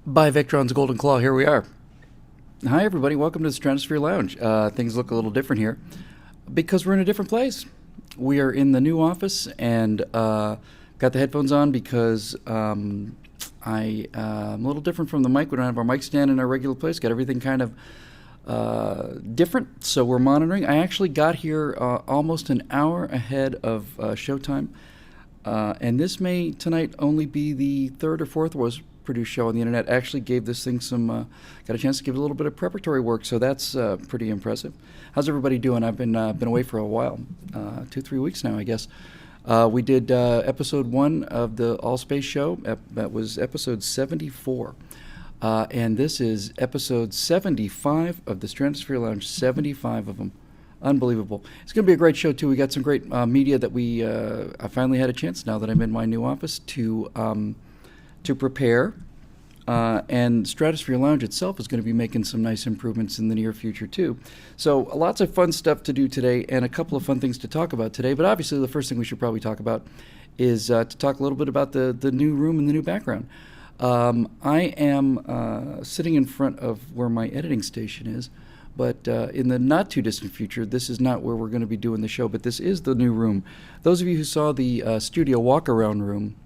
By Victron's Golden Claw, here we are. Hi, everybody. Welcome to the Stratosphere Lounge. Things look a little different here because we're in a different place. We are in the new office and got the headphones on because I'm a little different from the mic. We don't have our mic stand in our regular place. Got everything kind of different, so we're monitoring. I actually got here almost an hour ahead of showtime, and this may tonight only be the third or fourth was produced show on the internet. Actually gave this thing some got a chance to give it a little bit of preparatory work, so that's pretty impressive. How's everybody doing? I've been away for a while, 2-3 weeks now, I guess. We did episode 1 of the All Space show. That was episode 74, and this is episode 75 of the Stratosphere Lounge. 75 of them. Unbelievable. It's going to be a great show too. We got some great media that I finally had a chance, now that I'm in my new office, to prepare, and Stratosphere Lounge itself is going to be making some nice improvements in the near future too. So lots of fun stuff to do today, and a couple of fun things to talk about today. But obviously the first thing we should probably talk about is to talk a little bit about the new room and the new background. I am sitting in front of where my editing station is, but in the not too distant future, this is not where we're going to be doing the show, but this is the new room. Those of you who saw the studio walk-around room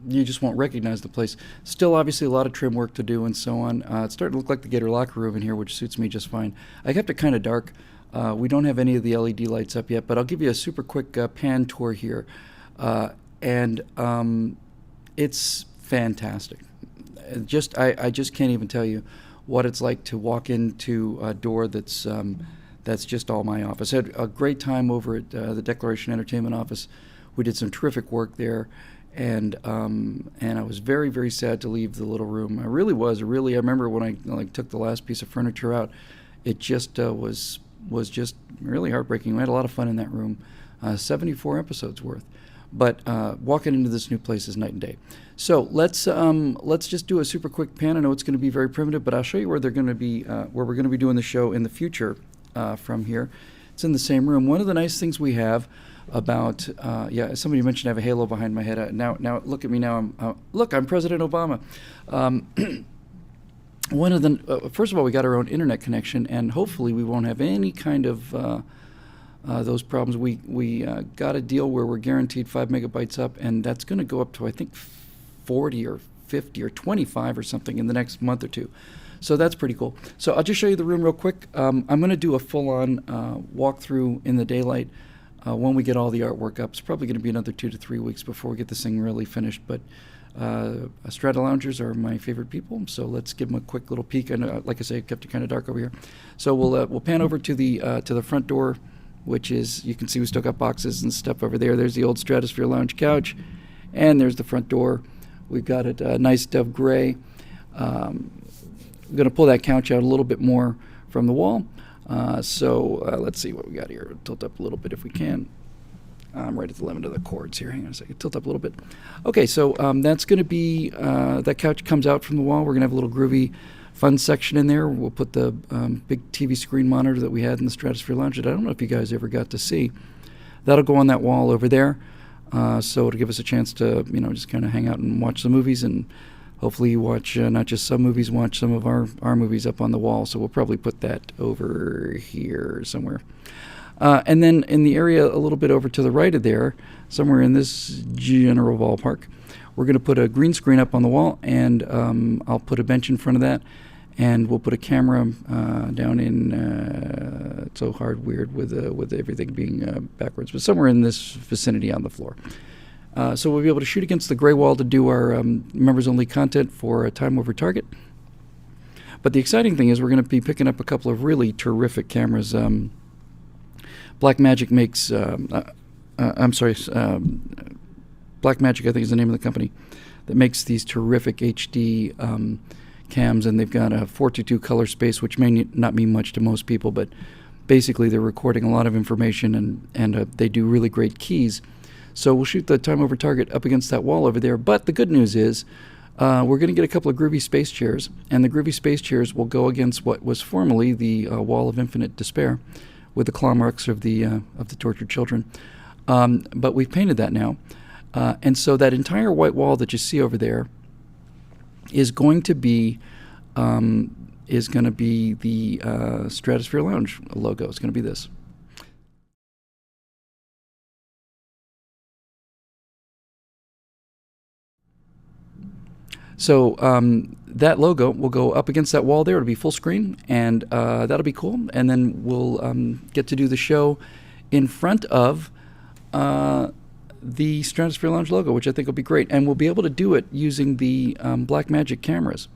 you just won't recognize the place. Still, obviously, a lot of trim work to do and so on. It's starting to look like the Gator locker room in here, which suits me just fine. I kept it kind of dark. We don't have any of the LED lights up yet, but I'll give you a super quick pan tour here. And it's fantastic. I just can't even tell you what it's like to walk into a door that's just all my office. I had a great time over at the Declaration Entertainment office. We did some terrific work there, and I was very, very sad to leave the little room. I really was. I remember when I took the last piece of furniture out, it just was just really heartbreaking. We had a lot of fun in that room, 74 episodes worth. But walking into this new place is night and day. So let's just do a super quick pan. I know it's going to be very primitive, but I'll show you where we're going to be doing the show in the future from here. It's in the same room. One of the nice things we have about somebody mentioned I have a halo behind my head. Now look at me now. I'm President Obama. One of the first of all, we got our own internet connection, and hopefully we won't have any kind of those problems. We got a deal where we're guaranteed 5 megabytes up, and that's going to go up to I think 40 or 50 or 25 or something in the next month or two. So that's pretty cool. So I'll just show you the room real quick. I'm going to do a full-on walkthrough in the daylight when we get all the artwork up. It's probably going to be another 2 to 3 weeks before we get this thing really finished. But Strata Loungers are my favorite people, so let's give them a quick little peek. And like I say, I kept it kind of dark over here. So we'll pan over to the front door, which is, you can see we still got boxes and stuff over there. There's the old Stratosphere Lounge couch, and there's the front door. We've got it nice dove gray. I'm going to pull that couch out a little bit more from the wall. So let's see what we got here. Tilt up a little bit if we can. I'm right at the limit of the cords here. Hang on a second. Tilt up a little bit. Okay, so that's going to be, that couch comes out from the wall. We're going to have a little groovy fun section in there. We'll put the big TV screen monitor that we had in the Stratosphere Lounge that I don't know if you guys ever got to see. That'll go on that wall over there. So it'll give us a chance to, just kind of hang out and watch the movies, and hopefully you watch not just some movies, watch some of our movies up on the wall. So we'll probably put that over here somewhere. And then in the area a little bit over to the right of there, somewhere in this general ballpark, we're going to put a green screen up on the wall, and I'll put a bench in front of that, and we'll put a camera down in, it's so weird with everything being backwards, but somewhere in this vicinity on the floor. So we'll be able to shoot against the gray wall to do our members-only content for a time over target. But the exciting thing is we're going to be picking up a couple of really terrific cameras. Blackmagic makes, Blackmagic, I think is the name of the company, that makes these terrific HD cams, and they've got a 4:2 color space, which may not mean much to most people, but basically they're recording a lot of information, and they do really great keys. So we'll shoot the time over target up against that wall over there. But the good news is we're going to get a couple of groovy space chairs, and the groovy space chairs will go against what was formerly the Wall of Infinite Despair, with the claw marks of the tortured children. But we've painted that now. And so that entire white wall that you see over there is going to be the Stratosphere Lounge logo. It's going to be this. So that logo will go up against that wall there. It'll be full screen, and that'll be cool. And then we'll get to do the show in front of the Stratosphere Lounge logo, which I think will be great. And we'll be able to do it using the Blackmagic cameras.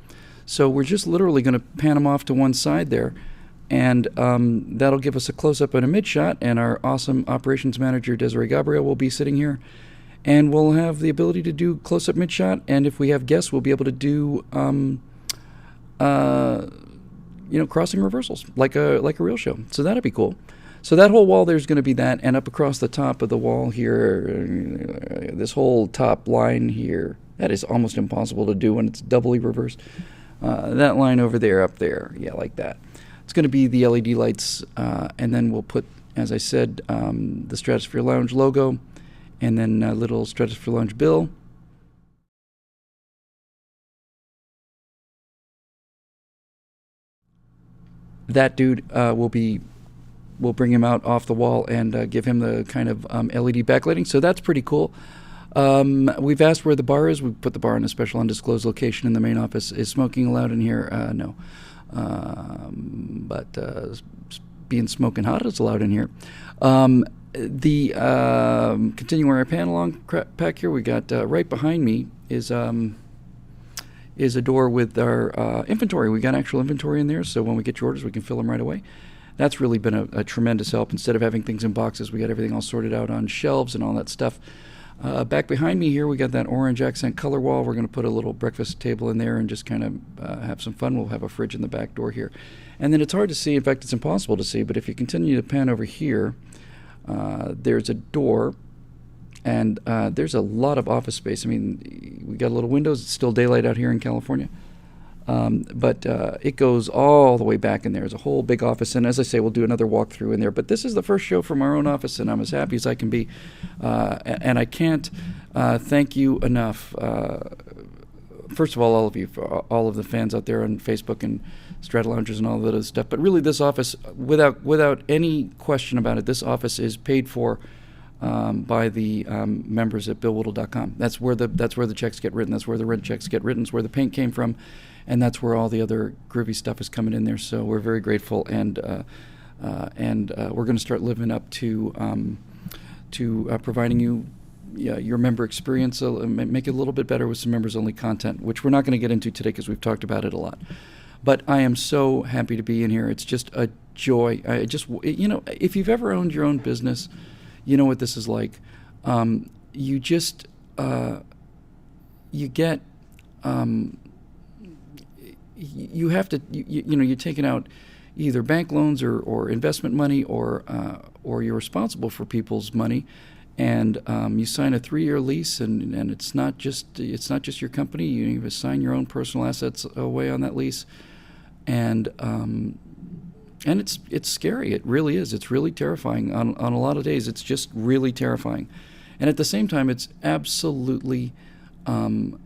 So we're just literally going to pan them off to one side there, and that'll give us a close-up and a mid-shot, and our awesome operations manager, Desiree Gabriel, will be sitting here. And we'll have the ability to do close-up mid-shot, and if we have guests, we'll be able to do, crossing reversals, like a real show. So that'll be cool. So that whole wall there's going to be that, and up across the top of the wall here, this whole top line here, that is almost impossible to do when it's doubly reversed. That line over there, up there, yeah, like that. It's going to be the LED lights, and then we'll put, as I said, the Stratosphere Lounge logo, and then a little Stratosphere Lounge bill. That dude we'll bring him out off the wall and give him the kind of LED backlighting. So that's pretty cool. We've asked where the bar is. We put the bar in a special undisclosed location in the main office. Is smoking allowed in here? No. But being smoking hot is allowed in here. The continuing our pan along pack here, we got right behind me is a door with our inventory. We got actual inventory in there, so when we get your orders, we can fill them right away. That's really been a tremendous help. Instead of having things in boxes, we got everything all sorted out on shelves and all that stuff. Back behind me here, we got that orange accent color wall. We're going to put a little breakfast table in there and just kind of have some fun. We'll have a fridge in the back door here. And then it's hard to see. In fact, it's impossible to see. But if you continue to pan over here, there's a door, and there's a lot of office space. I mean, we got little windows. It's still daylight out here in California. But it goes all the way back in there. There's a whole big office, and as I say, we'll do another walkthrough in there. But this is the first show from our own office, and I'm as happy as I can be. And I can't thank you enough. First of all of you, for all of the fans out there on Facebook and Strata Loungers and all that other stuff. But really, this office, without any question about it, this office is paid for by the members at BillWhittle.com. That's where the checks get written. That's where the red checks get written. It's where the paint came from, and that's where all the other groovy stuff is coming in there. So we're very grateful, and we're going to start living up to providing you your member experience, make it a little bit better with some members-only content, which we're not going to get into today because we've talked about it a lot. But I am so happy to be in here. It's just a joy. If you've ever owned your own business, you know what this is like. You just you get you have to you're taking out either bank loans or investment money, or you're responsible for people's money, and you sign a 3-year lease, and it's not just your company. You assign your own personal assets away on that lease, and it's scary. It really is. It's really terrifying. On a lot of days, it's just really terrifying. And at the same time, it's absolutely the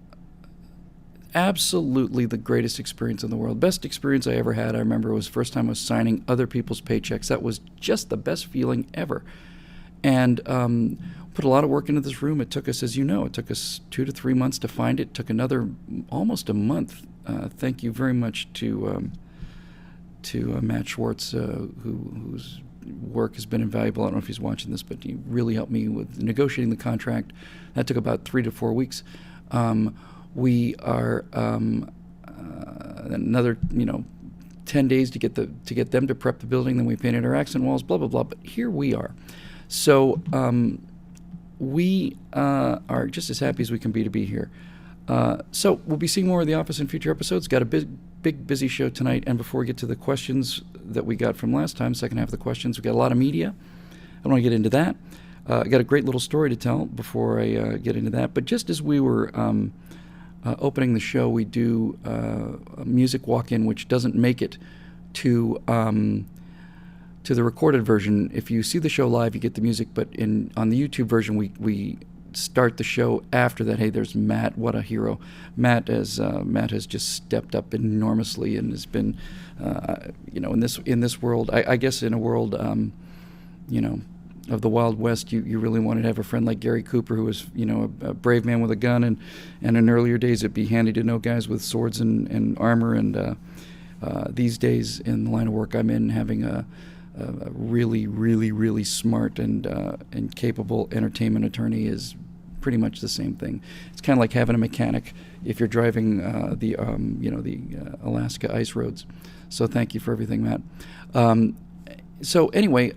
greatest experience in the world. Best experience I ever had, I remember, was the first time I was signing other people's paychecks. That was just the best feeling ever. And put a lot of work into this room. It took us, as you know, 2 to 3 months to find it. It took another almost a month. Thank you very much to Matt Schwartz, whose work has been invaluable. I don't know if he's watching this, but he really helped me with negotiating the contract. That took about 3 to 4 weeks. We are another 10 days to get them to prep the building. Then we painted our accent walls, blah blah blah. But here we are. So we are just as happy as we can be to be here. So we'll be seeing more of The Office in future episodes. Got a big busy show tonight. And before we get to the questions that we got from last time, second half of the questions, we got a lot of media. I don't want to get into that. I got a great little story to tell before I get into that. But just as we were opening the show, we do a music walk-in, which doesn't make it to the recorded version. If you see the show live, you get the music, but on the YouTube version, we start the show after that. Hey, there's Matt. What a hero! Matt has just stepped up enormously and has been, in this world. I guess in a world, of the Wild West, you really wanted to have a friend like Gary Cooper, who was, a brave man with a gun, and in earlier days it'd be handy to know guys with swords and armor, and these days in the line of work I'm in, having a really, really, really smart and capable entertainment attorney is pretty much the same thing. It's kind of like having a mechanic if you're driving the Alaska ice roads. So thank you for everything, Matt. So anyway,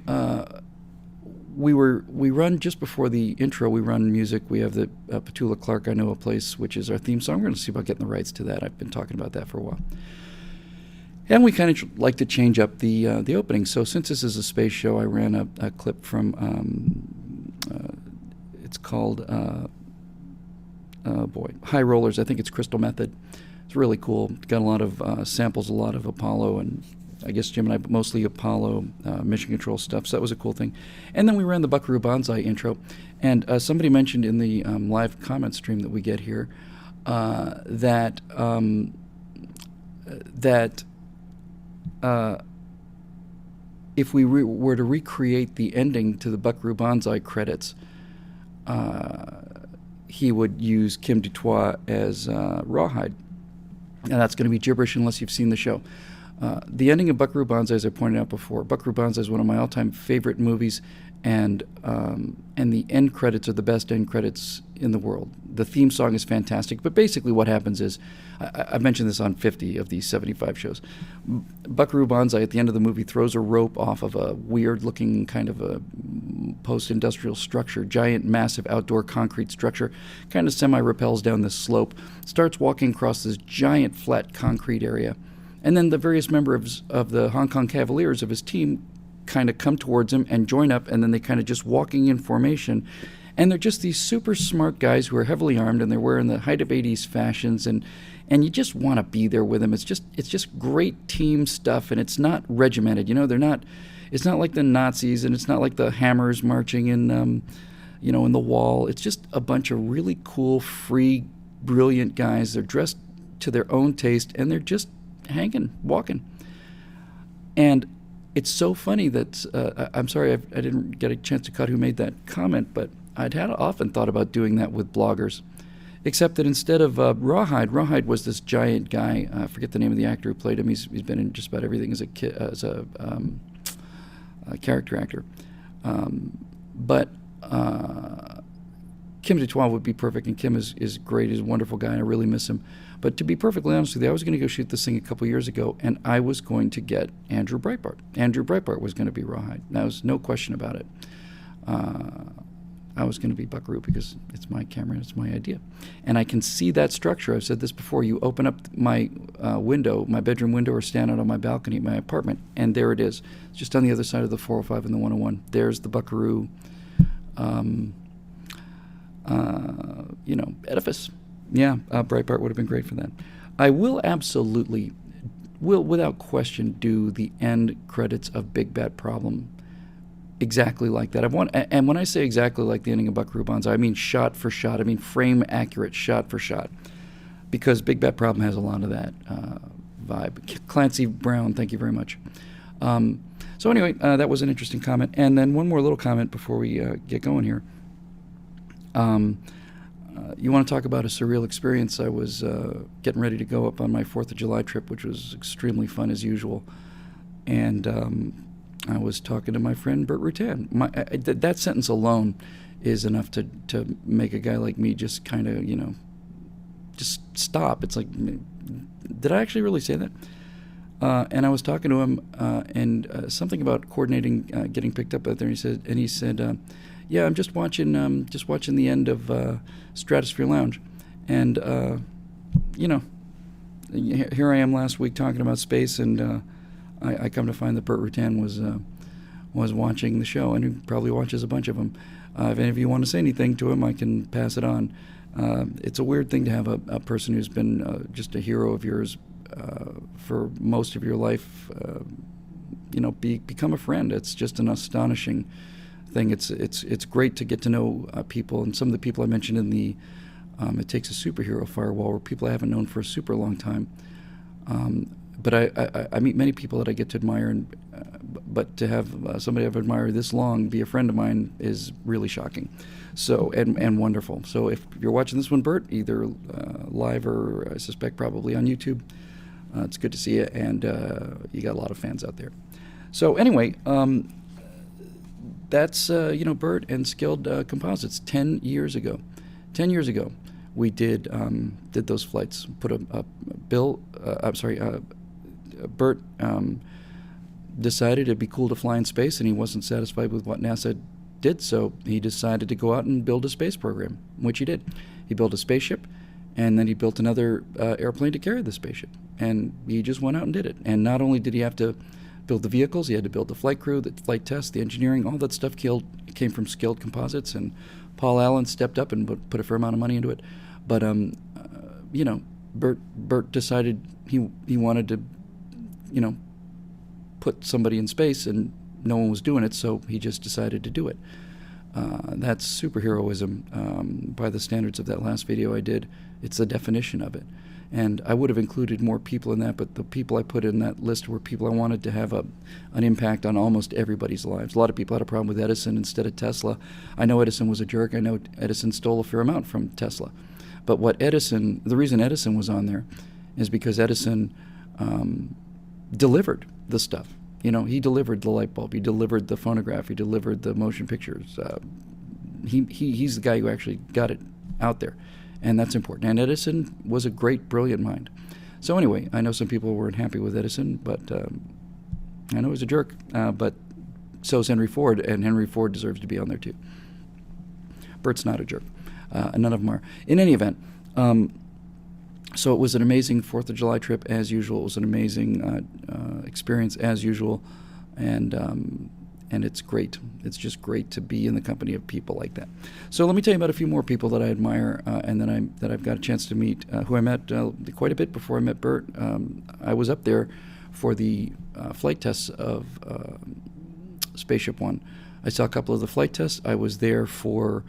we run just before the intro. We run music. We have the Petula Clark, I Know a Place, which is our theme song. We're going to see about getting the rights to that. I've been talking about that for a while. And we kind of like to change up the opening. So since this is a space show, I ran a clip from, it's called, High Rollers. I think it's Crystal Method. It's really cool. Got a lot of samples, a lot of Apollo, and I guess Jim and I, but mostly Apollo, mission control stuff. So that was a cool thing. And then we ran the Buckaroo Banzai intro. And somebody mentioned in the live comment stream that we get here that if we were to recreate the ending to the Buckaroo Banzai credits, he would use Kim Dutoit as Rawhide. Now that's going to be gibberish unless you've seen the show. The ending of Buckaroo Banzai, as I pointed out before, Buckaroo Banzai is one of my all-time favorite movies, and the end credits are the best end credits in the world. The theme song is fantastic, but basically what happens is, I've mentioned this on 50 of these 75 shows, Buckaroo Banzai at the end of the movie throws a rope off of a weird-looking kind of a post-industrial structure, giant, massive outdoor concrete structure, kind of semi-rappels down this slope, starts walking across this giant flat concrete area, and then the various members of the Hong Kong Cavaliers of his team kind of come towards him and join up, and then they kind of just walking in formation. And they're just these super smart guys who are heavily armed, and they're wearing the height of 80s fashions, and you just want to be there with them. It's just great team stuff, and it's not regimented. It's not like the Nazis, and it's not like the Hammers marching in the wall. It's just a bunch of really cool, free, brilliant guys. They're dressed to their own taste, and they're just hanging, walking. And it's so funny that, I'm sorry I didn't get a chance to cut who made that comment, but I'd often thought about doing that with bloggers, except that instead of Rawhide was this giant guy. I forget the name of the actor who played him. He's been in just about everything as a character actor. But Kim Dutoit would be perfect, and Kim is great. He's a wonderful guy, and I really miss him. But to be perfectly honest with you, I was going to go shoot this thing a couple years ago, and I was going to get Andrew Breitbart. Andrew Breitbart was going to be Rawhide. There was no question about it. I was going to be Buckaroo because it's my camera and it's my idea. And I can see that structure. I've said this before. You open up my window, my bedroom window, or stand out on my balcony at my apartment, and there it is. It's just on the other side of the 405 and the 101. There's the Buckaroo, edifice. Yeah, Breitbart would have been great for that. I will absolutely, without question, do the end credits of Big Bad Problem exactly like that. And when I say exactly like the ending of Buckaroo Banzai, I mean shot for shot. I mean frame accurate, shot for shot, because Big Bad Problem has a lot of that vibe. Clancy Brown, thank you very much. So anyway, that was an interesting comment. And then one more little comment before we get going here. You want to talk about a surreal experience? I was getting ready to go up on my 4th of July trip, which was extremely fun as usual. And I was talking to my friend Bert Rutan. That sentence alone is enough to make a guy like me just kind of, just stop. It's like, did I actually really say that? And I was talking to him, and something about coordinating getting picked up out there. And he said, yeah, I'm just watching the end of Stratosphere Lounge, and here I am last week talking about space, and I come to find that Bert Rutan was watching the show, and he probably watches a bunch of them. If any of you want to say anything to him, I can pass it on. It's a weird thing to have a person who's been just a hero of yours for most of your life, become a friend. It's just an astonishing thing. It's great to get to know people, and some of the people I mentioned in the It Takes a Superhero Firewall were people I haven't known for a super long time. But I meet many people that I get to admire, and but to have somebody I've admired this long be a friend of mine is really shocking, so and wonderful. So if you're watching this one, Bert, either live or I suspect probably on YouTube, it's good to see you, and you got a lot of fans out there. So anyway, that's Bert and Skilled Composites. 10 years ago, we did those flights. Bert decided it'd be cool to fly in space, and he wasn't satisfied with what NASA did, so he decided to go out and build a space program, which he did. He built a spaceship, and then he built another airplane to carry the spaceship, and he just went out and did it. And not only did he have to build the vehicles, he had to build the flight crew, the flight tests, the engineering, all that stuff came from Skilled Composites, and Paul Allen stepped up and put a fair amount of money into it. But Bert decided he wanted to put somebody in space, and no one was doing it, so he just decided to do it. That's superheroism by the standards of that last video I did. It's the definition of it. And I would have included more people in that, but the people I put in that list were people I wanted to have an impact on almost everybody's lives. A lot of people had a problem with Edison instead of Tesla. I know Edison was a jerk. I know Edison stole a fair amount from Tesla. But the reason Edison was on there is because Edison delivered the stuff. He delivered the light bulb. He delivered the phonograph. He delivered the motion pictures. He's the guy who actually got it out there, and that's important. And Edison was a great, brilliant mind. So anyway, I know some people weren't happy with Edison, but I know he's a jerk. But so is Henry Ford, and Henry Ford deserves to be on there too. Bert's not a jerk. None of them are. In any event, so it was an amazing 4th of July trip as usual. It was an amazing experience as usual, and it's great. It's just great to be in the company of people like that. So let me tell you about a few more people that I admire and that I've got a chance to meet, who I met quite a bit before I met Bert. I was up there for the flight tests of Spaceship One. I saw a couple of the flight tests. I was there for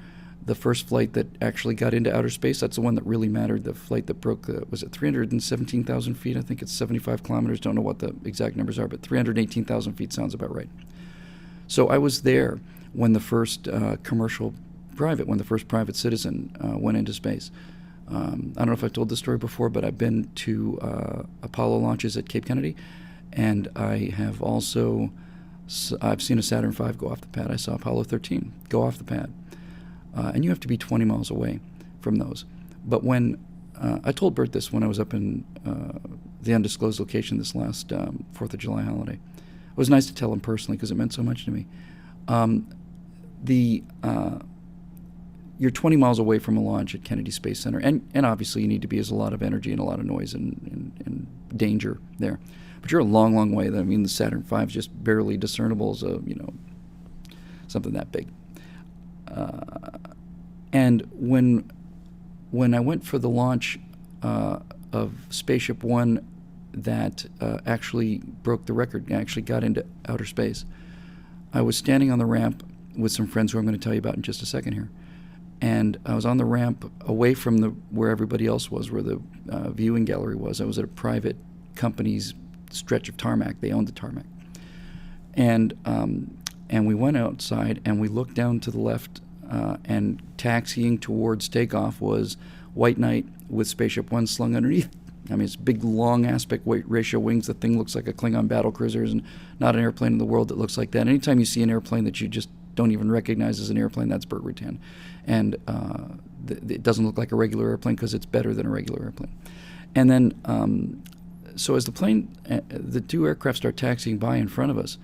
the first flight that actually got into outer space. That's the one that really mattered. The flight that broke, was it 317,000 feet? I think it's 75 kilometers. Don't know what the exact numbers are, but 318,000 feet sounds about right. So I was there when the first private citizen went into space. I don't know if I've told this story before, but I've been to Apollo launches at Cape Kennedy, and I have also, I've seen a Saturn V go off the pad. I saw Apollo 13 go off the pad. And you have to be 20 miles away from those. But when I told Bert this when I was up in the undisclosed location this last 4th of July holiday. It was nice to tell him personally because it meant so much to me. You're 20 miles away from a launch at Kennedy Space Center, and obviously you need to be. There's a lot of energy and a lot of noise and danger there. But you're a long, long way. I mean, the Saturn V is just barely discernible as something that big. And when I went for the launch of Spaceship One that actually broke the record, actually got into outer space, I was standing on the ramp with some friends who I'm going to tell you about in just a second here. And I was on the ramp away from where everybody else was, where the viewing gallery was. I was at a private company's stretch of tarmac. They owned the tarmac. And we went outside and we looked down to the left, and taxiing towards takeoff was White Knight with Spaceship One slung underneath. I mean, it's big, long aspect ratio wings. The thing looks like a Klingon battlecruiser, and not an airplane in the world that looks like that. Anytime you see an airplane that you just don't even recognize as an airplane, that's Bert Rutan. And it doesn't look like a regular airplane because it's better than a regular airplane. And then, so as the two aircraft start taxiing by in front of us,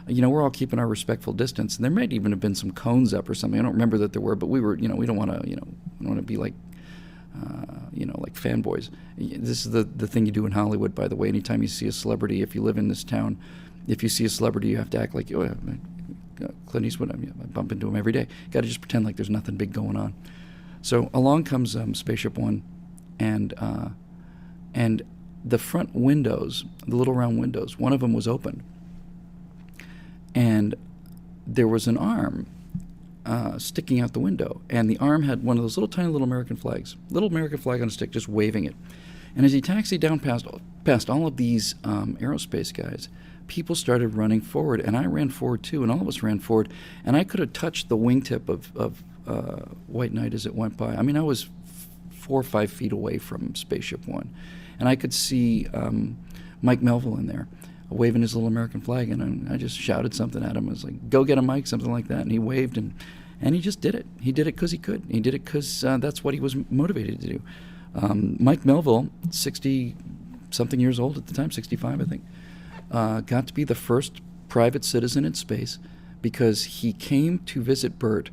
we're all keeping our respectful distance. And there might even have been some cones up or something. I don't remember that there were, but we were, we don't want to, we don't want to be like, like fanboys. This is the thing you do in Hollywood, by the way. Anytime you see a celebrity, if you live in this town, if you see a celebrity, you have to act like, Clint Eastwood, I bump into him every day. Got to just pretend like there's nothing big going on. So along comes Spaceship One, and the front windows, the little round windows, one of them was open. And there was an arm sticking out the window, and the arm had one of those little tiny little American flags, little American flag on a stick, just waving it. And as he taxied down past all of these aerospace guys, people started running forward, and I ran forward too, and all of us ran forward, and I could have touched the wingtip of White Knight as it went by. I mean, I was 4 or 5 feet away from Spaceship One, and I could see Mike Melville in there, waving his little American flag, and I just shouted something at him. I was like, "Go get him, Mike," something like that, and he waved, and he just did it. He did it because he could. He did it because that's what he was motivated to do. Mike Melville, 60-something years old at the time, 65, I think, got to be the first private citizen in space because he came to visit Bert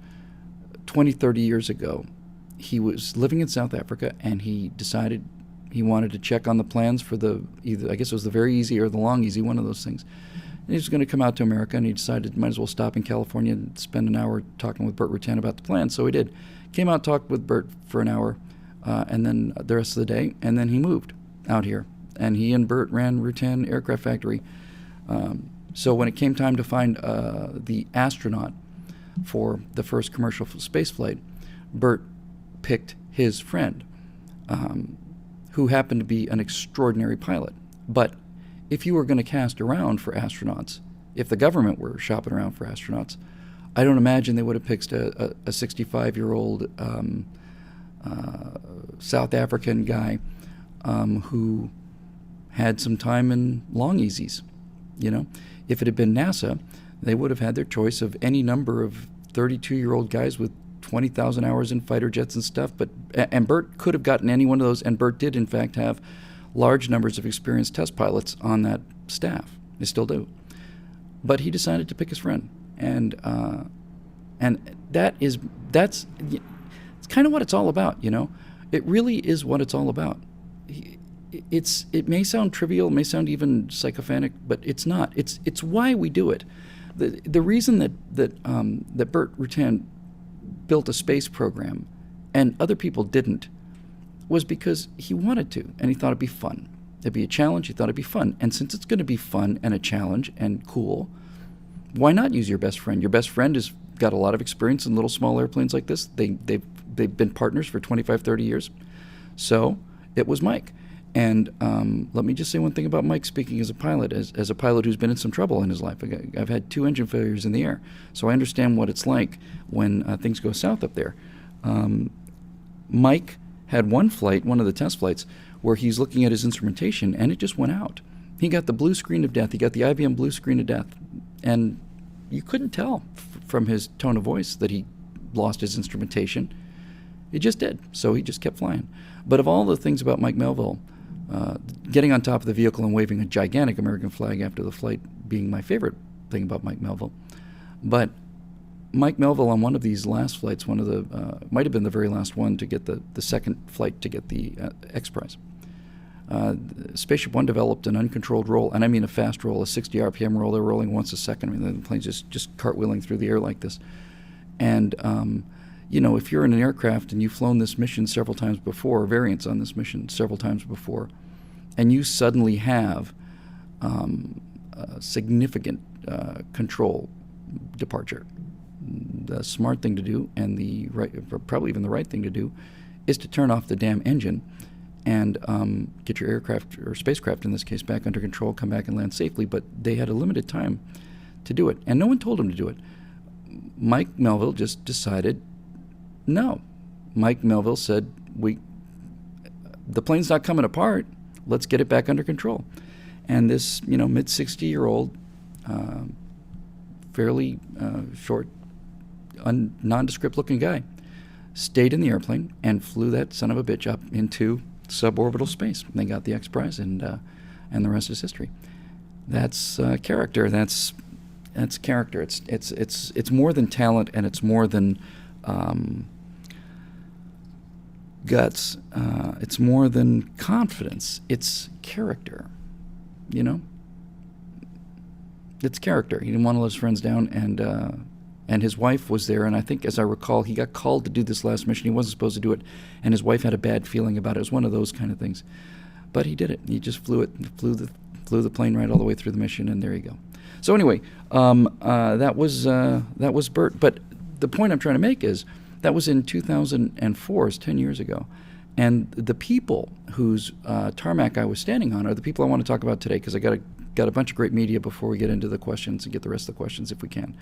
20, 30 years ago. He was living in South Africa, and he decided he wanted to check on the plans for either, I guess it was the Very Easy or the Long Easy, one of those things. And he was going to come out to America, and he decided might as well stop in California and spend an hour talking with Bert Rutan about the plan. So he did. Came out, talked with Bert for an hour, and then the rest of the day, and then he moved out here. And he and Bert ran Rutan Aircraft Factory. So when it came time to find the astronaut for the first commercial space flight, Bert picked his friend, who happened to be an extraordinary pilot. But if you were going to cast around for astronauts, if the government were shopping around for astronauts, I don't imagine they would have picked a 65-year-old South African guy who had some time in long easies. You know, if it had been NASA, they would have had their choice of any number of 32-year-old guys with 20,000 hours in fighter jets and stuff. And Bert could have gotten any one of those, and Bert did, in fact, have large numbers of experienced test pilots on that staff. They still do. But he decided to pick his friend, and that's it's kind of what it's all about, you know. It really is what it's all about. It may sound trivial, it may sound even sycophantic, but it's not. It's why we do it. The reason that Bert Rutan built a space program and other people didn't was because he wanted to, and he thought it'd be fun. It'd be a challenge, he thought it'd be fun. And since it's going to be fun and a challenge and cool, why not use your best friend? Your best friend has got a lot of experience in little small airplanes like this. They've been partners for 25, 30 years. So it was Mike. And let me just say one thing about Mike, speaking as a pilot, as a pilot who's been in some trouble in his life. I've had 2 engine failures in the air, so I understand what it's like when things go south up there. Mike had one flight, one of the test flights, where he's looking at his instrumentation, and it just went out. He got the blue screen of death. He got the IBM blue screen of death. And you couldn't tell from his tone of voice that he lost his instrumentation. It just did, so he just kept flying. But of all the things about Mike Melville, getting on top of the vehicle and waving a gigantic American flag after the flight being my favorite thing about Mike Melville. But Mike Melville, on one of these last flights, one of the might have been the very last one to get the second flight to get the X Prize. Spaceship One developed an uncontrolled roll, and I mean a fast roll, a 60 RPM roll. They're rolling once a second. I mean, the plane's just cartwheeling through the air like this. And you know, if you're in an aircraft and you've flown this mission several times before, or variants on this mission several times before, and you suddenly have a significant control departure, the smart thing to do, and probably even the right thing to do, is to turn off the damn engine and get your aircraft, or spacecraft in this case, back under control, come back and land safely. But they had a limited time to do it, and no one told him to do it. Mike Melville just decided no. Mike Melville said, the plane's not coming apart. Let's get it back under control. And this, you know, mid-60-year-old, fairly short, nondescript-looking guy stayed in the airplane and flew that son of a bitch up into suborbital space. And they got the X Prize, and the rest is history. That's character. That's character. It's more than talent, and it's more than guts. It's more than confidence. It's character. You know, it's character. He didn't want to let his friends down, and his wife was there. And I think, as I recall, he got called to do this last mission. He wasn't supposed to do it, and his wife had a bad feeling about it. It was one of those kind of things. But he did it. He just flew it. Flew the plane right all the way through the mission, and there you go. So anyway, that was Bert. But the point I'm trying to make is that was in 2004, it's 10 years ago. And the people whose tarmac I was standing on are the people I want to talk about today, because I got a bunch of great media before we get into the questions and get the rest of the questions if we can.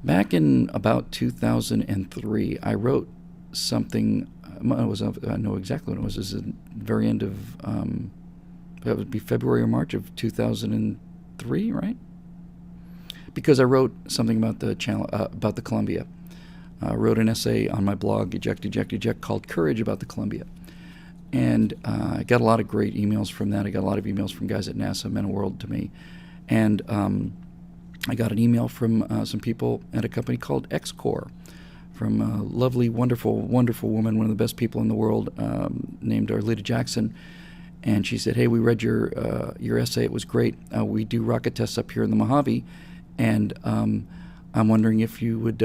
Back in about 2003, I wrote something. I know exactly when it was. It was at the very end of, that would be February or March of 2003, right? Because I wrote something about the Columbia. I wrote an essay on my blog, Eject, called Courage about the Columbia. And I got a lot of great emails from that. I got a lot of emails from guys at NASA, meant a world to me. And I got an email from some people at a company called XCOR, from a lovely, wonderful, wonderful woman, one of the best people in the world, named Arlita Jackson. And she said, "Hey, we read your essay. It was great. We do rocket tests up here in the Mojave, and I'm wondering if you would,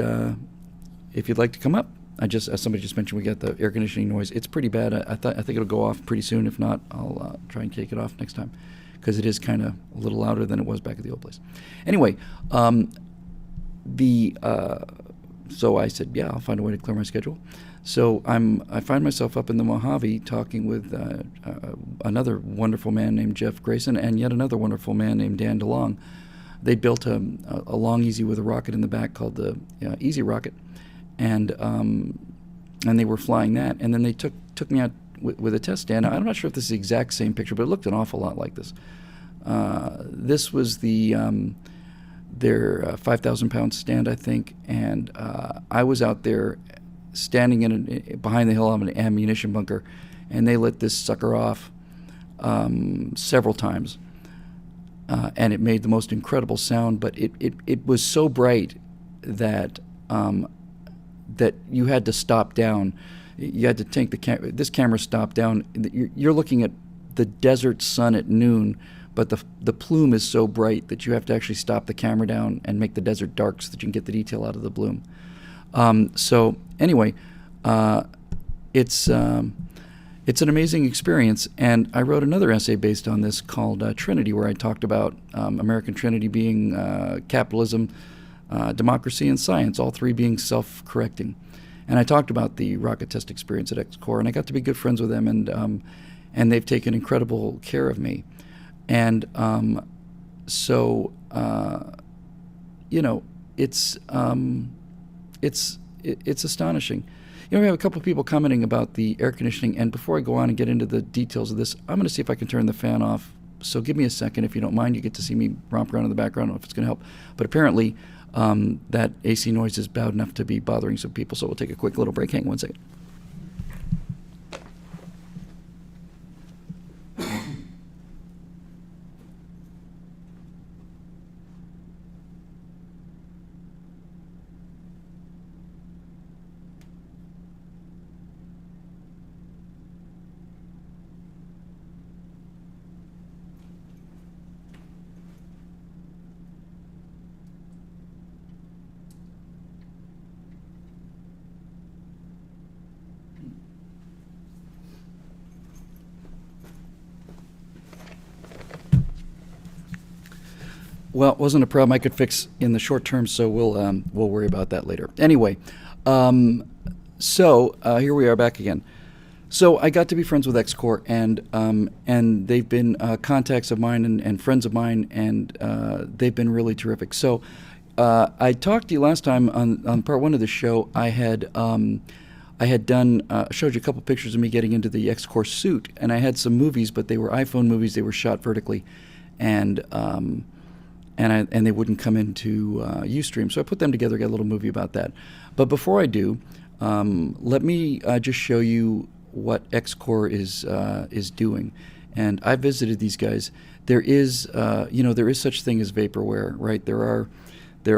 if you'd like to come up." As somebody just mentioned, we got the air conditioning noise. It's pretty bad. I think it'll go off pretty soon. If not, I'll try and take it off next time, because it is kind of a little louder than it was back at the old place. Anyway, so I said, yeah, I'll find a way to clear my schedule. So I find myself up in the Mojave talking with another wonderful man named Jeff Grayson and yet another wonderful man named Dan DeLong. They built a long Easy with a rocket in the back called the Easy Rocket, and they were flying that. And then they took me out with a test stand. I'm not sure if this is the exact same picture, but it looked an awful lot like this. This was their 5,000-pound stand, I think, and I was out there standing behind the hill of an ammunition bunker, and they lit this sucker off several times, and it made the most incredible sound. But it was so bright that that you had to stop down. You had to take this camera stopped down. You're looking at the desert sun at noon, but the plume is so bright that you have to actually stop the camera down and make the desert dark so that you can get the detail out of the bloom. So anyway, it's an amazing experience, and I wrote another essay based on this called Trinity, where I talked about American Trinity being capitalism, democracy, and science, all three being self-correcting. And I talked about the rocket test experience at XCOR, and I got to be good friends with them, and they've taken incredible care of me. And so it's astonishing. We have a couple of people commenting about the air conditioning, and before I go on and get into the details of this, I'm going to see if I can turn the fan off. So give me a second, if you don't mind. You get to see me romp around in the background. I don't know if it's going to help. But apparently that AC noise is bad enough to be bothering some people, so we'll take a quick little break. Hang on one second. Well, it wasn't a problem I could fix in the short term, so we'll worry about that later. Anyway, so here we are back again. So I got to be friends with XCOR, and they've been contacts of mine and friends of mine, and they've been really terrific. So I talked to you last time on part one of the show. I had showed you a couple pictures of me getting into the XCOR suit, and I had some movies, but they were iPhone movies. They were shot vertically, and they wouldn't come into Ustream. So I put them together, got a little movie about that. But before I do, let me just show you what XCOR is doing. And I visited these guys. There is such thing as vaporware, right? There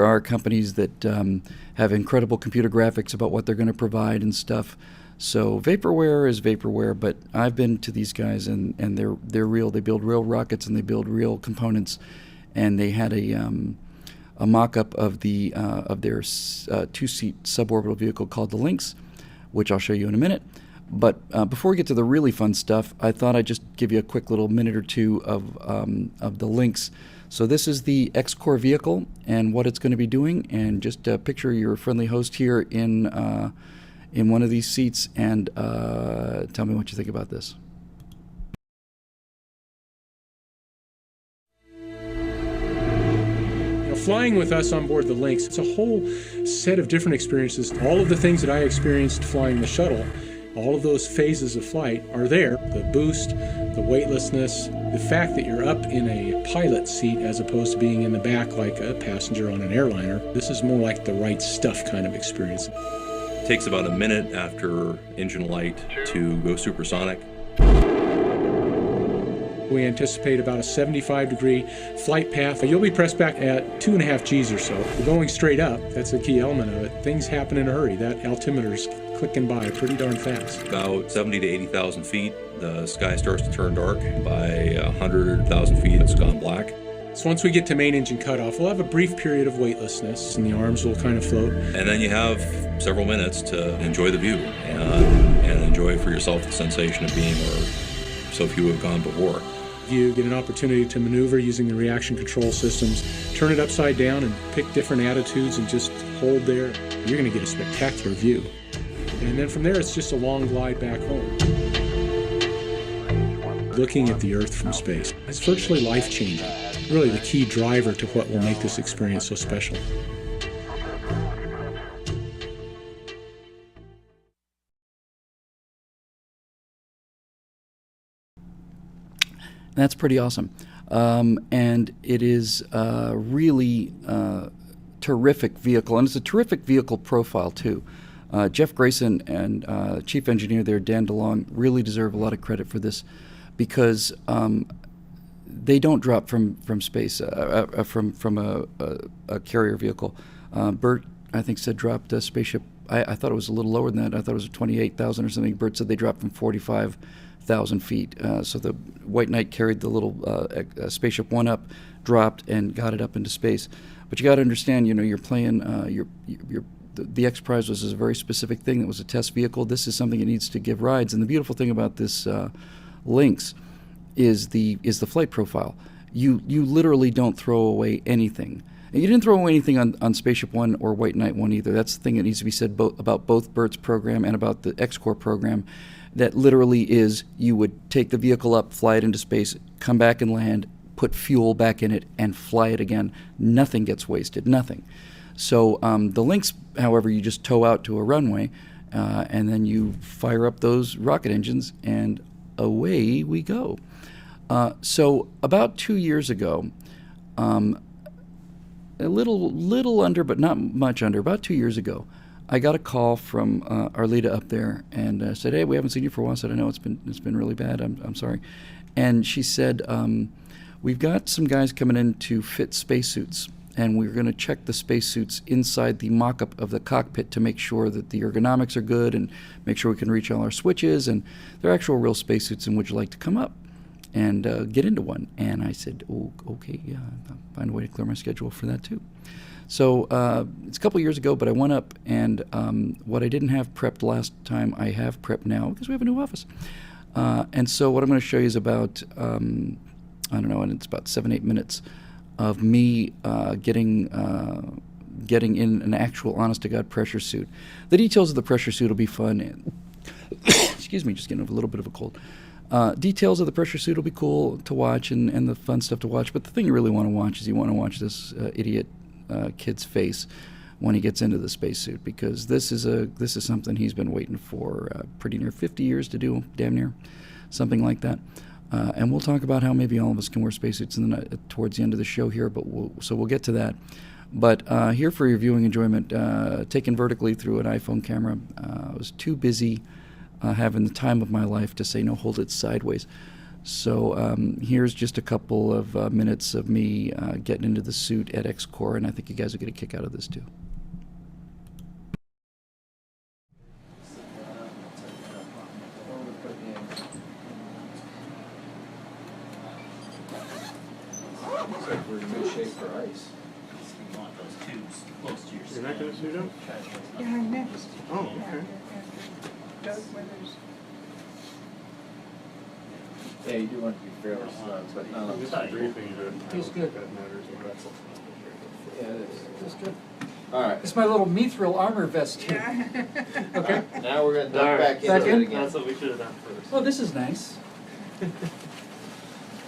are companies that have incredible computer graphics about what they're going to provide and stuff. So vaporware is vaporware, but I've been to these guys, and they're real. They build real rockets, and they build real components. And they had a mock-up of their two-seat suborbital vehicle called the Lynx, which I'll show you in a minute. But before we get to the really fun stuff, I thought I'd just give you a quick little minute or two of the Lynx. So this is the XCOR vehicle and what it's going to be doing, and just picture your friendly host here in one of these seats, and tell me what you think about this. Flying with us on board the Lynx, it's a whole set of different experiences. All of the things that I experienced flying the shuttle, all of those phases of flight are there. The boost, the weightlessness, the fact that you're up in a pilot seat as opposed to being in the back like a passenger on an airliner. This is more like the right stuff kind of experience. It takes about a minute after engine light to go supersonic. We anticipate about a 75-degree flight path. You'll be pressed back at 2.5 Gs or so. We're going straight up. That's a key element of it. Things happen in a hurry. That altimeter's clicking by pretty darn fast. About 70 to 80,000 feet, the sky starts to turn dark. By 100,000 feet, it's gone black. So once we get to main engine cutoff, we'll have a brief period of weightlessness, and the arms will kind of float. And then you have several minutes to enjoy the view and enjoy for yourself the sensation of being where so few have gone before. You get an opportunity to maneuver using the reaction control systems, turn it upside down and pick different attitudes and just hold there. You're going to get a spectacular view. And then from there, it's just a long glide back home. Looking at the Earth from space, it's virtually life-changing. Really the key driver to what will make this experience so special. That's pretty awesome. And it is a really terrific vehicle, and it's a terrific vehicle profile too. Jeff Grayson and Chief Engineer there, Dan DeLong, really deserve a lot of credit for this, because they don't drop from space, from a carrier vehicle. Bert, I think, said dropped a spaceship. I thought it was a little lower than that. I thought it was 28,000 or something. Bert said they dropped from 45,000 feet. So the White Knight carried the little Spaceship One up, dropped, and got it up into space. But you got to understand, you're playing. The X Prize was a very specific thing. That was a test vehicle. This is something that needs to give rides. And the beautiful thing about this Lynx is the flight profile. You literally don't throw away anything. And you didn't throw away anything on Spaceship One or White Knight One either. That's the thing that needs to be said about both Bert's program and about the XCOR program. That literally is, you would take the vehicle up, fly it into space, come back and land, put fuel back in it, and fly it again. Nothing gets wasted, nothing. So the Lynx, however, you just tow out to a runway, and then you fire up those rocket engines, and away we go. So about 2 years ago, a little under, but not much under, about 2 years ago, I got a call from Arlita up there, and said, "Hey, we haven't seen you for a while." I said, "I know it's been really bad. I'm sorry." And she said, "We've got some guys coming in to fit spacesuits, and we're going to check the spacesuits inside the mock-up of the cockpit to make sure that the ergonomics are good and make sure we can reach all our switches. And they're actual real spacesuits. And would you like to come up and get into one?" And I said, "Oh, okay, yeah, I'll find a way to clear my schedule for that too." So it's a couple years ago, but I went up, and what I didn't have prepped last time, I have prepped now, because we have a new office. And so what I'm going to show you is about, I don't know, and it's about 7-8 minutes of me getting in an actual honest-to-God pressure suit. The details of the pressure suit will be fun. Excuse me, just getting a little bit of a cold. Details of the pressure suit will be cool to watch, and the fun stuff to watch. But the thing you really want to watch is you want to watch this idiot kid's face when he gets into the spacesuit, because this is something he's been waiting for pretty near 50 years to do, damn near, something like that. And we'll talk about how maybe all of us can wear spacesuits towards the end of the show here, but we'll get to that. But here for your viewing enjoyment, taken vertically through an iPhone camera. I was too busy having the time of my life to say, no, hold it sideways. So here's just a couple of minutes of me getting into the suit at XCOR, and I think you guys will get a kick out of this too. Looks like we're in good shape for ice. You want those tubes close to your You're skin. not going to suit up? Yeah, next. Oh, okay. Doug Withers. Yeah, you do want to be fairly snug, but not. Feels good. Yeah, it is. Feels good. All right. It's my little mithril armor vest here. Okay. Now we're gonna duck back Back into in? it again. That's what we should have done first. Oh, this is nice. All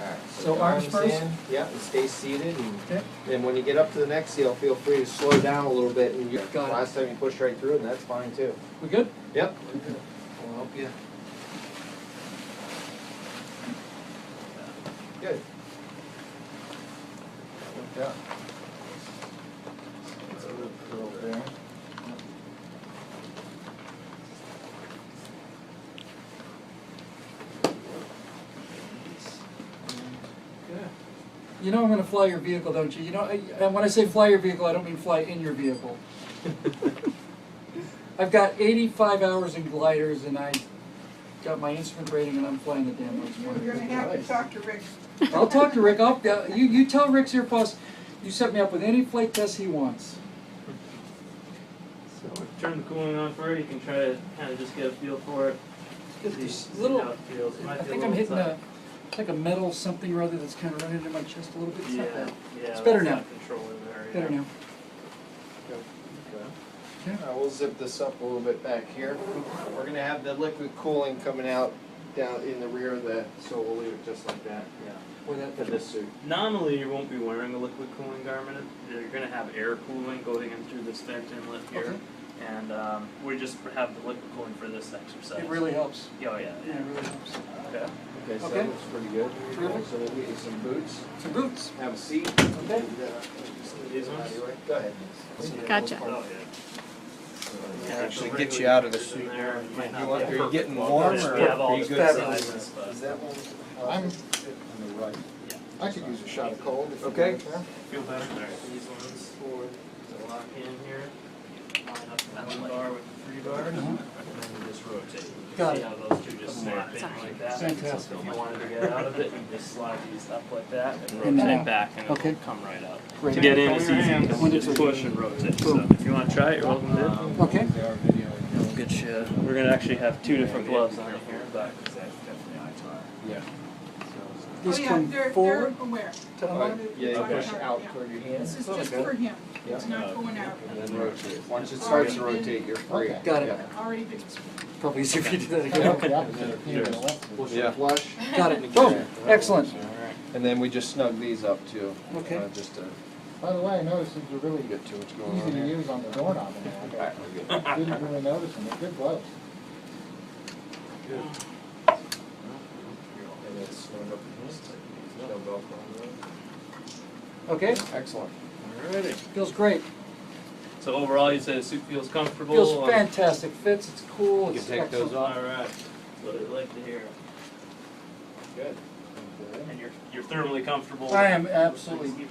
right. So arms first? in. Yeah, and stay seated. And Okay. then when you get up to the next seal, feel free to slow down a little bit. And Got it. last time you pushed right through, and that's fine too. We good? Yep. We'll help you. Good. Yeah. It's a little curl there. You know I'm going to fly your vehicle, don't you? You know, and when I say fly your vehicle, I don't mean fly in your vehicle. I've got 85 hours in gliders, and I got my instrument rating, and I'm flying the damn Lynx. You're gonna have to talk to Rick. I'll talk to Rick. You tell Rick's your boss. You set me up with any flight test he wants. So turn the cooling on for it. You can try to kind of just get a feel for it. Get See, this see little. how it feels. It might I be a think I'm little hitting tough. it's like a metal something or other that's kind of running in my chest a little bit. It's not Yeah, bad. yeah. It's better that's now. not controlling there. Better now. We'll zip this up a little bit back here. We're gonna have the liquid cooling coming out down in the rear of the, so we'll leave it just like that. Yeah. Or that. For this suit. Normally, you won't be wearing a liquid cooling garment. You're going to have air cooling going in through this vent inlet here. Okay. And we just have the liquid cooling for this exercise. It really helps. Oh, yeah. Yeah, it really helps. Okay. Okay, so Okay. that looks pretty good. Terrific. So we'll get you some boots. Some boots. Have a seat. Okay. These ones? Go ahead. Gotcha. Oh, yeah. Actually get you out of the suit. In there. You might not Are be you getting perfect. warm We or have all are you the good? sizes, but Is that one? I'm on the right. Yeah. I could use a shot of cold. if you Okay. want that. Feel better? Alright, these ones to lock in here. Line up the 1 bar with the 3 bars. And then you just rotate. Got See it. how those two just snap in like that? Fantastic. If you wanted to get out of it, you just slide these up like that and And rotate then- back and okay. it'll come right out. Great. To get in, it's easy because One, you two, just three. push and rotate. So Boom. if you want to try it, you're welcome to. Okay. We'll get you. We're gonna actually have 2 different gloves on here, but Yeah. These Oh, yeah, come they're forward aware. to unlock. Yeah, you Okay. push out toward your hand. This is just for him. It's Yeah. not going out. And then rotate. Once it starts to rotate, you're free. Got it. Yeah. Already been. Probably easier if you do that I again. hope the opposite came to the left. Push Yeah. and flush. Got it. Boom. Excellent. And then we just snug these up too. Okay. Just to By the way, I noticed these are really get too much going easy on to here. use on the doorknob and all. Alright, we're good. I didn't really notice them. They're good gloves. And then snug up this. No Velcro on Okay. there. Excellent. alrighty. Feels great. So overall, you say the suit feels comfortable. Feels fantastic. Fits. It's cool. You It's can take those excellent. off. Alright. That's what I'd like to hear. Good. And you're thermally comfortable. I am absolutely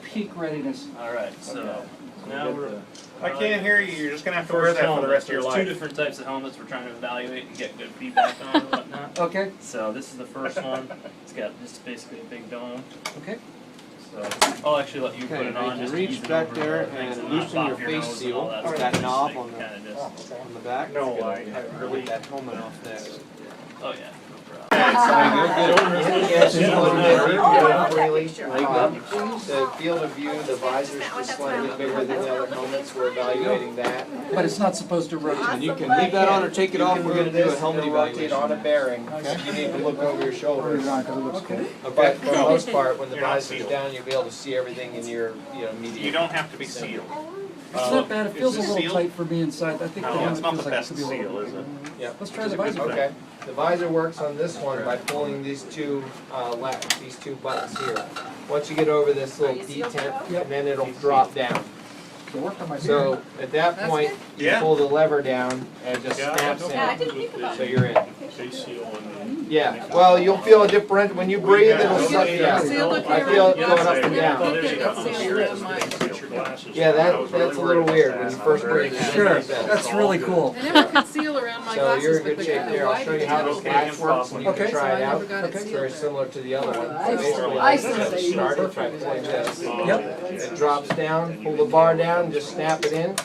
peak readiness. Alright, so now we're. I can't hear you. You're just gonna have to wear that for the rest of your There's life. 2 different types of helmets we're trying to evaluate and get good feedback on and whatnot. Okay. So this is the first one. It's got just basically a big dome. Okay. So I'll actually let you put Okay, it now on you can just to reach ease it back over there the things and not loosen pop your your face nose and seal. all that Or stuff. that Just knob like on the- kinda just. On the back. No, Really? Get that helmet off next. Oh yeah, no problem. The field of view, the visor's just slightly bigger than the other helmets, we're evaluating that. But it's not supposed to rotate. And you can leave that on or take it off, we're gonna do a helmet evaluation. On a bearing, you need to look over your shoulders. Okay. But for the most part, when the visor's down, you'll be able to see everything in your, medium. You don't have to be sealed. It's not bad. It feels a Is it little sealed? tight for me inside. I think the No, helmet it's not feels the like it best should be a little. seal, is it? Yeah. Let's try the visor. Okay, the visor works on this one by pulling these two, these 2 buttons here. Once you get over this little detent, and then it'll drop down. So work on my So at that point, you Yeah. pull the lever down and it just Yeah, snaps Yeah, I in. didn't think about So it. you're in. Yeah, well, you'll feel a different, when you breathe, it'll suck you out. I feel it going up and down. Yeah, that's a little weird when you first put it in. Sure. That's really cool. I never could seal around my So glasses. you're in with good the shape there. I'll show you how this latch works and you Okay. can try it So I out. never got it Okay. It's sealed very there. similar to the other one. I So basically, I it's say just started by pulling this. Yep. It drops down, pull the bar down, just snap it in,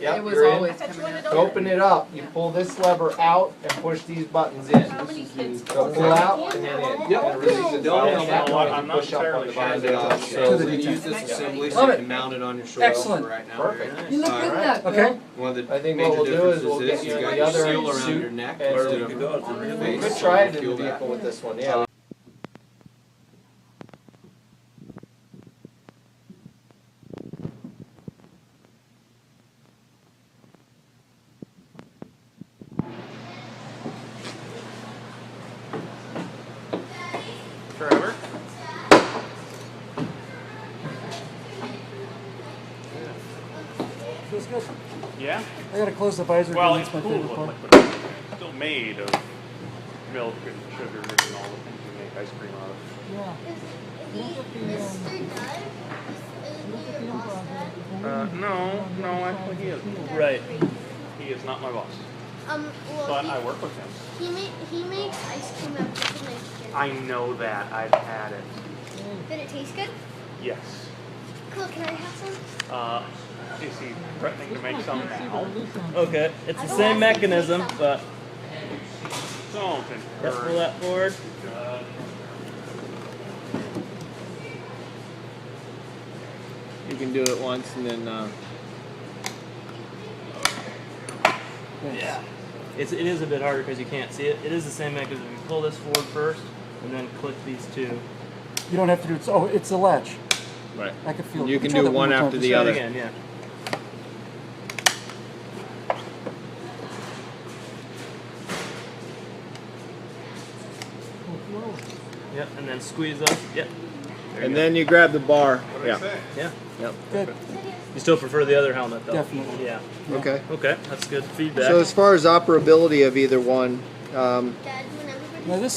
Yep, It was you're in. always coming out. To open it up, you pull this lever out and push these buttons in. How many kids? So pull out and then in. Yep. And release it. Don't And that know, way I'm you not push up on the entirely visor. sure. So To the we detail. use this assembly Love so it. you can mount it on your shoulder Excellent. right now. Perfect. You look good at that, Bill. Okay. One of the I think what we'll do is we'll get you the other seal around suit your neck. and Or you we could go to the we face. could try it in the vehicle with this one, yeah. Trevor? Feels good. Yeah? I gotta close the visor. Well, because it's that's my cool favorite part. looking, but it's still made of milk and sugar and all the things we make ice cream out of. Yeah. No, actually he is. Right. He is not my boss. Well, But I work with him. he makes ice cream out of nitrogen. I know that. I've had it. Did it taste good? Yes. Cool, can I have some? Is he threatening to make some now? Okay. It's the same mechanism, but Don't let's pull encourage. that forward. You can do it once and then Yeah. It is a bit harder because you can't see it. It is the same mechanism. You pull this forward first, and then click these two. You don't have to do it. Oh, it's a latch. right. I can feel it. You can Try do that one more time. after the Try it other. again, yeah. Yep, and then squeeze those. Yep. There And you then you grab the bar. Yeah. go. Yeah. Yep. Good. You still prefer the other helmet, though? Definitely. Yeah. Okay. Okay, that's good feedback. So as far as operability of either one, Dad, when everybody Now this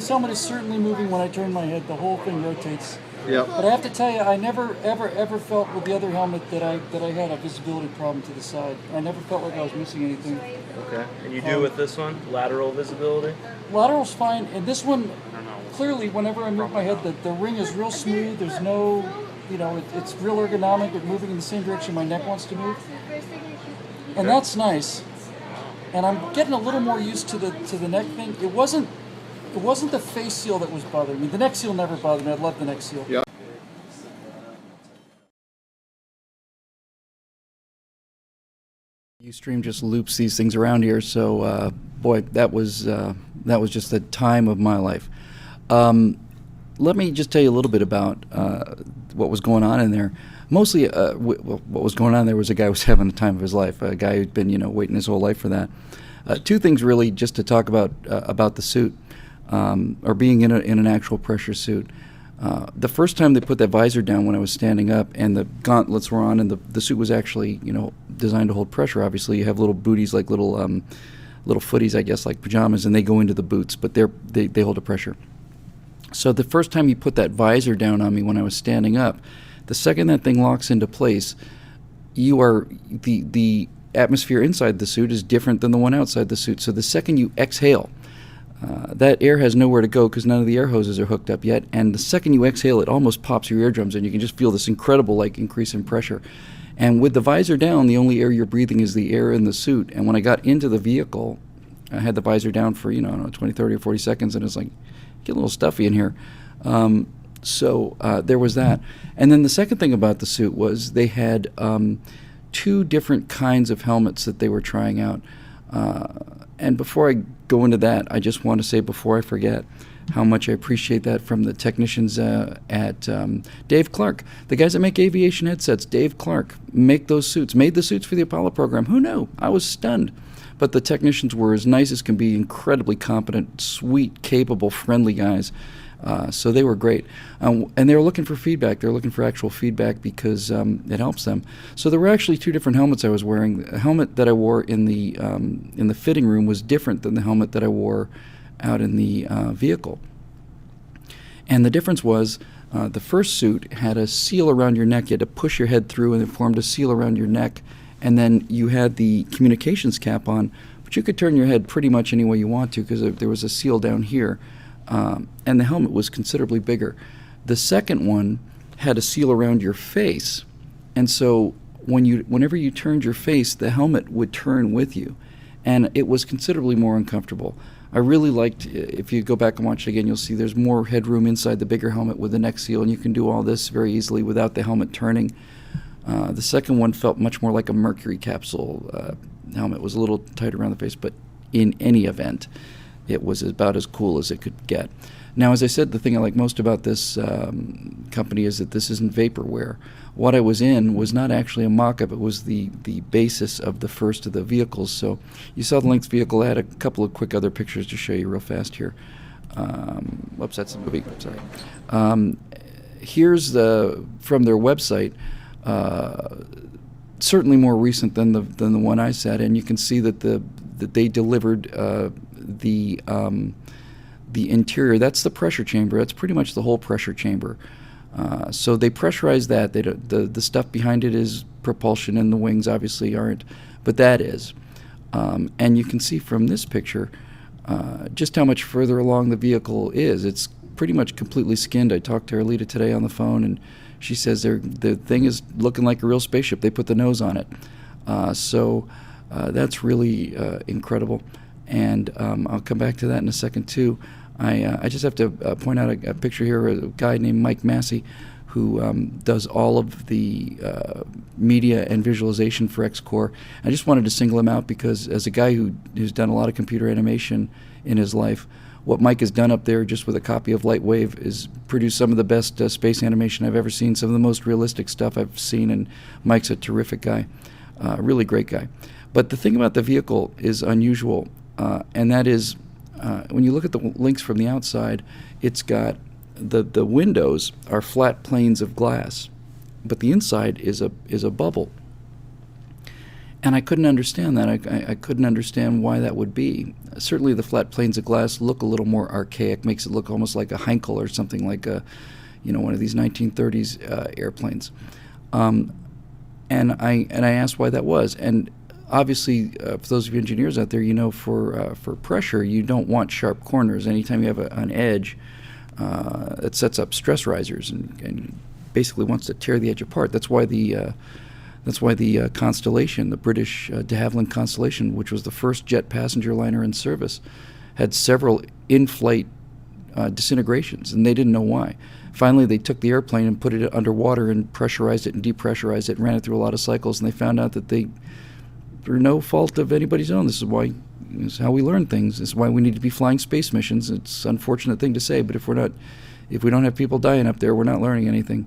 helmet is certainly moving when I turn my head. The whole thing rotates. yep. But I have to tell you, I never ever felt with the other helmet that I had a visibility problem to the side. I never felt like I was missing anything. Okay. And you do with this one? Lateral visibility? Lateral's fine, and this one I don't know. clearly, whenever I move my head, the ring is real smooth. There's no, it's real ergonomic. It's moving in the same direction my neck wants to move, first thing I shoot. and that's nice. And I'm getting a little more used to the neck thing. It wasn't the face seal that was bothering me. The neck seal never bothered me. I love the neck seal. Yeah. Ustream just loops these things around here, so boy, that was just the time of my life. Let me just tell you a little bit about what was going on in there. Mostly, what was going on there was a guy who was having the time of his life. A guy who'd been, waiting his whole life for that. Two things really, just to talk about the suit, or being in an actual pressure suit. The first time they put that visor down when I was standing up and the gauntlets were on and the suit was actually, designed to hold pressure. Obviously, you have little booties like little footies, I guess, like pajamas, and they go into the boots, but they hold the pressure. So the first time you put that visor down on me when I was standing up, the second that thing locks into place, the atmosphere inside the suit is different than the one outside the suit. So the second you exhale, that air has nowhere to go because none of the air hoses are hooked up yet. And the second you exhale, it almost pops your eardrums, and you can just feel this incredible increase in pressure. And with the visor down, the only air you're breathing is the air in the suit. And when I got into the vehicle, I had the visor down for 20, 30, or 40 seconds, and it's like, get a little stuffy in here. So there was that. And then the second thing about the suit was they had two different kinds of helmets that they were trying out. And before I go into that, I just want to say, before I forget, how much I appreciate that from the technicians at Dave Clark. The guys that make aviation headsets, Dave Clark, made the suits for the Apollo program. Who knew? I was stunned. But the technicians were as nice as can be, incredibly competent, sweet, capable, friendly guys. So they were great. And they were looking for feedback. They were looking for actual feedback because it helps them. So there were actually two different helmets I was wearing. The helmet that I wore in the fitting room was different than the helmet that I wore out in the vehicle. And the difference was the first suit had a seal around your neck. You had to push your head through, and it formed a seal around your neck. And then you had the communications cap on, but you could turn your head pretty much any way you want to because there was a seal down here. And the helmet was considerably bigger. The second one had a seal around your face. And so whenever you turned your face, the helmet would turn with you, and it was considerably more uncomfortable. I really liked, if you go back and watch it again, you'll see there's more headroom inside the bigger helmet with the neck seal, and you can do all this very easily without the helmet turning. The second one felt much more like a mercury capsule helmet. It was a little tight around the face, but in any event, it was about as cool as it could get. Now, as I said, the thing I like most about this company is that this isn't vaporware. What I was in was not actually a mock-up. It was the basis of the first of the vehicles. So you saw the Lynx vehicle. I had a couple of quick other pictures to show you real fast here. Whoops, that's the movie. Sorry. Here's from their website. Certainly more recent than the one I said, and you can see that they delivered the interior. That's the pressure chamber. That's pretty much the whole pressure chamber. So they pressurized that. The stuff behind it is propulsion, and the wings obviously aren't, but that is. And you can see from this picture just how much further along the vehicle is. It's pretty much completely skinned. I talked to Arlita today on the phone, and she says the thing is looking like a real spaceship. They put the nose on it. So that's really incredible. And I'll come back to that in a second, too. I just have to point out a picture here of a guy named Mike Massey who does all of the media and visualization for XCOR. I just wanted to single him out because as a guy who's done a lot of computer animation in his life, what Mike has done up there just with a copy of Lightwave is produce some of the best space animation I've ever seen, some of the most realistic stuff I've seen, and Mike's a terrific guy, really great guy. But the thing about the vehicle is unusual, and that is when you look at the Lynx from the outside, it's got the windows are flat planes of glass, but the inside is a bubble. And I couldn't understand that. I couldn't understand why that would be. Certainly the flat planes of glass look a little more archaic, makes it look almost like a Heinkel or something like one of these 1930s airplanes. And I asked why that was. And obviously, for those of you engineers out there, you know for pressure, you don't want sharp corners. Anytime you have an edge, it sets up stress risers and basically wants to tear the edge apart. That's why the Constellation, the British de Havilland Constellation, which was the first jet passenger liner in service, had several in-flight disintegrations, and they didn't know why. Finally, they took the airplane and put it underwater and pressurized it and depressurized it and ran it through a lot of cycles, and they found out that through no fault of anybody's own. This is how we learn things. This is why we need to be flying space missions. It's an unfortunate thing to say, but if we don't have people dying up there, we're not learning anything.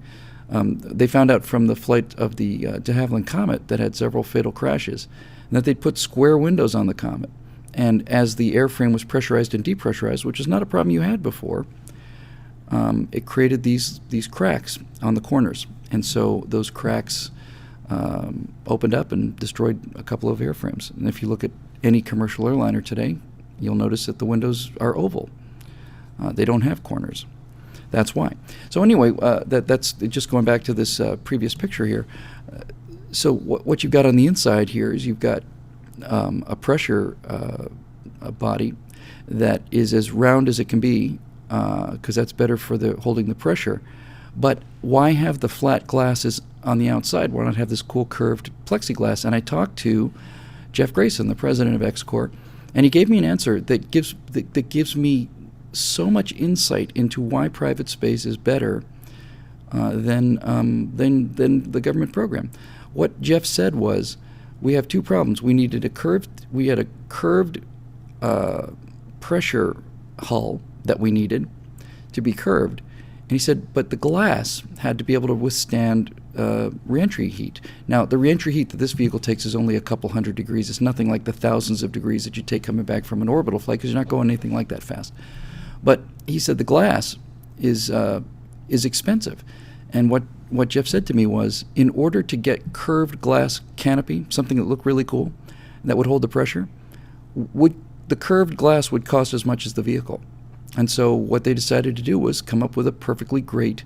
They found out from the flight of the de Havilland Comet that had several fatal crashes, and that they'd put square windows on the Comet. And as the airframe was pressurized and depressurized, which is not a problem you had before, it created these cracks on the corners. And so those cracks opened up and destroyed a couple of airframes. And if you look at any commercial airliner today, you'll notice that the windows are oval. They don't have corners. That's why. So anyway, that's just going back to this previous picture here. So what you've got on the inside here is you've got a pressure body that is as round as it can be, because that's better for holding the pressure. But why have the flat glasses on the outside? Why not have this cool curved plexiglass? And I talked to Jeff Grayson, the president of XCOR, and he gave me an answer that gives me so much insight into why private space is better than the government program. What Jeff said was, we have two problems. We had a curved pressure hull that we needed to be curved. And he said, but the glass had to be able to withstand reentry heat. Now, the reentry heat that this vehicle takes is only a couple hundred degrees. It's nothing like the thousands of degrees that you take coming back from an orbital flight, because you're not going anything like that fast. But he said the glass is expensive. And what Jeff said to me was, in order to get curved glass canopy, something that looked really cool, that would hold the pressure, the curved glass would cost as much as the vehicle. And so what they decided to do was come up with a perfectly great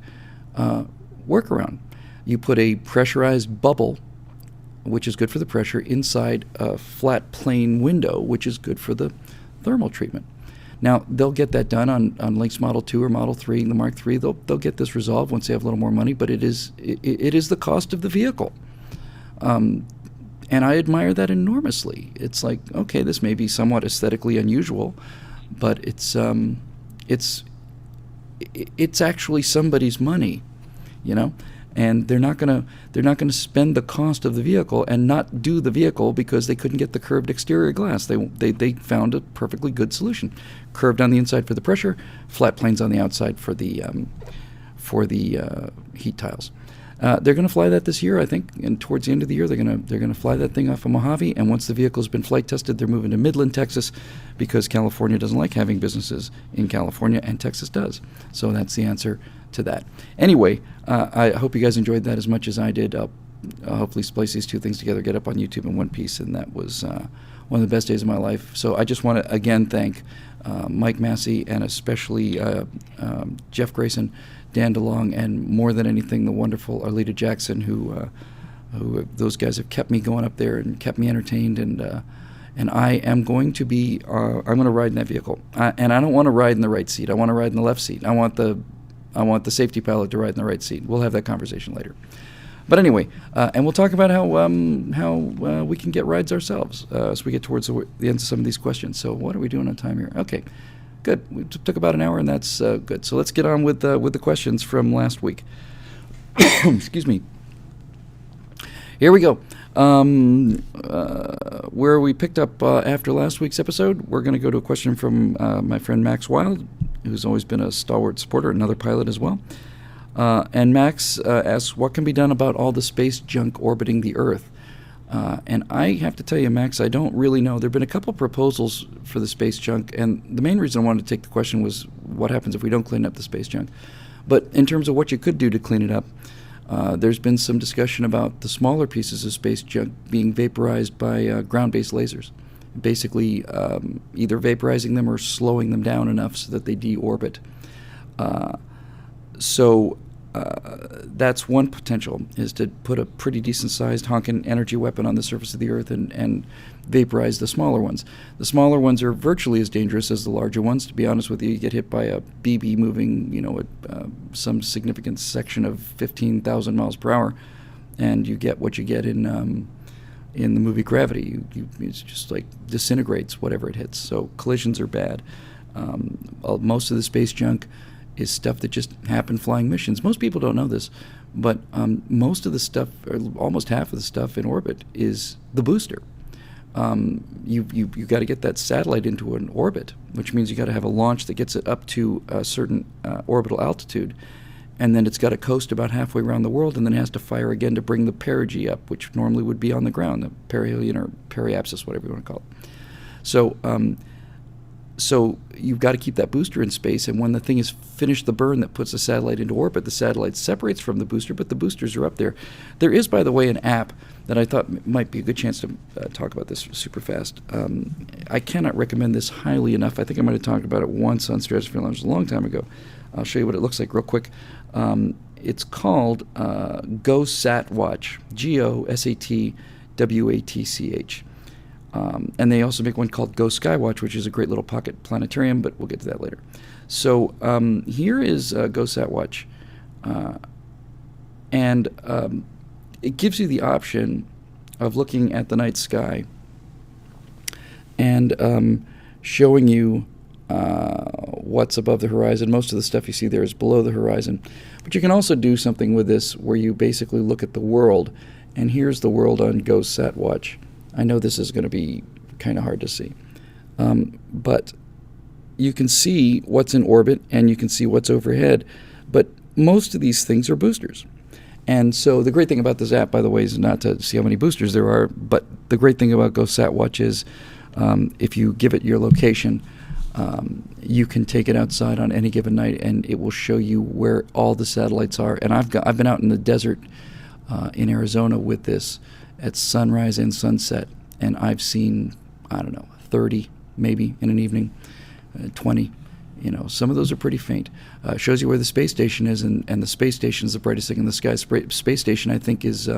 workaround. You put a pressurized bubble, which is good for the pressure, inside a flat plane window, which is good for the thermal treatment. Now, they'll get that done on Lynx Model 2 or Model 3, the Mark III. They'll get this resolved once they have a little more money, but it is the cost of the vehicle. And I admire that enormously. It's like, okay, this may be somewhat aesthetically unusual, but it's actually somebody's money, you know, and they're not gonna spend the cost of the vehicle and not do the vehicle because they couldn't get the curved exterior glass. They found a perfectly good solution, curved on the inside for the pressure, flat planes on the outside for the heat tiles. They're going to fly that this year, I think, and towards the end of the year they're going to fly that thing off of Mojave. And once the vehicle's been flight tested, they're moving to Midland, Texas, because California doesn't like having businesses in California, and Texas does. So that's the answer to that. Anyway, I hope you guys enjoyed that as much as I did. I'll hopefully splice these two things together, get up on YouTube in one piece, and that was one of the best days of my life. So I just want to again thank Mike Massey and especially Jeff Grayson, Dan DeLong, and more than anything, the wonderful Arleta Jackson, who those guys have kept me going up there and kept me entertained. And I am going to be I'm going to ride in that vehicle, and I don't want to ride in the right seat. I want to ride in the left seat. I want the safety pilot to ride in the right seat. We'll have that conversation later. But anyway, and we'll talk about how we can get rides ourselves as we get towards the end of some of these questions. So what are we doing on time here? Okay. Good. We took about an hour, and that's good. So let's get on with the questions from last week. Excuse me. Here we go. Where we picked up after last week's episode, we're going to go to a question from my friend Max Wild, who's always been a stalwart supporter, another pilot as well. And Max asks, what can be done about all the space junk orbiting the Earth? And I have to tell you, Max, I don't really know. There have been a couple proposals for the space junk, and the main reason I wanted to take the question was what happens if we don't clean up the space junk. But in terms of what you could do to clean it up, there's been some discussion about the smaller pieces of space junk being vaporized by ground-based lasers, basically either vaporizing them or slowing them down enough so that they deorbit. That's one potential, is to put a pretty decent-sized honkin' energy weapon on the surface of the Earth and vaporize the smaller ones. The smaller ones are virtually as dangerous as the larger ones. To be honest with you, you get hit by a BB moving, at some significant section of 15,000 miles per hour, and you get what you get in the movie Gravity. It's just like disintegrates whatever it hits. So collisions are bad. Most of the space junk is stuff that just happened flying missions. Most people don't know this, but most of the stuff, or almost half of the stuff in orbit, is the booster. You got to get that satellite into an orbit, which means you got to have a launch that gets it up to a certain orbital altitude, and then it's got to coast about halfway around the world, and then it has to fire again to bring the perigee up, which normally would be on the ground, the perihelion or periapsis, whatever you want to call it. So you've got to keep that booster in space, and when the thing has finished the burn that puts the satellite into orbit, the satellite separates from the booster, but the boosters are up there. There is, by the way, an app that I thought might be a good chance to talk about this super fast. I cannot recommend this highly enough. I think I might have talked about it once on Stratosphere Lounge a long time ago. I'll show you what it looks like real quick. It's called GoSatWatch, GoSatWatch. And they also make one called Go Skywatch, which is a great little pocket planetarium, but we'll get to that later. So here is GoSatWatch, and it gives you the option of looking at the night sky and showing you what's above the horizon. Most of the stuff you see there is below the horizon. But you can also do something with this where you basically look at the world, and here's the world on GoSatWatch. I know this is going to be kind of hard to see, but you can see what's in orbit and you can see what's overhead, but most of these things are boosters. And so the great thing about this app, by the way, is not to see how many boosters there are, but the great thing about GoSatWatch is if you give it your location, you can take it outside on any given night and it will show you where all the satellites are. And I've been out in the desert in Arizona with this at sunrise and sunset, and I've seen, 30 maybe in an evening, 20. Some of those are pretty faint. Shows you where the space station is, and the space station is the brightest thing in the sky. Space station, I think, is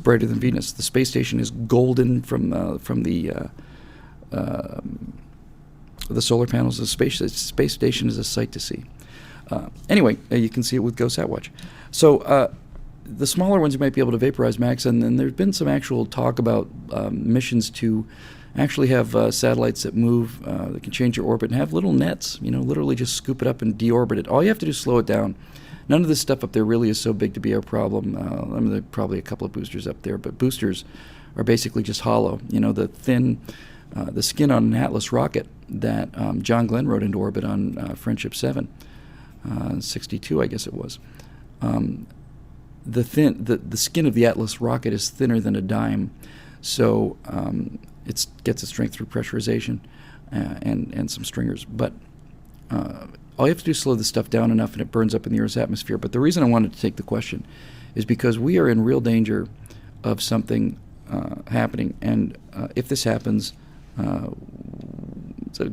brighter than Venus. The space station is golden from the solar panels. The space station is a sight to see. Anyway, you can see it with GoSatWatch. So the smaller ones you might be able to vaporize, Max, and then there's been some actual talk about missions to actually have satellites that move, that can change your orbit and have little nets, literally just scoop it up and deorbit it. All you have to do is slow it down. None of this stuff up there really is so big to be our problem. There are probably a couple of boosters up there, but boosters are basically just hollow. The thin, the skin on an Atlas rocket that John Glenn rode into orbit on Friendship 7, 62, I guess it was. The skin of the Atlas rocket is thinner than a dime, so it gets its strength through pressurization and some stringers. But all you have to do is slow this stuff down enough, and it burns up in the Earth's atmosphere. But the reason I wanted to take the question is because we are in real danger of something happening, and if this happens, it's a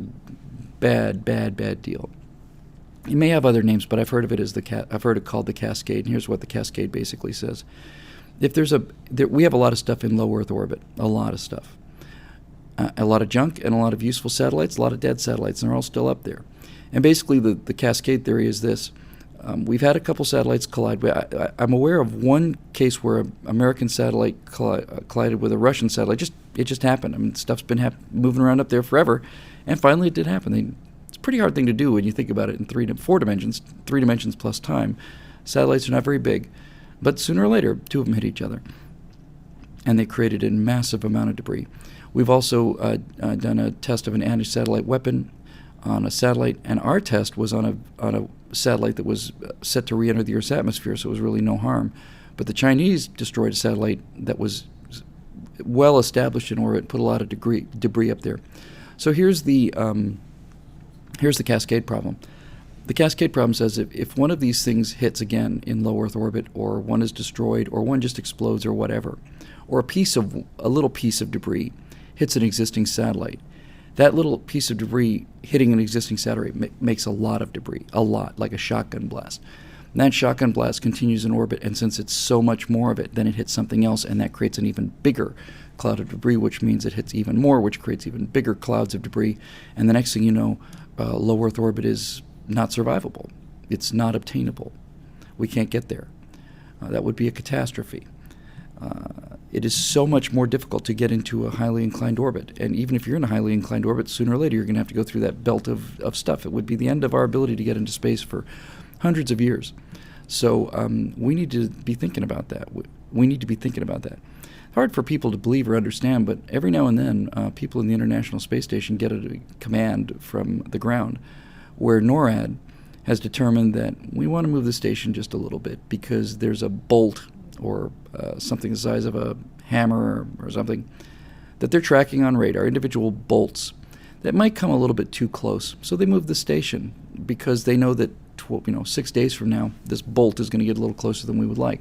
bad deal. You may have other names, but I've heard of it as I've heard it called the Cascade. And here's what the Cascade basically says: if we have a lot of stuff in low Earth orbit, a lot of stuff, a lot of junk, and a lot of useful satellites, a lot of dead satellites, and they're all still up there. And basically, the Cascade theory is this: we've had a couple satellites collide. I'm aware of one case where an American satellite collided with a Russian satellite. It just happened. I mean, stuff's been moving around up there forever, and finally it did happen. It's a pretty hard thing to do when you think about it in 3 to 4 dimensions, 3 dimensions plus time. Satellites are not very big, but sooner or later, 2 of them hit each other, and they created a massive amount of debris. We've also done a test of an anti-satellite weapon on a satellite, and our test was on a satellite that was set to re-enter the Earth's atmosphere, so it was really no harm. But the Chinese destroyed a satellite that was well established in orbit, put a lot of debris up there. So here's the Cascade problem. The Cascade problem says if one of these things hits again in low Earth orbit, or one is destroyed, or one just explodes, or whatever, or a little piece of debris hits an existing satellite, that little piece of debris hitting an existing satellite makes a lot of debris, a lot, like a shotgun blast. And that shotgun blast continues in orbit, and since it's so much more of it, then it hits something else, and that creates an even bigger cloud of debris, which means it hits even more, which creates even bigger clouds of debris. And the next thing you know, low Earth orbit is not survivable. It's not obtainable. We can't get there. That would be a catastrophe. It is so much more difficult to get into a highly inclined orbit. And even if you're in a highly inclined orbit, sooner or later you're going to have to go through that belt of stuff. It would be the end of our ability to get into space for hundreds of years. So we need to be thinking about that. We need to be thinking about that. Hard for people to believe or understand, but every now and then people in the International Space Station get a command from the ground where NORAD has determined that we want to move the station just a little bit because there's a bolt or something the size of a hammer or something that they're tracking on radar, individual bolts that might come a little bit too close. So they move the station because they know that 6 days from now this bolt is going to get a little closer than we would like.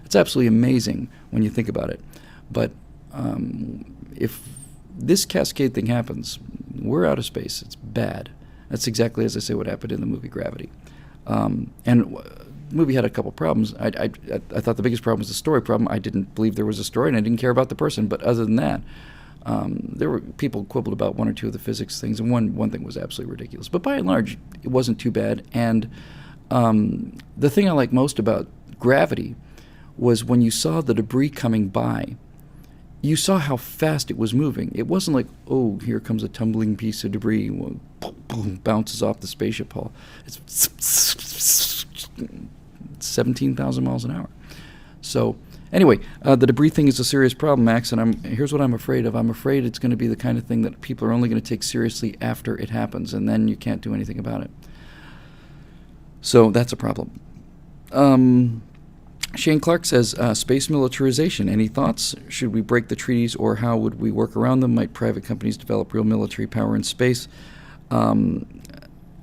It's absolutely amazing when you think about it. But if this Cascade thing happens, we're out of space. It's bad. That's exactly, as I say, what happened in the movie Gravity. And the movie had a couple problems. I thought the biggest problem was the story problem. I didn't believe there was a story, and I didn't care about the person. But other than that, there were people quibbled about 1 or 2 of the physics things, and one thing was absolutely ridiculous. But by and large, it wasn't too bad. And the thing I like most about Gravity was when you saw the debris coming by, you saw how fast it was moving. It wasn't like, oh, here comes a tumbling piece of debris, boom, boom, bounces off the spaceship hull. It's 17,000 miles an hour. So anyway, the debris thing is a serious problem, Max, and here's what I'm afraid of. I'm afraid it's going to be the kind of thing that people are only going to take seriously after it happens, and then you can't do anything about it. So that's a problem. Shane Clark says, space militarization. Any thoughts? Should we break the treaties, or how would we work around them? Might private companies develop real military power in space? And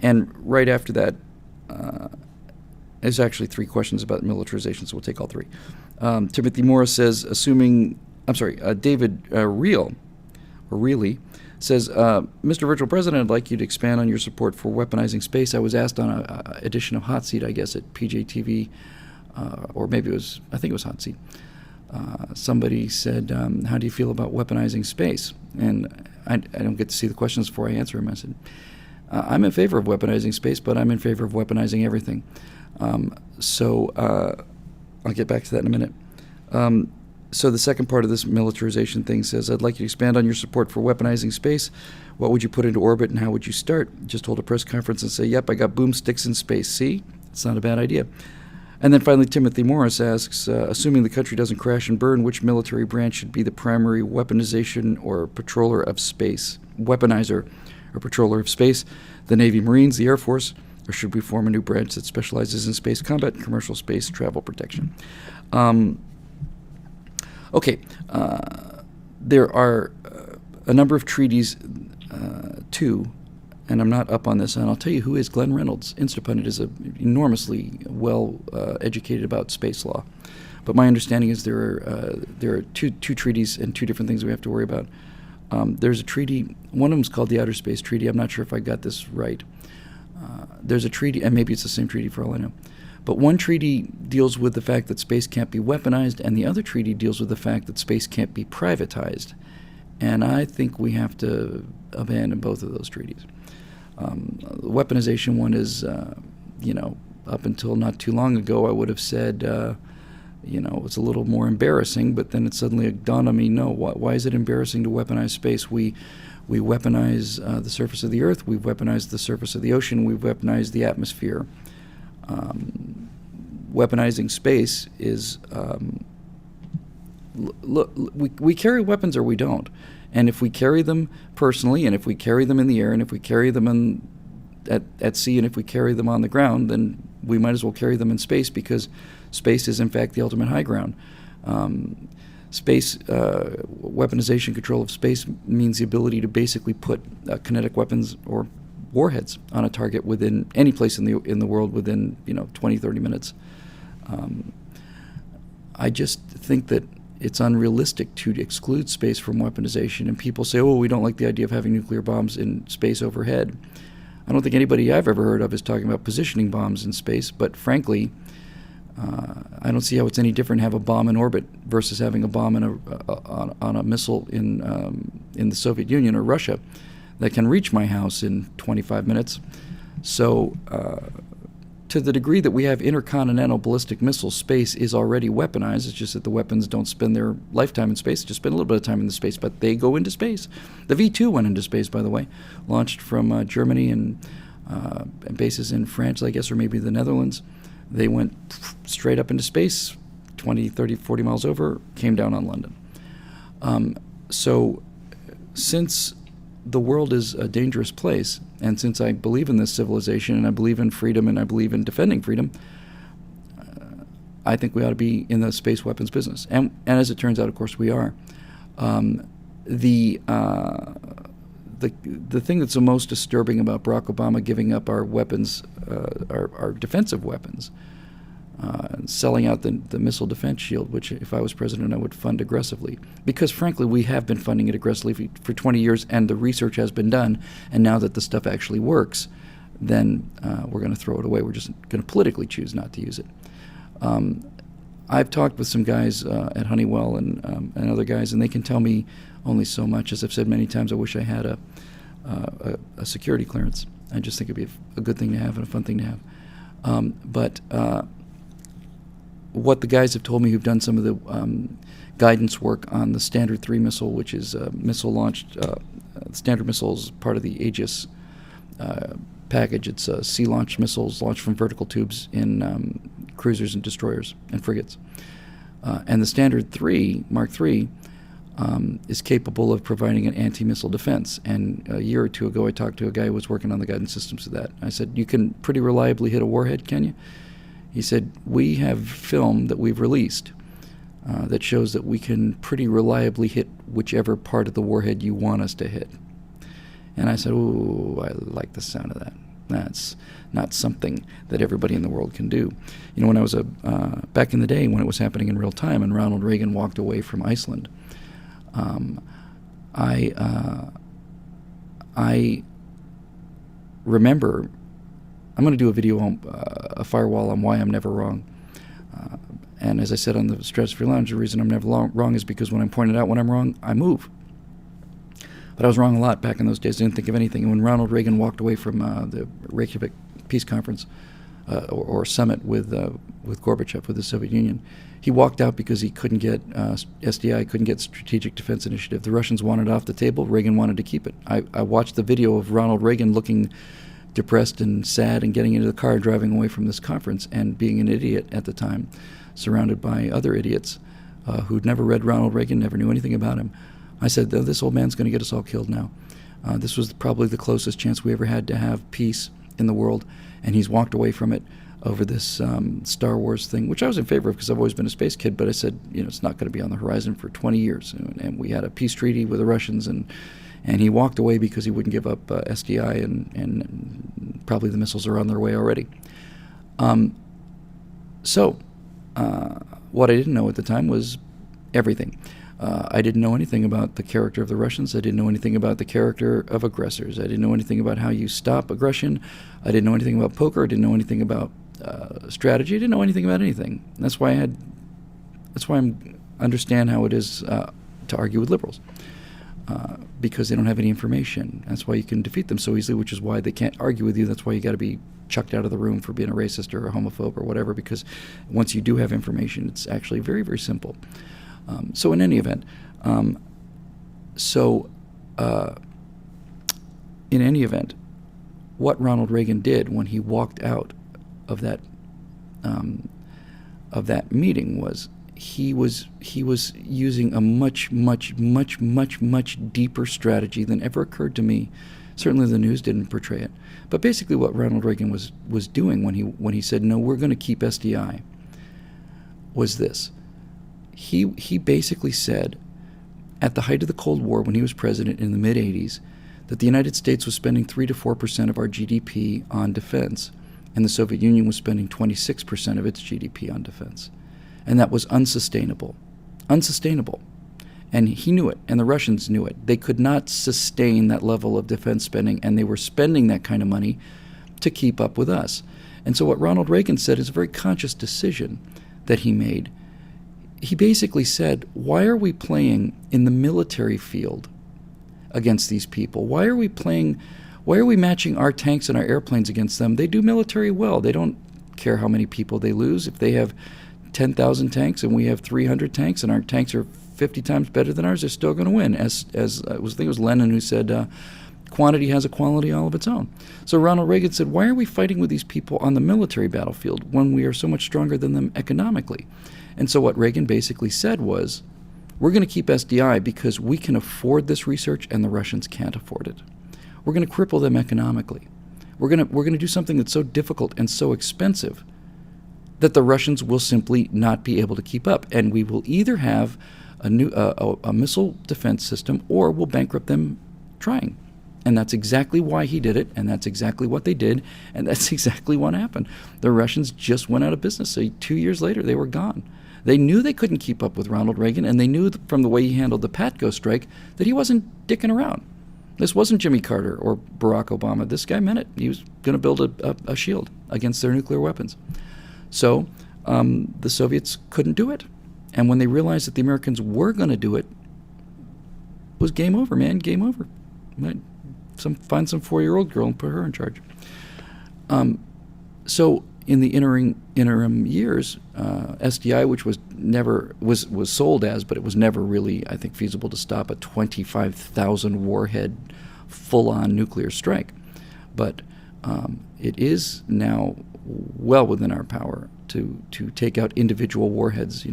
right after that, there's actually 3 questions about militarization, so we'll take all 3. Timothy Morris says, David Reilly says, Mr. Virtual President, I'd like you to expand on your support for weaponizing space. I was asked on an edition of Hot Seat, I guess, at PJTV, or maybe I think it was Hot Seat. Somebody said, how do you feel about weaponizing space? And I don't get to see the questions before I answer them. I said, I'm in favor of weaponizing space, but I'm in favor of weaponizing everything. So I'll get back to that in a minute. So the second part of this militarization thing says, I'd like you to expand on your support for weaponizing space. What would you put into orbit and how would you start? Just hold a press conference and say, yep, I got boomsticks in space. See? It's not a bad idea. And then finally, Timothy Morris asks, assuming the country doesn't crash and burn, which military branch should be the primary weaponization or patroller of space? Weaponizer or patroller of space? The Navy, Marines, the Air Force? Or should we form a new branch that specializes in space combat and commercial space travel protection? Okay, there are a number of treaties, too, and I'm not up on this, and I'll tell you who is. Glenn Reynolds, Instapundit, is enormously well educated about space law. But my understanding is there are two treaties and two different things we have to worry about. There's a treaty, one of them is called the Outer Space Treaty. I'm not sure if I got this right. There's a treaty, and maybe it's the same treaty for all I know. But one treaty deals with the fact that space can't be weaponized, and the other treaty deals with the fact that space can't be privatized. And I think we have to abandon both of those treaties. The weaponization one is, up until not too long ago, I would have said, it's a little more embarrassing, but then it suddenly dawned on me, no, why is it embarrassing to weaponize space? We weaponize the surface of the Earth, we've weaponized the surface of the ocean, we've weaponized the atmosphere. Weaponizing space is, we carry weapons or we don't. And if we carry them personally, and if we carry them in the air, and if we carry them at sea, and if we carry them on the ground, then we might as well carry them in space, because space is in fact the ultimate high ground. Weaponization control of space means the ability to basically put kinetic weapons or warheads on a target within any place in the world within 20, 30 minutes. I just think that it's unrealistic to exclude space from weaponization, and people say, we don't like the idea of having nuclear bombs in space overhead. I don't think anybody I've ever heard of is talking about positioning bombs in space, but frankly, I don't see how it's any different to have a bomb in orbit versus having a bomb on a missile in the Soviet Union or Russia that can reach my house in 25 minutes. So to the degree that we have intercontinental ballistic missiles, space is already weaponized. It's just that the weapons don't spend their lifetime in space, just spend a little bit of time in the space, but they go into space. The V-2 went into space, by the way, launched from Germany and bases in France, I guess, or maybe the Netherlands. They went straight up into space, 20, 30, 40 miles over, came down on London. So since the world is a dangerous place, and since I believe in this civilization, and I believe in freedom, and I believe in defending freedom, I think we ought to be in the space weapons business. And as it turns out, of course, we are. The thing that's the most disturbing about Barack Obama giving up our weapons, our defensive weapons, selling out the missile defense shield, which if I was president I would fund aggressively, because frankly we have been funding it aggressively for 20 years, and the research has been done, and now that the stuff actually works, then we're going to throw it away. We're just going to politically choose not to use it. I've talked with some guys at Honeywell and other guys, and they can tell me only so much. As I've said many times, I wish I had a security clearance. I just think it'd be a good thing to have and a fun thing to have. But what the guys have told me who've done some of the guidance work on the Standard 3 missile, which is a missile launched, Standard missiles, part of the Aegis package. It's sea-launched missiles launched from vertical tubes in cruisers and destroyers and frigates. And the Standard 3, Mark III, is capable of providing an anti-missile defense. And a year or two ago, I talked to a guy who was working on the guidance systems of that. I said, you can pretty reliably hit a warhead, can you? He said, we have film that we've released that shows that we can pretty reliably hit whichever part of the warhead you want us to hit. And I said, ooh, I like the sound of that. That's not something that everybody in the world can do. You know, when I was back in the day when it was happening in real time and Ronald Reagan walked away from Iceland, I remember, I'm going to do a video on a firewall on why I'm never wrong. And as I said on the Stratosphere Lounge, the reason I'm never wrong is because when I'm pointed out when I'm wrong, I move. But I was wrong a lot back in those days. I didn't think of anything. And when Ronald Reagan walked away from the Reykjavik Peace Conference, or summit with Gorbachev, with the Soviet Union. He walked out because he couldn't get SDI, couldn't get Strategic Defense Initiative. The Russians wanted it off the table. Reagan wanted to keep it. I watched the video of Ronald Reagan looking depressed and sad and getting into the car, driving away from this conference, and being an idiot at the time, surrounded by other idiots who'd never read Ronald Reagan, never knew anything about him. I said, this old man's going to get us all killed now. This was probably the closest chance we ever had to have peace in the world, and he's walked away from it over this Star Wars thing, which I was in favor of because I've always been a space kid, but I said, it's not going to be on the horizon for 20 years. And we had a peace treaty with the Russians, and he walked away because he wouldn't give up SDI, and probably the missiles are on their way already. So what I didn't know at the time was everything. I didn't know anything about the character of the Russians. I didn't know anything about the character of aggressors. I didn't know anything about how you stop aggression. I didn't know anything about poker. I didn't know anything about strategy. I didn't know anything about anything. That's why I understand how it is to argue with liberals, because they don't have any information. That's why you can defeat them so easily, which is why they can't argue with you. That's why you got to be chucked out of the room for being a racist or a homophobe or whatever, because once you do have information, it's actually very, very simple. So in any event, what Ronald Reagan did when he walked out of that meeting was he was using a much deeper strategy than ever occurred to me. Certainly the news didn't portray it. But basically what Ronald Reagan was doing when he said, no, we're going to keep SDI, was this. He basically said, at the height of the Cold War, when he was president in the mid-'80s, that the United States was spending 3 to 4% of our GDP on defense, and the Soviet Union was spending 26% of its GDP on defense. And that was unsustainable. Unsustainable. And he knew it, and the Russians knew it. They could not sustain that level of defense spending, and they were spending that kind of money to keep up with us. And so what Ronald Reagan said is a very conscious decision that he made. He basically said, why are we playing in the military field against these people? Why are we matching our tanks and our airplanes against them? They do military well. They don't care how many people they lose. If they have 10,000 tanks and we have 300 tanks and our tanks are 50 times better than ours, they're still going to win. I think it was Lenin who said, quantity has a quality all of its own. So Ronald Reagan said, why are we fighting with these people on the military battlefield when we are so much stronger than them economically? And so what Reagan basically said was, we're going to keep SDI because we can afford this research and the Russians can't afford it. We're going to cripple them economically. We're going to do something that's so difficult and so expensive that the Russians will simply not be able to keep up. And we will either have a new a missile defense system or we'll bankrupt them trying. And that's exactly why he did it, and that's exactly what they did, and that's exactly what happened. The Russians just went out of business. So 2 years later, they were gone. They knew they couldn't keep up with Ronald Reagan, and they knew from the way he handled the Patco strike that he wasn't dicking around. This wasn't Jimmy Carter or Barack Obama. This guy meant it. He was going to build a shield against their nuclear weapons. So the Soviets couldn't do it. And when they realized that the Americans were going to do it, it was game over, man, game over. Find some 4-year-old girl and put her in charge. So in the interim years, SDI, which was never was sold as, but it was never really, I think, feasible to stop a 25,000 warhead full-on nuclear strike. But it is now well within our power to take out individual warheads,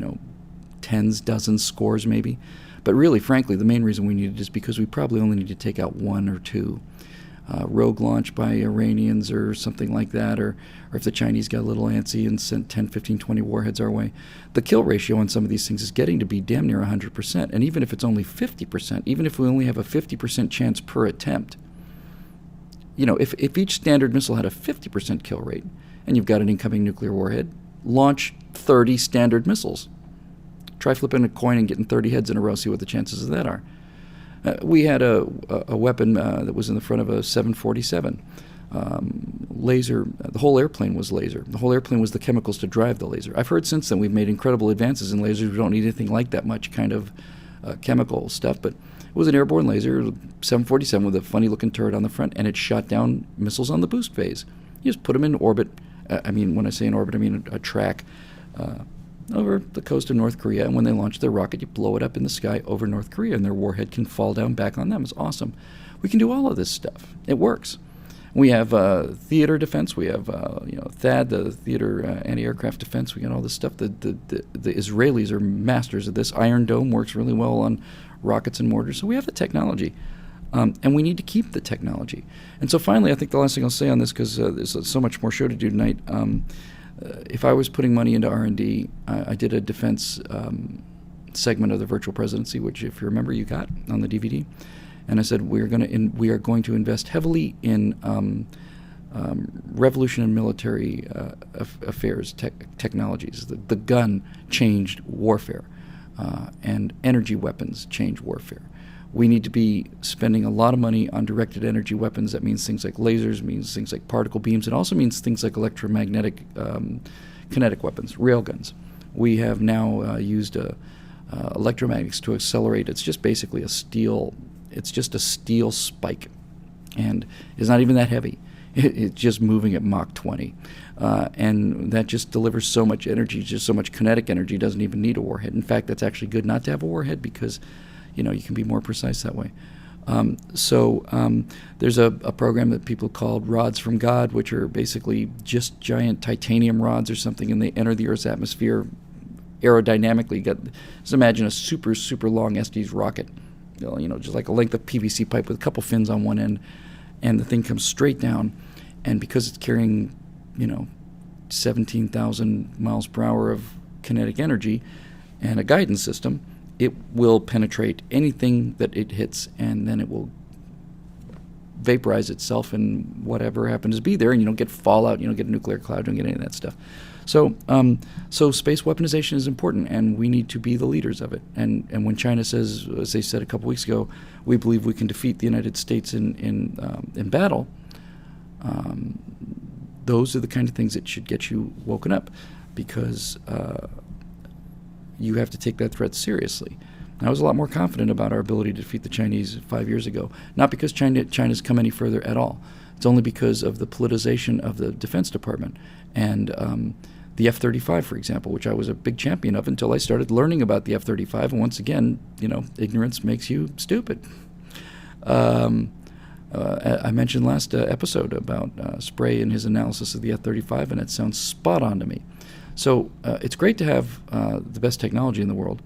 tens, dozens, scores maybe. But really, frankly, the main reason we need it is because we probably only need to take out 1 or 2. Rogue launch by Iranians or something like that, or if the Chinese got a little antsy and sent 10, 15, 20 warheads our way. The kill ratio on some of these things is getting to be damn near 100%. And even if it's only 50%, even if we only have a 50% chance per attempt, if each standard missile had a 50% kill rate, and you've got an incoming nuclear warhead, launch 30 standard missiles. Try flipping a coin and getting 30 heads in a row, see what the chances of that are. We had a weapon that was in the front of a 747. Laser, the whole airplane was laser. The whole airplane was the chemicals to drive the laser. I've heard since then we've made incredible advances in lasers. We don't need anything like that much kind of chemical stuff, but it was an airborne laser, 747 with a funny looking turret on the front, and it shot down missiles on the boost phase. You just put them in orbit, I mean, when I say in orbit, I mean a track over the coast of North Korea. And when they launch their rocket, you blow it up in the sky over North Korea, and their warhead can fall down back on them. It's awesome. We can do all of this stuff. It works. We have theater defense. We have THAAD, the theater anti-aircraft defense. We got all this stuff. The Israelis are masters of this. Iron Dome works really well on rockets and mortars. So we have the technology, and we need to keep the technology. And so finally, I think the last thing I'll say on this, because there's so much more show to do tonight. If I was putting money into R&D, I did a defense segment of the virtual presidency, which, if you remember, you got on the DVD. And I said we are going to invest heavily in revolution in military affairs technologies. The gun changed warfare, and energy weapons changed warfare. We need to be spending a lot of money on directed energy weapons. That means things like lasers, means things like particle beams. It also means things like electromagnetic kinetic weapons, railguns. We have now used electromagnetics to accelerate. It's just basically a steel. It's just a steel spike, and it's not even that heavy. It's just moving at Mach 20, and that just delivers so much energy, just so much kinetic energy. Doesn't even need a warhead. In fact, that's actually good not to have a warhead, because you can be more precise that way. There's a program that people called rods from God, which are basically just giant titanium rods or something, and they enter the Earth's atmosphere aerodynamically. Just imagine a super, super long Estes rocket. Just like a length of PVC pipe with a couple fins on one end, and the thing comes straight down, and because it's carrying, 17,000 miles per hour of kinetic energy and a guidance system, it will penetrate anything that it hits, and then it will vaporize itself and whatever happens to be there, and you don't get fallout, you don't get a nuclear cloud, you don't get any of that stuff. So space weaponization is important, and we need to be the leaders of it. And when China says, as they said a couple weeks ago, we believe we can defeat the United States in battle, those are the kind of things that should get you woken up, because you have to take that threat seriously. I was a lot more confident about our ability to defeat the Chinese 5 years ago, not because China's come any further at all. It's only because of the politicization of the Defense Department and the F-35, for example, which I was a big champion of until I started learning about the F-35. And once again, ignorance makes you stupid. I mentioned last episode about Spray and his analysis of the F-35, and it sounds spot on to me. So it's great to have the best technology in the world,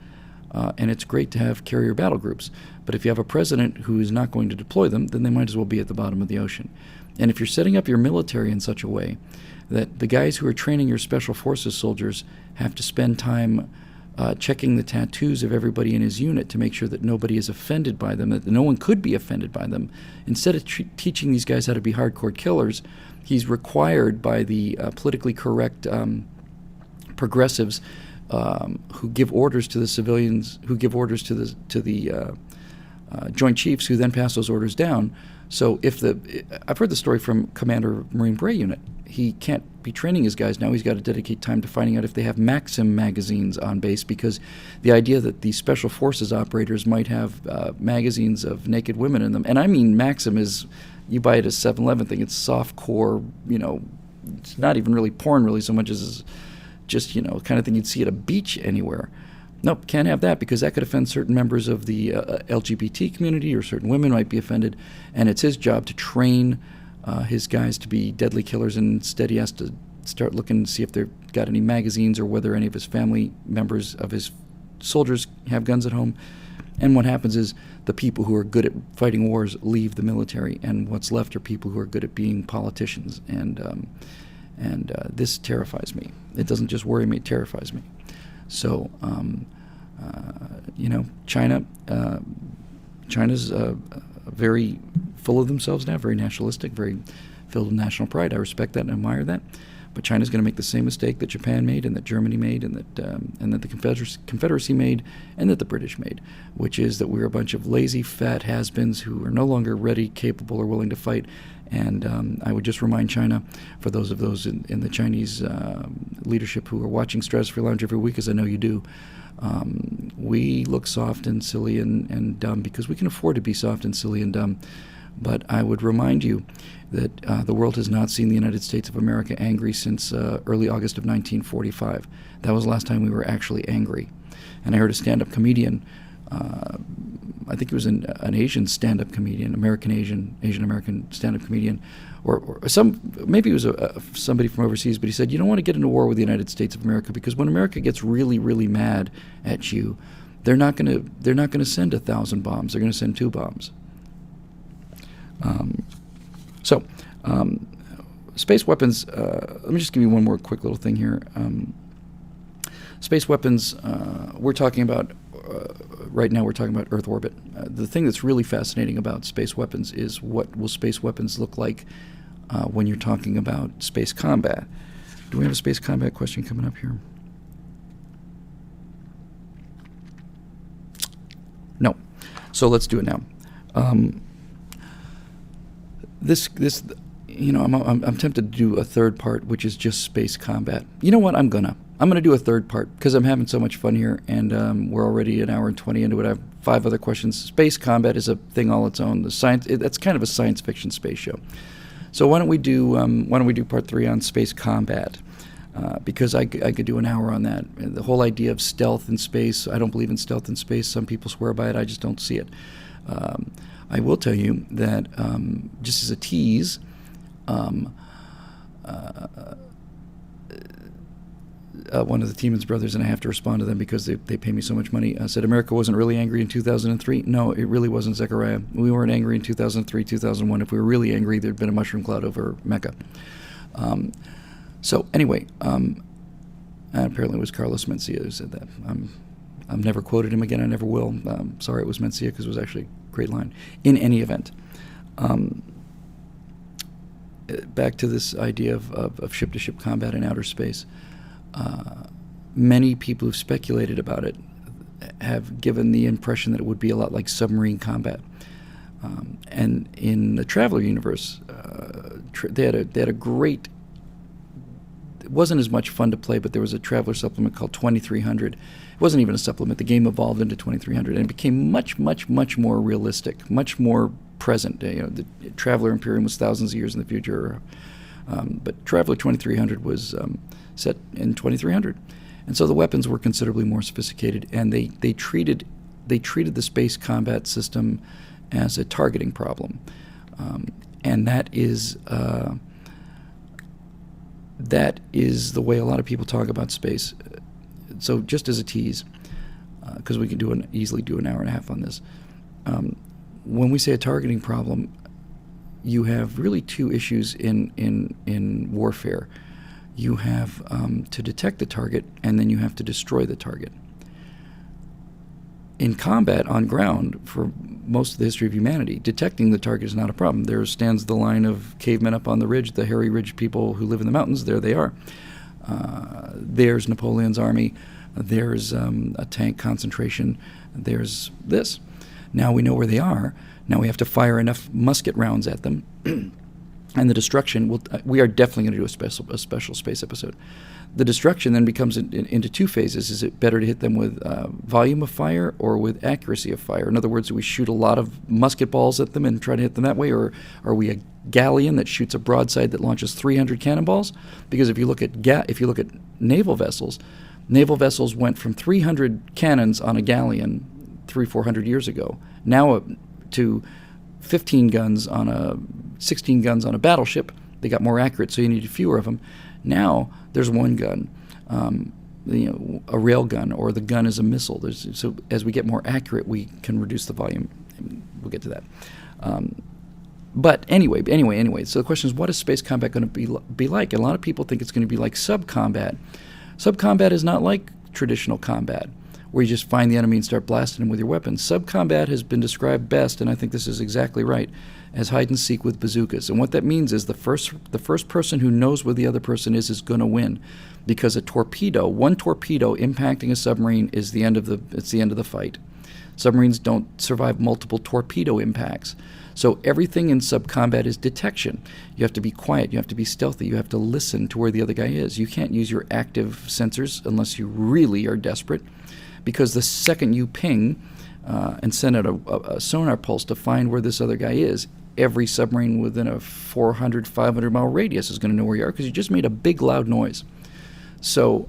and it's great to have carrier battle groups. But if you have a president who is not going to deploy them, then they might as well be at the bottom of the ocean. And if you're setting up your military in such a way that the guys who are training your special forces soldiers have to spend time checking the tattoos of everybody in his unit to make sure that nobody is offended by them, that no one could be offended by them, instead of teaching these guys how to be hardcore killers, he's required by the politically correct progressives who give orders to the civilians, who give orders to the Joint Chiefs, who then pass those orders down. So I've heard the story from Commander Marine Bray Unit. He can't be training his guys now. He's got to dedicate time to finding out if they have Maxim magazines on base, because the idea that the Special Forces operators might have magazines of naked women in them, and I mean Maxim is, you buy it as 7-Eleven thing, it's soft core, it's not even really porn really so much as just, kind of thing you'd see at a beach anywhere. Nope, can't have that, because that could offend certain members of the LGBT community, or certain women might be offended, and it's his job to train his guys to be deadly killers, and instead he has to start looking to see if they've got any magazines or whether any of his family members of his soldiers have guns at home. And what happens is the people who are good at fighting wars leave the military, and what's left are people who are good at being politicians, and this terrifies me. It doesn't just worry me, it terrifies me. So, China's very full of themselves now, very nationalistic, very filled with national pride. I respect that and admire that. But China's going to make the same mistake that Japan made, and that Germany made, and that the Confederacy made, and that the British made, which is that we're a bunch of lazy, fat has-beens who are no longer ready, capable, or willing to fight. And I would just remind China, for those in the Chinese leadership who are watching Stratosphere Lounge every week, as I know you do, we look soft and silly and dumb because we can afford to be soft and silly and dumb. But I would remind you that the world has not seen the United States of America angry since early August of 1945. That was the last time we were actually angry. And I heard a stand-up comedian, I think it was an Asian stand-up comedian, Asian-American stand-up comedian, or maybe it was somebody from overseas, but he said, you don't want to get into war with the United States of America, because when America gets really, really mad at you, they're not going to send 1,000 bombs. They're going to send 2 bombs. Space weapons, let me just give you one more quick little thing here. Space weapons, we're talking about, right now we're talking about Earth orbit. The thing that's really fascinating about space weapons is what will space weapons look like when you're talking about space combat. Do we have a space combat question coming up here? No. So let's do it now. I'm tempted to do a third part, which is just space combat. You know what? I'm gonna do a third part because I'm having so much fun here, and we're already an hour and 20 into it. I have 5 other questions. Space combat is a thing all its own. That's kind of a science fiction space show. So why don't we do part 3 on space combat? Because I could do an hour on that. The whole idea of stealth in space, I don't believe in stealth in space. Some people swear by it. I just don't see it. I will tell you that, just as a tease, one of the Tiemann's brothers, and I have to respond to them because they pay me so much money, said America wasn't really angry in 2003. No, it really wasn't, Zechariah. We weren't angry in 2003, 2001. If we were really angry, there'd been a mushroom cloud over Mecca. So anyway, apparently it was Carlos Mencia who said that. I've never quoted him again. I never will. Sorry it was Mencia, because it was actually a great line. In any event, back to this idea of ship-to-ship combat in outer space. Many people who've speculated about it have given the impression that it would be a lot like submarine combat. And in the Traveler universe, they had a great. It wasn't as much fun to play, but there was a Traveler supplement called 2300. It wasn't even a supplement. The game evolved into 2300, and it became much, much, much more realistic, much more present. The Traveler Imperium was thousands of years in the future, but Traveler 2300 was set in 2300, and so the weapons were considerably more sophisticated, and they treated the space combat system as a targeting problem, and that is the way a lot of people talk about space. So just as a tease, because we can easily do an hour and a half on this, when we say a targeting problem, you have really 2 issues in warfare. You have to detect the target, and then you have to destroy the target. In combat on ground, for most of the history of humanity, detecting the target is not a problem. There stands the line of cavemen up on the ridge, the hairy ridge people who live in the mountains. There they are. There's Napoleon's army. There's a tank concentration. There's this. Now we know where they are. Now we have to fire enough musket rounds at them. And the destruction, we are definitely going to do a special space episode. The destruction then becomes into 2 phases. Is it better to hit them with volume of fire or with accuracy of fire? In other words, do we shoot a lot of musket balls at them and try to hit them that way, or are we a galleon that shoots a broadside that launches 300 cannonballs? Because if you look at naval vessels went from 300 cannons on a galleon 300-400 years ago now to 16 guns on a battleship. They got more accurate, so you needed fewer of them. Now there's 1 gun, a rail gun, or the gun is a missile. So as we get more accurate, we can reduce the volume. We'll get to that. But anyway. So the question is, what is space combat going to be like? And a lot of people think it's going to be like sub-combat. Sub-combat is not like traditional combat, where you just find the enemy and start blasting them with your weapons. Sub-combat has been described best, and I think this is exactly right, as hide and seek with bazookas. And what that means is the first person who knows where the other person is going to win, because one torpedo impacting a submarine is the end of the fight. Submarines don't survive multiple torpedo impacts. So everything in sub-combat is detection. You have to be quiet. You have to be stealthy. You have to listen to where the other guy is. You can't use your active sensors unless you really are desperate, because the second you ping and send out a sonar pulse to find where this other guy is, every submarine within a 400, 500-mile radius is going to know where you are because you just made a big, loud noise. So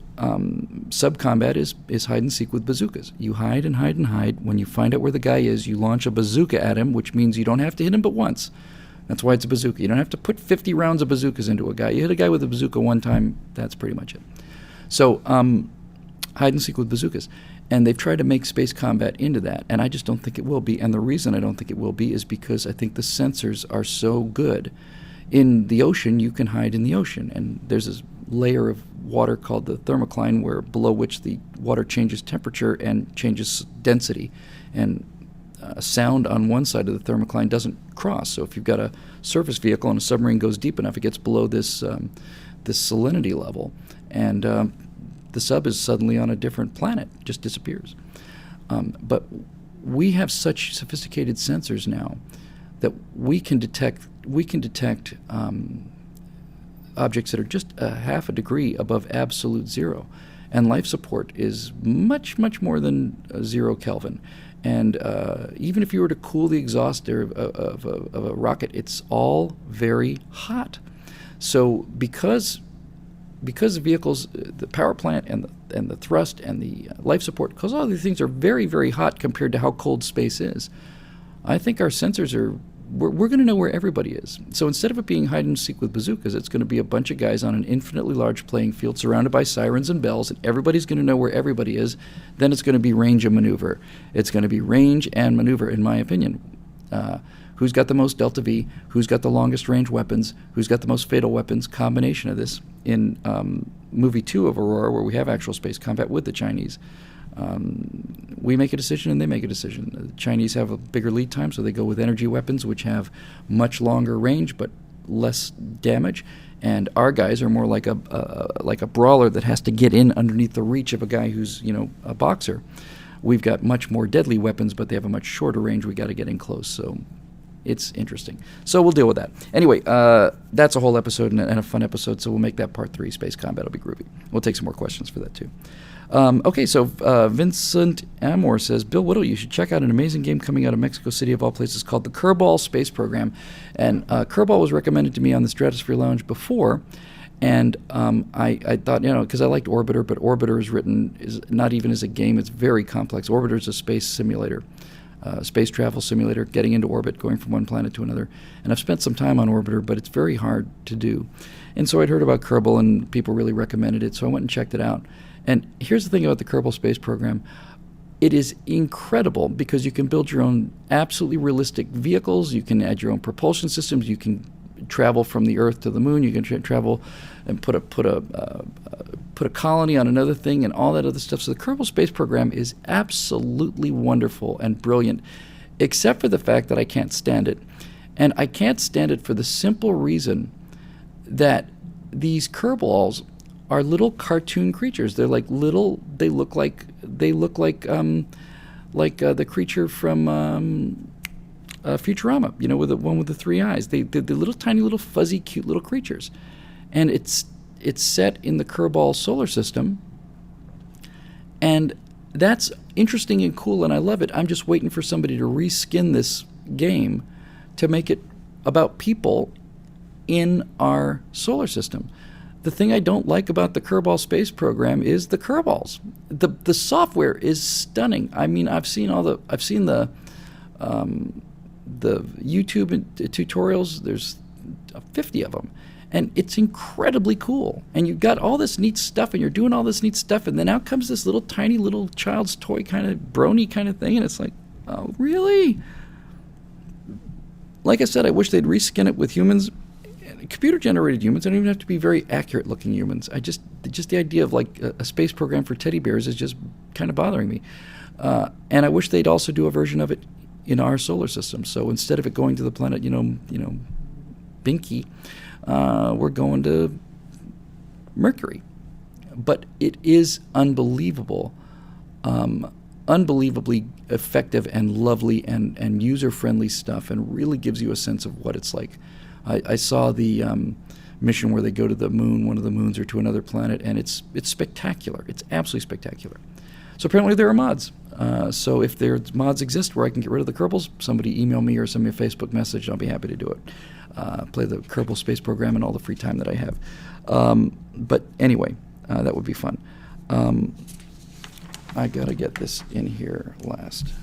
sub-combat is hide and seek with bazookas. You hide and hide and hide. When you find out where the guy is, you launch a bazooka at him, which means you don't have to hit him but once. That's why it's a bazooka. You don't have to put 50 rounds of bazookas into a guy. You hit a guy with a bazooka one time, that's pretty much it. So hide and seek with bazookas. And they've tried to make space combat into that, and I just don't think it will be. And the reason I don't think it will be is because I think the sensors are so good. In the ocean, you can hide in the ocean, and there's this layer of water called the thermocline, where below which the water changes temperature and changes density. And sound on one side of the thermocline doesn't cross. So if you've got a surface vehicle and a submarine goes deep enough, it gets below this salinity level, and the sub is suddenly on a different planet, just disappears. But we have such sophisticated sensors now that we can detect objects that are just a half a degree above absolute zero, and life support is much, much more than 0 Kelvin. And even if you were to cool the exhaust of a rocket, it's all very hot. So because the vehicles, the power plant and the thrust and the life support, because all these things are very, very hot compared to how cold space is, I think our sensors are, we're going to know where everybody is. So instead of it being hide and seek with bazookas, it's going to be a bunch of guys on an infinitely large playing field surrounded by sirens and bells, and everybody's going to know where everybody is. Then it's going to be range and maneuver. It's going to be range and maneuver, in my opinion. Who's got the most Delta V, who's got the longest range weapons, who's got the most fatal weapons, combination of this. In movie 2 of Aurora, where we have actual space combat with the Chinese, we make a decision and they make a decision. The Chinese have a bigger lead time, so they go with energy weapons, which have much longer range but less damage. And our guys are more like a brawler that has to get in underneath the reach of a guy who's, a boxer. We've got much more deadly weapons, but they have a much shorter range. We got to get in close. So it's interesting. So we'll deal with that. Anyway, that's a whole episode and a fun episode, so we'll make that part 3. Space combat will be groovy. We'll take some more questions for that, too. Okay, so Vincent Amor says, Bill Whittle, you should check out an amazing game coming out of Mexico City, of all places, called the Kerbal Space Program. And Kerbal was recommended to me on the Stratosphere Lounge before, and I thought, because I liked Orbiter, but Orbiter is not even as a game. It's very complex. Orbiter is a space simulator. Space travel simulator, getting into orbit, going from one planet to another. And I've spent some time on Orbiter, but it's very hard to do. And so I'd heard about Kerbal, and people really recommended it, so I went and checked it out. And here's the thing about the Kerbal Space Program. It is incredible because you can build your own absolutely realistic vehicles. You can add your own propulsion systems. You can travel from the Earth to the Moon. You can travel and put a colony on another thing and all that other stuff. So the Kerbal Space Program is absolutely wonderful and brilliant, except for the fact that I can't stand it. And I can't stand it for the simple reason that these Kerbals are little cartoon creatures. They're like little. They look like the creature from Futurama. With the one with the 3 eyes. They're little tiny, little fuzzy, cute little creatures, and it's set in the Kerbal solar system, and that's interesting and cool, and I love it. I'm just waiting for somebody to reskin this game to make it about people in our solar system. The thing I don't like about the Kerbal Space Program is the Kerbals. The software is stunning. I mean, I've seen the YouTube tutorials. There's 50 of them, and it's incredibly cool. And you've got all this neat stuff, and you're doing all this neat stuff, and then out comes this little tiny little child's toy kind of brony kind of thing, and it's like, oh, really? Like I said, I wish they'd reskin it with humans. Computer-generated humans don't even have to be very accurate-looking humans. Just the idea of like a space program for teddy bears is just kind of bothering me. And I wish they'd also do a version of it in our solar system. So instead of it going to the planet, Binky, we're going to Mercury. But it is unbelievable, unbelievably effective and lovely and user-friendly stuff, and really gives you a sense of what it's like. I saw the mission where they go to the moon, one of the moons, or to another planet, and it's spectacular. It's absolutely spectacular. So apparently there are mods. So if there's mods exist where I can get rid of the Kerbals, somebody email me or send me a Facebook message, and I'll be happy to do it. Play the Kerbal Space Program in all the free time that I have. But anyway, that would be fun. I gotta get this in here last.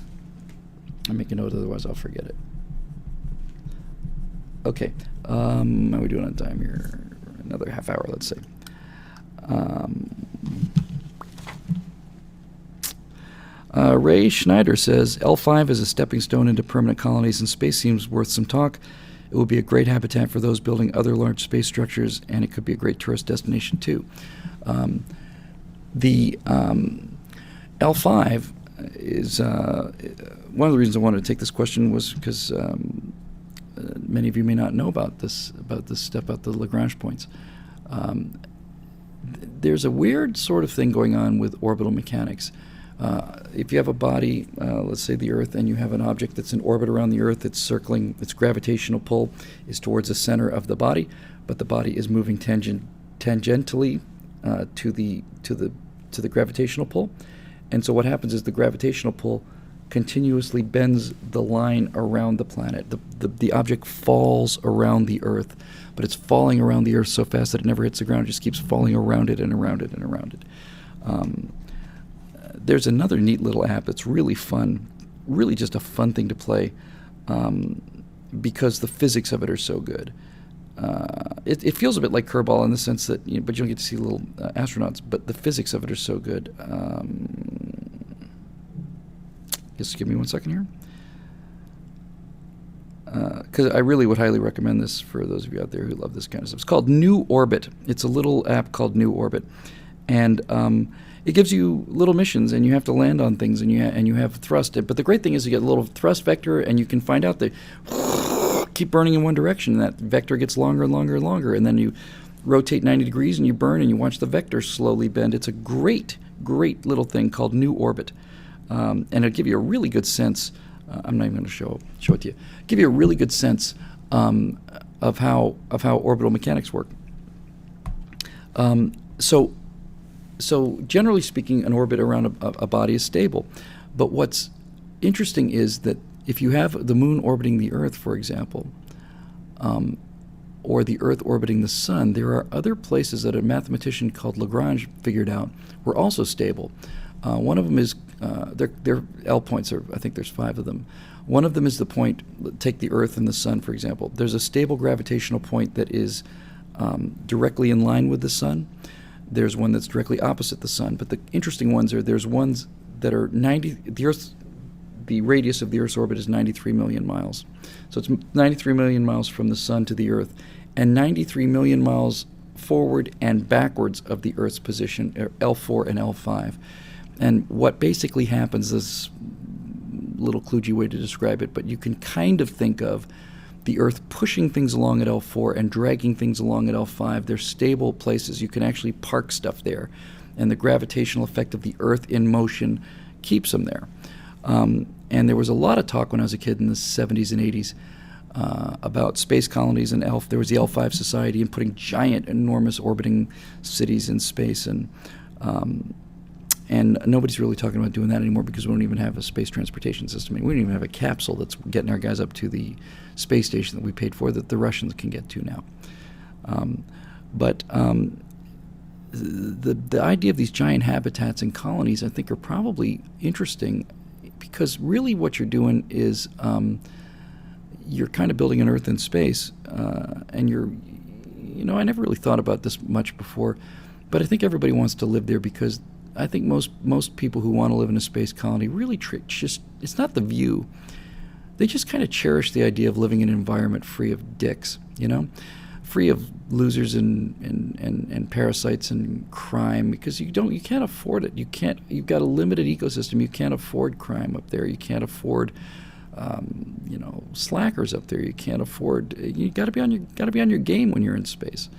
I'll make a note, otherwise I'll forget it. Okay, how are we doing on time here? Another half hour, let's say. Ray Schneider says, L5 is a stepping stone into permanent colonies, and space seems worth some talk. It will be a great habitat for those building other large space structures, and it could be a great tourist destination too. The L5 is one of the reasons I wanted to take this question was because many of you may not know about this step about the Lagrange points. There's a weird sort of thing going on with orbital mechanics. If you have a body, let's say the Earth, and you have an object that's in orbit around the Earth, it's circling, its gravitational pull is towards the center of the body, but the body is moving tangentially to the gravitational pull. And so what happens is the gravitational pull continuously bends the line around the planet. The object falls around the Earth, but it's falling around the Earth so fast that it never hits the ground. It just keeps falling around it and around it and around it. There's another neat little app that's really fun, really just a fun thing to play, because the physics of it are so good. It feels a bit like Kerbal in the sense that, but you don't get to see little astronauts, but the physics of it are so good. Just give me 1 second here. Because I really would highly recommend this for those of you out there who love this kind of stuff. It's called New Orbit. It's a little app called New Orbit. And it gives you little missions, and you have to land on things, and you have thrust. But the great thing is you get a little thrust vector, and you can find out that keep burning in one direction, and that vector gets longer and longer and longer, and then you rotate 90 degrees, and you burn, and you watch the vector slowly bend. It's a great, great little thing called New Orbit. And it'll give you a really good sense. I'm not even going to show it to you. Give you a really good sense of how orbital mechanics work. So generally speaking, an orbit around a body is stable. But what's interesting is that if you have the moon orbiting the Earth, for example, or the Earth orbiting the sun, there are other places that a mathematician called Lagrange figured out were also stable. One of them is, they're L points, I think there's 5 of them. One of them is the point, take the Earth and the sun, for example. There's a stable gravitational point that is directly in line with the sun. There's one that's directly opposite the sun. But the interesting ones are, there's ones that are the radius of the Earth's orbit is 93 million miles. So it's 93 million miles from the sun to the Earth, and 93 million miles forward and backwards of the Earth's position, L4 and L5. And what basically happens is a little kludgy way to describe it, but you can kind of think of the Earth pushing things along at L4 and dragging things along at L5. They're stable places. You can actually park stuff there. And the gravitational effect of the Earth in motion keeps them there. And there was a lot of talk when I was a kid in the 70s and 80s about space colonies and there was the L5 Society and putting giant, enormous orbiting cities in space. And nobody's really talking about doing that anymore because we don't even have a space transportation system. I mean, we don't even have a capsule that's getting our guys up to the space station that we paid for that the Russians can get to now. The idea of these giant habitats and colonies, I think, are probably interesting because really what you're doing is you're kind of building an Earth in space, and I never really thought about this much before, but I think everybody wants to live there because I think most people who want to live in a space colony really it's not the view. They just kind of cherish the idea of living in an environment free of dicks, free of losers and parasites and crime, because you can't afford it. You've got a limited ecosystem. You can't afford crime up there. You can't afford slackers up there. You can't afford. You got to be on your game when you're in space.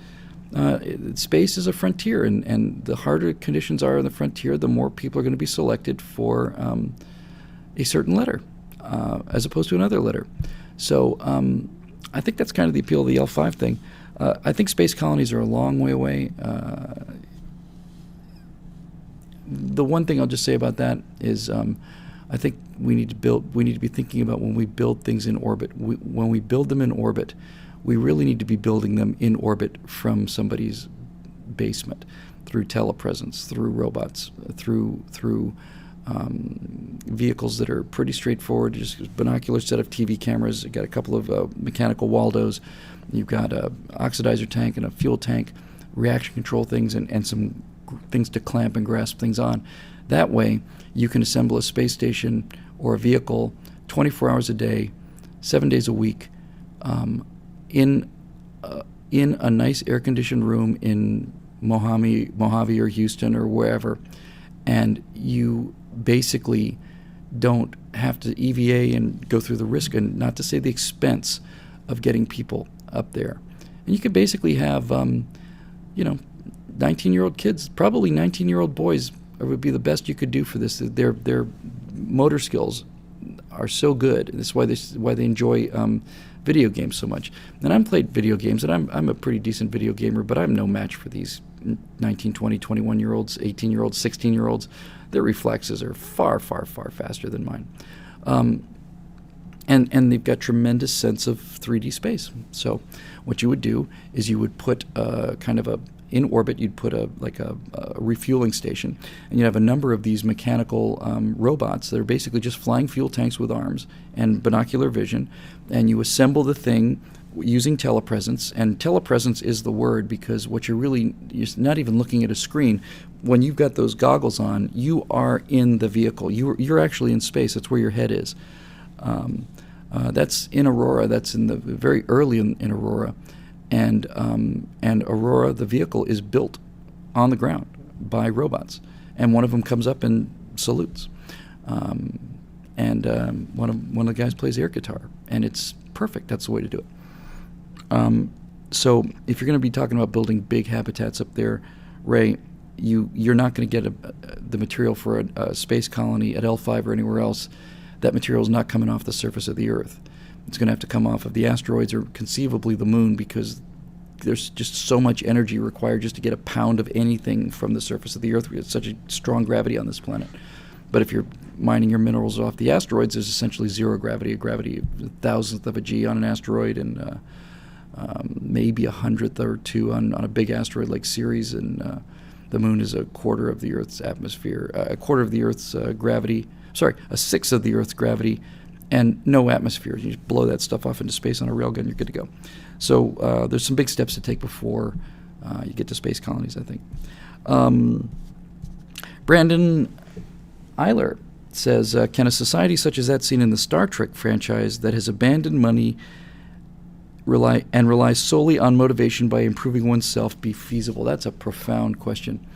Space is a frontier, and the harder conditions are on the frontier, the more people are going to be selected for a certain letter, as opposed to another letter. So I think that's kind of the appeal of the L5 thing. I think space colonies are a long way away. the one thing I'll just say about that is I think we need to be thinking about when we build things in orbit. When we build them in orbit, we really need to be building them in orbit from somebody's basement, through telepresence, through robots, through vehicles that are pretty straightforward, just a binocular set of TV cameras. You've got a couple of mechanical Waldos. You've got a oxidizer tank and a fuel tank, reaction control things, and some things to clamp and grasp things on. That way, you can assemble a space station or a vehicle 24 hours a day, 7 days a week, in a nice air-conditioned room in Mojave or Houston or wherever, and you basically don't have to EVA and go through the risk, and not to say the expense, of getting people up there. And you could basically have, 19-year-old kids, probably 19-year-old boys would be the best you could do for this. Their motor skills are so good. That's why they enjoy video games so much. And I've played video games, and I'm a pretty decent video gamer, but I'm no match for these 19, 20, 21-year-olds, 18-year-olds, 16-year-olds. Their reflexes are far, far, far faster than mine. And they've got tremendous sense of 3D space. So what you would do is you would put in orbit, you'd put a refueling station, and you'd have a number of these mechanical robots that are basically just flying fuel tanks with arms and binocular vision, and you assemble the thing using telepresence. And telepresence is the word, because what you're not even looking at a screen. When you've got those goggles on, you are in the vehicle. You're actually in space. That's where your head is. That's in Aurora. That's in the very early in Aurora. And Aurora, the vehicle, is built on the ground by robots, and one of them comes up and salutes, and one of the guys plays air guitar, and it's perfect. That's the way to do it. So if you're going to be talking about building big habitats up there, Ray, you're not going to get the material for a space colony at L5 or anywhere else. That material is not coming off the surface of the Earth. It's going to have to come off of the asteroids or conceivably the moon, because there's just so much energy required just to get a pound of anything from the surface of the Earth. We have such a strong gravity on this planet. But if you're mining your minerals off the asteroids, there's essentially zero gravity, a 1,000th of a G on an asteroid, and maybe 100th or 2 on a big asteroid like Ceres, and the moon is a quarter of the Earth's atmosphere, a quarter of the Earth's gravity, a sixth of the Earth's gravity, and no atmosphere. You just blow that stuff off into space on a railgun, you're good to go. So there's some big steps to take before you get to space colonies, I think. Brandon Eiler says, can a society such as that seen in the Star Trek franchise, that has abandoned money relies solely on motivation by improving oneself, be feasible? That's a profound question.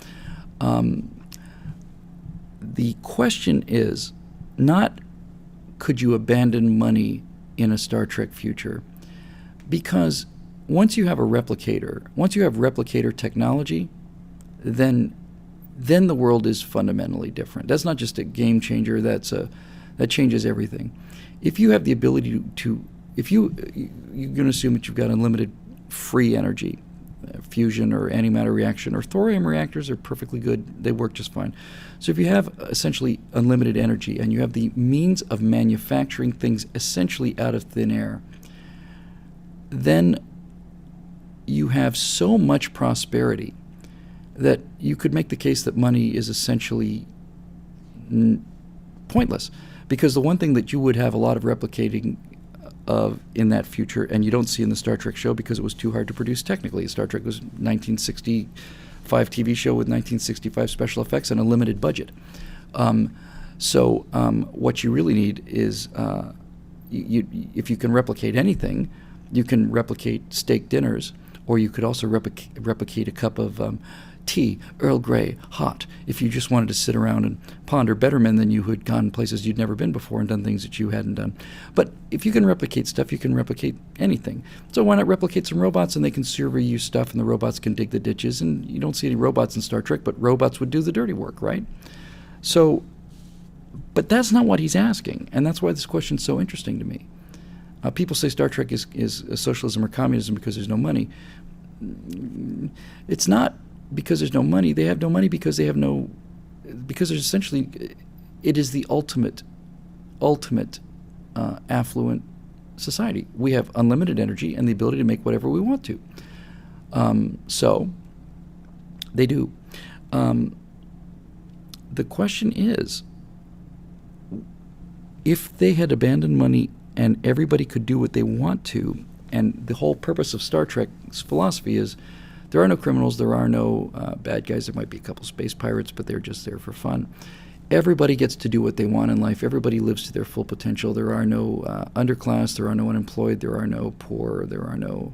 The question is not, could you abandon money in a Star Trek future? Because once you have replicator technology, then the world is fundamentally different. That's not just a game changer. That changes everything. If you have the ability you're going to assume that you've got unlimited free energy, fusion or antimatter reaction or thorium reactors are perfectly good. They work just fine. So if you have essentially unlimited energy and you have the means of manufacturing things essentially out of thin air, then you have so much prosperity that you could make the case that money is essentially pointless. Because the one thing that you would have a lot of replicating of in that future, and you don't see in the Star Trek show because it was too hard to produce technically. Star Trek was 1965 TV show with 1965 special effects and a limited budget. So what you really need is, if you can replicate anything, you can replicate steak dinners, or you could also replicate a cup of tea, Earl Grey, hot, if you just wanted to sit around and ponder better men than you who'd gone places you'd never been before and done things that you hadn't done. But if you can replicate stuff, you can replicate anything. So why not replicate some robots, and they can survey you stuff, and the robots can dig the ditches, and you don't see any robots in Star Trek, but robots would do the dirty work, right? So, but that's not what he's asking, and that's why this question's so interesting to me. People say Star Trek is socialism or communism because there's no money. It's not because there's no money. They have no money because they have no because there's essentially, it is the ultimate affluent society. We have unlimited energy and the ability to make whatever we want to. So they do. The question is, if they had abandoned money and everybody could do what they want to, and the whole purpose of Star Trek's philosophy is there are no criminals, there are no bad guys, there might be a couple space pirates, but they're just there for fun. Everybody gets to do what they want in life. Everybody lives to their full potential. There are no underclass, there are no unemployed, there are no poor, there are no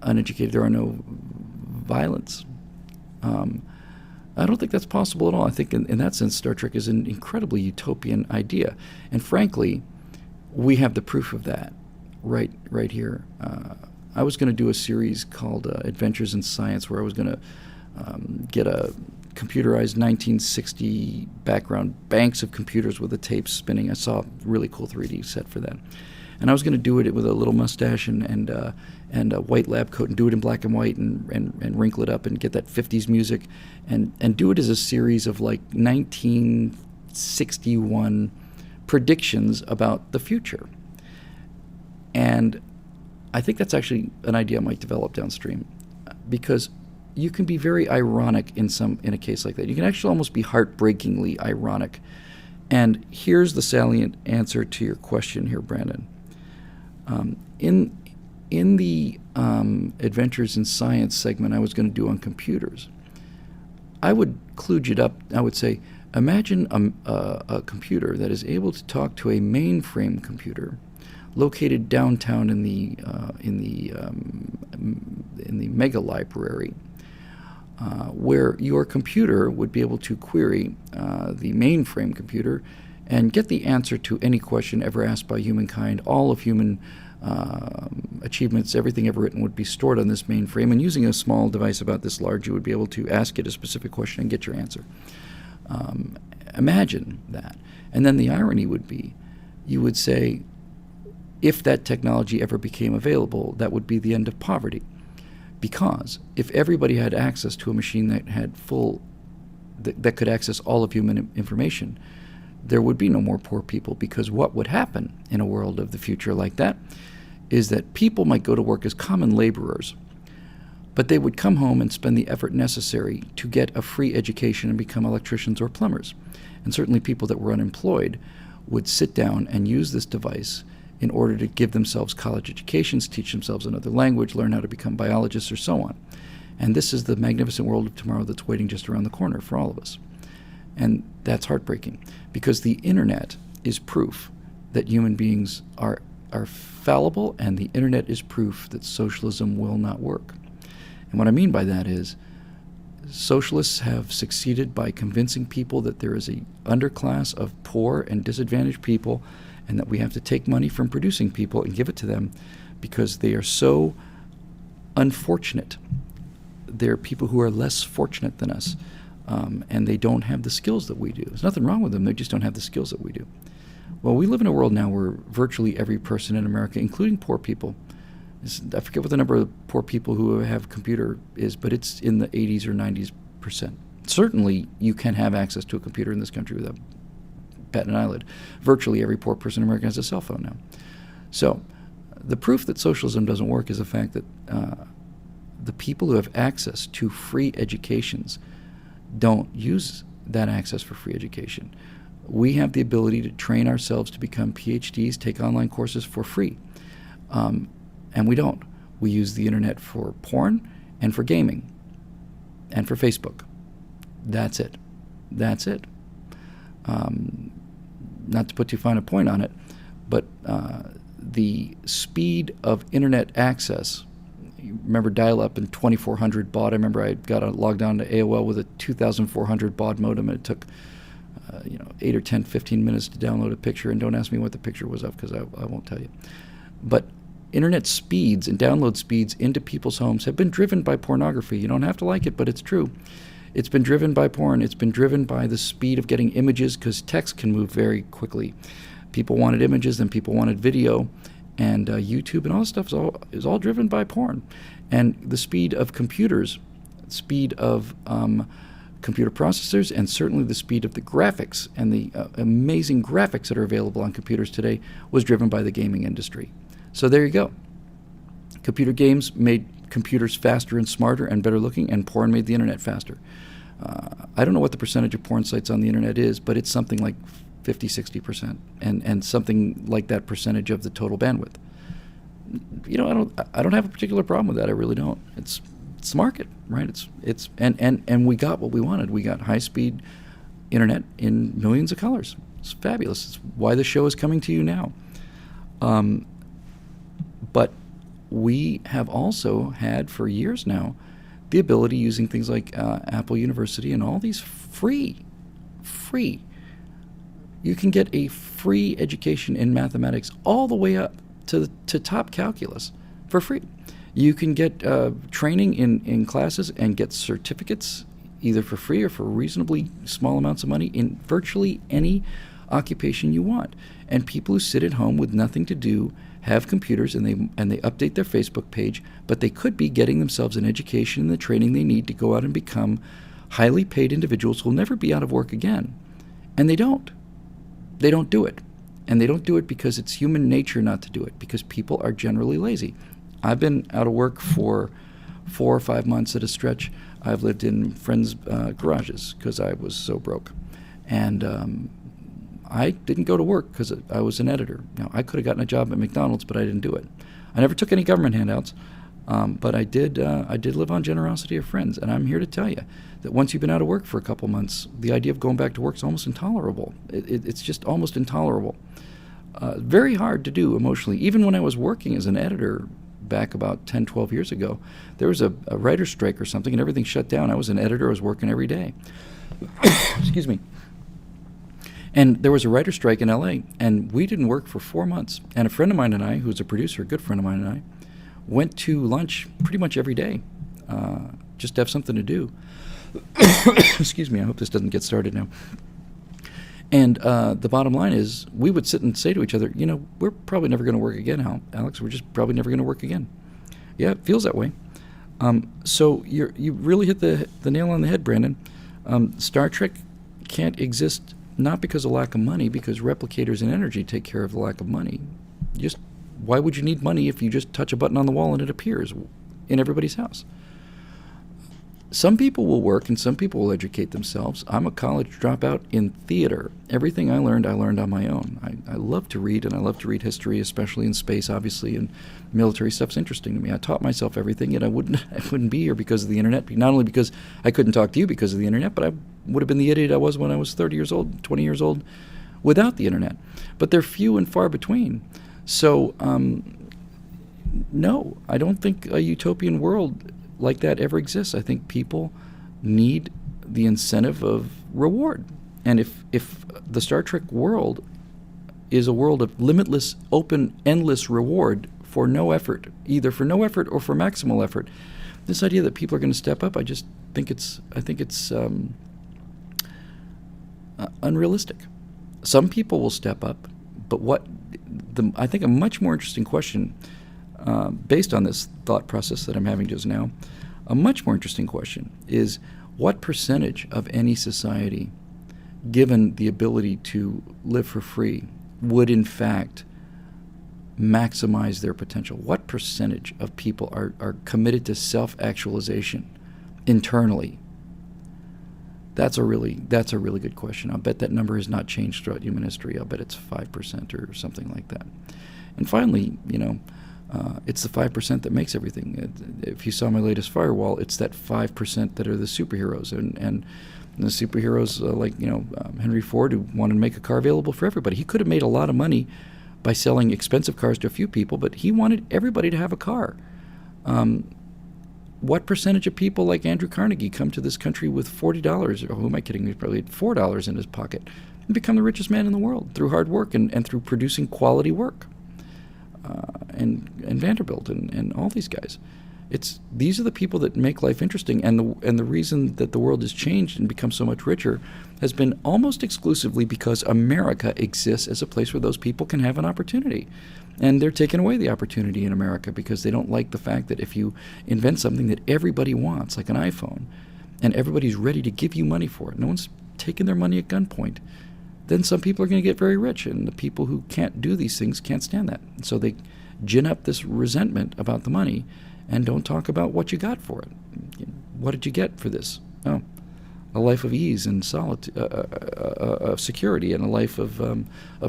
uneducated, there are no violence. I don't think that's possible at all. I think in that sense, Star Trek is an incredibly utopian idea. And frankly, we have the proof of that right here. I was going to do a series called Adventures in Science, where I was going to get a computerized 1960 background, banks of computers with the tapes spinning. I saw a really cool 3D set for that. And I was going to do it with a little mustache and a white lab coat, and do it in black and white and wrinkle it up and get that 50s music and do it as a series of like 1961 predictions about the future. And I think that's actually an idea I might develop downstream, because you can be very ironic in a case like that. You can actually almost be heartbreakingly ironic. And here's the salient answer to your question here, Brandon. In the Adventures in Science segment I was going to do on computers, I would kludge it up. I would say, imagine a computer that is able to talk to a mainframe computer located downtown in the mega library, where your computer would be able to query the mainframe computer and get the answer to any question ever asked by humankind. All of human achievements, everything ever written, would be stored on this mainframe, and using a small device about this large, you would be able to ask it a specific question and get your answer. Imagine that. And then the irony would be, you would say, if that technology ever became available, that would be the end of poverty. Because if everybody had access to a machine that had that could access all of human information, there would be no more poor people. Because what would happen in a world of the future like that is that people might go to work as common laborers, but they would come home and spend the effort necessary to get a free education and become electricians or plumbers. And certainly people that were unemployed would sit down and use this device in order to give themselves college educations, teach themselves another language, learn how to become biologists, or so on. And this is the magnificent world of tomorrow that's waiting just around the corner for all of us. And that's heartbreaking, because the internet is proof that human beings are fallible, and the internet is proof that socialism will not work. And what I mean by that is, socialists have succeeded by convincing people that there is an underclass of poor and disadvantaged people, and that we have to take money from producing people and give it to them because they are so unfortunate. They're people who are less fortunate than us, and they don't have the skills that we do. There's nothing wrong with them, they just don't have the skills that we do. Well, we live in a world now where virtually every person in America, including poor people, I forget what the number of poor people who have a computer is, but it's in the 80s or 90%. Certainly, you can have access to a computer in this country without batting an eyelid. Virtually every poor person in America has a cell phone now. So, the proof that socialism doesn't work is the fact that the people who have access to free educations don't use that access for free education. We have the ability to train ourselves to become PhDs, take online courses for free. And we don't. We use the internet for porn and for gaming and for Facebook. That's it. That's it. Not to put too fine a point on it, but the speed of internet access, you remember dial-up and 2400 baud. I remember I got logged on to AOL with a 2400 baud modem, and it took 8 or 10, 15 minutes to download a picture, and don't ask me what the picture was of, because I won't tell you. But internet speeds and download speeds into people's homes have been driven by pornography. You don't have to like it, but it's true. It's been driven by porn. It's been driven by the speed of getting images, because text can move very quickly. People wanted images, then people wanted video, and YouTube and all this stuff is all driven by porn. And the speed of computers, speed of computer processors, and certainly the speed of the graphics and the amazing graphics that are available on computers today was driven by the gaming industry. So there you go. Computer games made computers faster and smarter and better looking, and porn made the internet faster. I don't know what the percentage of porn sites on the internet is, but it's something like 50-60%, and something like that percentage of the total bandwidth. You know, I don't have a particular problem with that. I really don't. It's the market, right? And we got what we wanted. We got high-speed internet in millions of colors. It's fabulous. It's why the show is coming to you now. But we have also had for years now the ability, using things like Apple University and all these free. You can get a free education in mathematics all the way up to top calculus for free. You can get training in classes and get certificates either for free or for reasonably small amounts of money in virtually any occupation you want. And people who sit at home with nothing to do have computers and they update their Facebook page, but they could be getting themselves an education and the training they need to go out and become highly paid individuals who will never be out of work again. And they don't. They don't do it. And they don't do it because it's human nature not to do it, because people are generally lazy. I've been out of work for 4 or 5 months at a stretch. I've lived in friends' garages because I was so broke. And I didn't go to work because I was an editor. Now, I could have gotten a job at McDonald's, but I didn't do it. I never took any government handouts, but I did live on generosity of friends. And I'm here to tell you that once you've been out of work for a couple months, the idea of going back to work is almost intolerable. It's just almost intolerable. Very hard to do emotionally. Even when I was working as an editor back about 10, 12 years ago, there was a writer's strike or something, and everything shut down. I was an editor. I was working every day. Excuse me. And there was a writer's strike in L.A., and we didn't work for 4 months. And a friend of mine and I, who's a producer, a good friend of mine and I, went to lunch pretty much every day just to have something to do. Excuse me, I hope this doesn't get started now. And the bottom line is, we would sit and say to each other, you know, we're probably never going to work again, Alex. We're just probably never going to work again. Yeah, it feels that way. So you really hit the nail on the head, Brandon. Star Trek can't exist not because of lack of money, because replicators and energy take care of the lack of money. Just why would you need money if you just touch a button on the wall and it appears in everybody's house? Some people will work and some people will educate themselves. I'm a college dropout in theater. Everything I learned on my own. I love to read, and I love to read history, especially in space, obviously, and military stuff's interesting to me. I taught myself everything, and I wouldn't be here because of the internet. Not only because I couldn't talk to you because of the internet, but I would have been the idiot I was when I was 30 years old, 20 years old, without the internet. But they're few and far between. So, no, I don't think a utopian world like that ever exists. I think people need the incentive of reward. And if the Star Trek world is a world of limitless, open, endless reward for no effort, either for no effort or for maximal effort, this idea that people are going to step up, I think it's unrealistic. Some people will step up, but I think a much more interesting question, based on this thought process that I'm having just now, a much more interesting question is, what percentage of any society, given the ability to live for free, would in fact maximize their potential? What percentage of people are committed to self-actualization internally? That's a really good question. I'll bet that number has not changed throughout human history. I'll bet it's 5% or something like that. And finally, it's the 5% that makes everything. If you saw my latest firewall, it's that 5% that are the superheroes, and the superheroes like Henry Ford, who wanted to make a car available for everybody. He could have made a lot of money by selling expensive cars to a few people, but he wanted everybody to have a car. What percentage of people like Andrew Carnegie come to this country with $40, or who am I kidding? He probably had $4 in his pocket, and become the richest man in the world through hard work and through producing quality work? And Vanderbilt and all these guys. These are the people that make life interesting, and the reason that the world has changed and become so much richer has been almost exclusively because America exists as a place where those people can have an opportunity. And they're taking away the opportunity in America because they don't like the fact that if you invent something that everybody wants, like an iPhone, and everybody's ready to give you money for it, no one's taking their money at gunpoint, then some people are going to get very rich, and the people who can't do these things can't stand that. And so they gin up this resentment about the money and don't talk about what you got for it. What did you get for this? Oh, a life of ease and solitude, of security, and a life of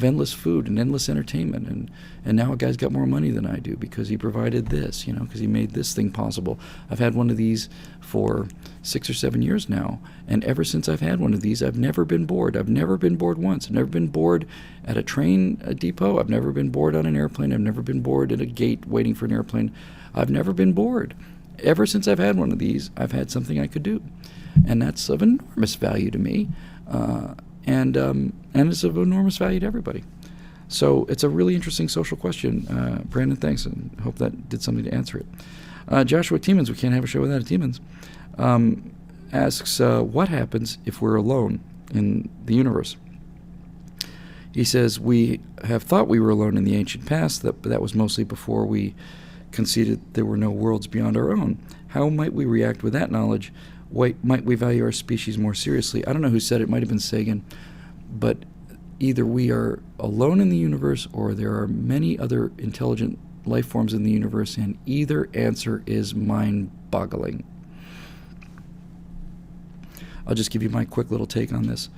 endless food and endless entertainment. And now a guy's got more money than I do because he provided this, because he made this thing possible. I've had one of these for 6 or 7 years now, and ever since I've had one of these, I've never been bored. I've never been bored once. I've never been bored at a train depot. I've never been bored on an airplane. I've never been bored at a gate waiting for an airplane. I've never been bored. Ever since I've had one of these, I've had something I could do. And that's of enormous value to me, and it's of enormous value to everybody. So it's a really interesting social question. Brandon, thanks, and hope that did something to answer it. Joshua Tiemens, we can't have a show without a Tiemens, asks, what happens if we're alone in the universe? He says, we have thought we were alone in the ancient past, but that was mostly before we conceded there were no worlds beyond our own. How might we react with that knowledge? Might we value our species more seriously? I don't know who said it. It might have been Sagan. But either we are alone in the universe or there are many other intelligent life forms in the universe, and either answer is mind-boggling. I'll just give you my quick little take on this.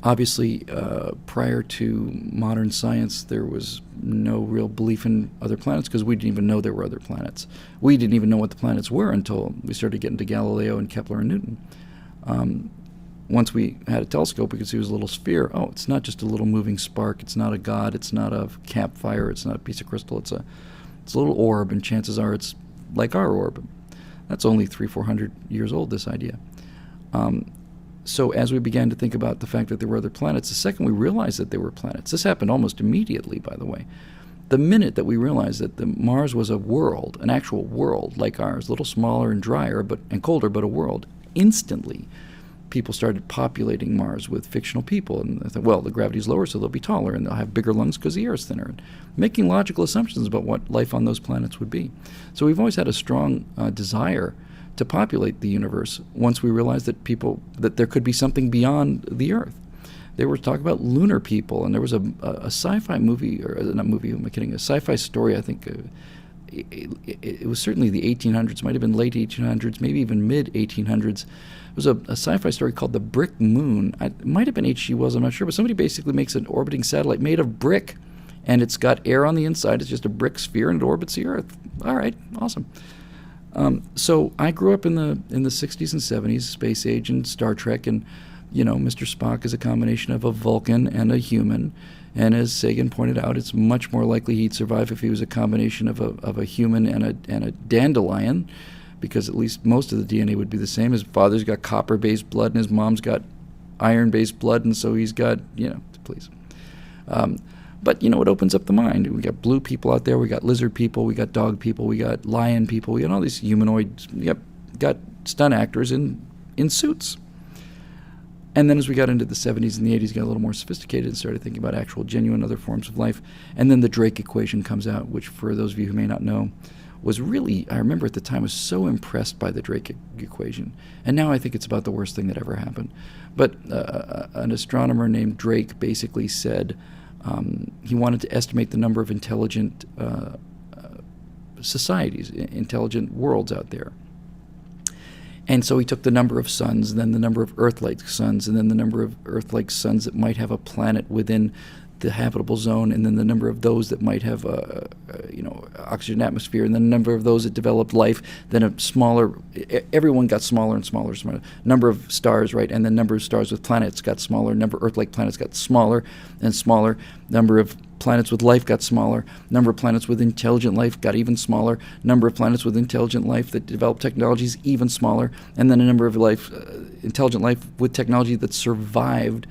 Obviously, prior to modern science, there was no real belief in other planets because we didn't even know there were other planets. We didn't even know what the planets were until we started getting to Galileo and Kepler and Newton. Once we had a telescope, we could see it was a little sphere. Oh, it's not just a little moving spark. It's not a god. It's not a campfire. It's not a piece of crystal. It's a little orb, and chances are it's like our orb. That's only 300-400 years old, this idea. So as we began to think about the fact that there were other planets, the second we realized that there were planets, this happened almost immediately, by the way. The minute that we realized that Mars was a world, an actual world like ours, a little smaller and drier and colder, but a world, instantly people started populating Mars with fictional people. And they thought, well, the gravity's lower, so they'll be taller, and they'll have bigger lungs because the air is thinner, and making logical assumptions about what life on those planets would be. So we've always had a strong desire to populate the universe once we realized that there could be something beyond the Earth. They were talking about lunar people, and there was a sci-fi movie, or not movie, who am I kidding, a sci-fi story, I think. It was certainly the 1800s, might have been late 1800s, maybe even mid-1800s. It was a sci-fi story called The Brick Moon. It might have been H.G. Wells, I'm not sure, but somebody basically makes an orbiting satellite made of brick, and it's got air on the inside. It's just a brick sphere, and it orbits the Earth. All right, awesome. So I grew up in the 60s and 70s, space age and Star Trek, and Mr. Spock is a combination of a Vulcan and a human. And as Sagan pointed out, it's much more likely he'd survive if he was a combination of a human and a dandelion, because at least most of the DNA would be the same. His father's got copper-based blood, and his mom's got iron-based blood, and so he's got, please. But, it opens up the mind. We got blue people out there. We got lizard people. We got dog people. We got lion people. We got all these humanoids. We got stunt actors in suits. And then as we got into the 70s and the 80s, got a little more sophisticated and started thinking about actual, genuine other forms of life. And then the Drake equation comes out, which for those of you who may not know, was really, I remember at the time, I was so impressed by the Drake equation. And now I think it's about the worst thing that ever happened. But an astronomer named Drake basically said, he wanted to estimate the number of intelligent societies, intelligent worlds out there. And so he took the number of suns, and then the number of Earth-like suns, and then the number of Earth-like suns that might have a planet within the habitable zone, and then the number of those that might have a oxygen atmosphere, and then the number of those that developed life. Then a smaller, everyone got smaller and smaller, smaller. Number of stars, right, and the number of stars with planets got smaller. Number of Earth-like planets got smaller and smaller. Number of planets with life got smaller. Number of planets with intelligent life got even smaller. Number of planets with intelligent life that developed technologies even smaller. And then a number of intelligent life with technology that survived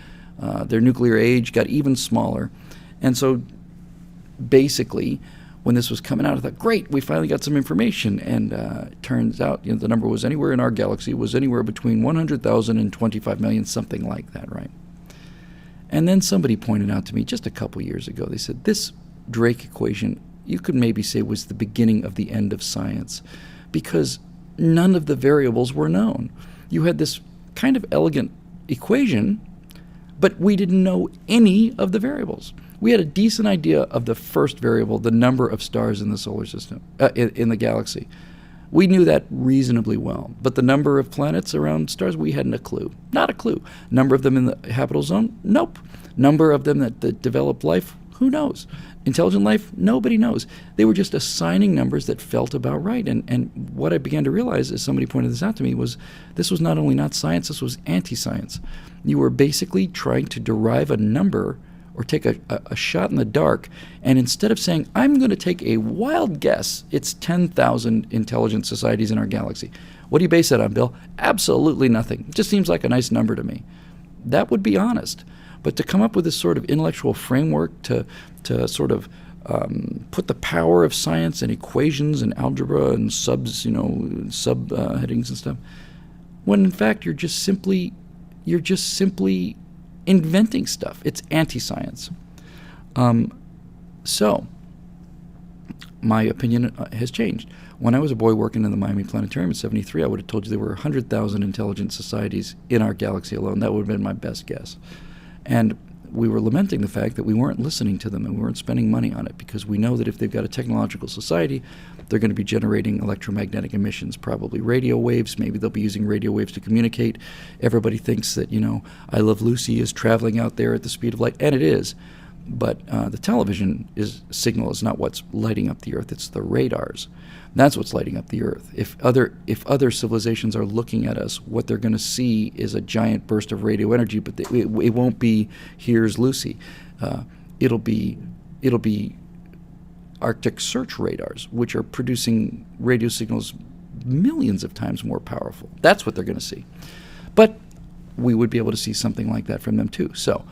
their nuclear age got even smaller. And so basically, when this was coming out, I thought, great, we finally got some information. And it turns out the number was anywhere in our galaxy, was anywhere between 100,000 and 25 million, something like that, right? And then somebody pointed out to me just a couple years ago, they said, this Drake equation, you could maybe say was the beginning of the end of science, because none of the variables were known. You had this kind of elegant equation, but we didn't know any of the variables. We had a decent idea of the first variable, the number of stars in the solar system, in the galaxy. We knew that reasonably well. But the number of planets around stars, we hadn't a clue. Not a clue. Number of them in the habitable zone? Nope. Number of them that developed life? Who knows? Intelligent life? Nobody knows. They were just assigning numbers that felt about right. And what I began to realize, as somebody pointed this out to me, was this was not only not science, this was anti-science. You were basically trying to derive a number or take a shot in the dark, and instead of saying, I'm going to take a wild guess, it's 10,000 intelligent societies in our galaxy. What do you base that on, Bill? Absolutely nothing. It just seems like a nice number to me. That would be honest. But to come up with this sort of intellectual framework to sort of put the power of science and equations and algebra and subheadings and stuff, when in fact you're just simply inventing stuff. It's anti-science. So my opinion has changed. When I was a boy working in the Miami Planetarium in '73, I would have told you there were 100,000 intelligent societies in our galaxy alone. That would have been my best guess. And we were lamenting the fact that we weren't listening to them and we weren't spending money on it, because we know that if they've got a technological society, they're going to be generating electromagnetic emissions, probably radio waves. Maybe they'll be using radio waves to communicate. Everybody thinks that, I Love Lucy is traveling out there at the speed of light, and it is. But the television signal is not what's lighting up the Earth. It's the radars. That's what's lighting up the Earth. If other civilizations are looking at us, what they're going to see is a giant burst of radio energy. But it won't be "Here's Lucy." It'll be Arctic search radars, which are producing radio signals millions of times more powerful. That's what they're going to see. But we would be able to see something like that from them too. So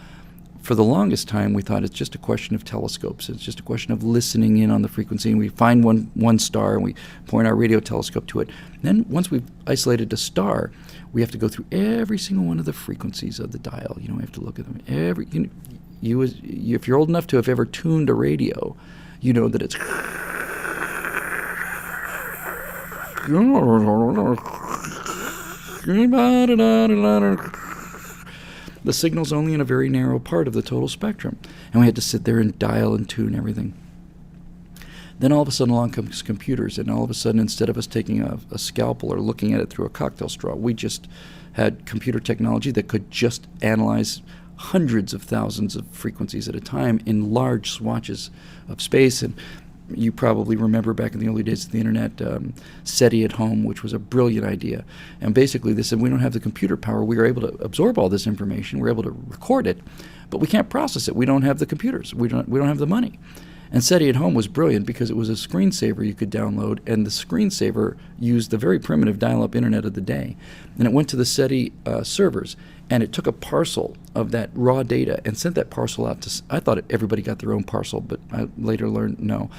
for the longest time, we thought it's just a question of telescopes. It's just a question of listening in on the frequency, and we find one star and we point our radio telescope to it. Then once we've isolated a star, we have to go through every single one of the frequencies of the dial. We have to look at them. If you're old enough to have ever tuned a radio, you know that it's the signal's only in a very narrow part of the total spectrum, and we had to sit there and dial and tune everything. Then all of a sudden along comes computers, and all of a sudden, instead of us taking a scalpel or looking at it through a cocktail straw, we just had computer technology that could just analyze hundreds of thousands of frequencies at a time in large swatches of space. And you probably remember back in the early days of the internet, SETI at home, which was a brilliant idea. And basically they said, we don't have the computer power. We are able to absorb all this information. We're able to record it, but we can't process it. We don't have the computers. We don't have the money. And SETI at home was brilliant because it was a screensaver you could download, and the screensaver used the very primitive dial-up internet of the day. And it went to the SETI servers, and it took a parcel of that raw data and sent that parcel out to, I thought everybody got their own parcel, but I later learned no.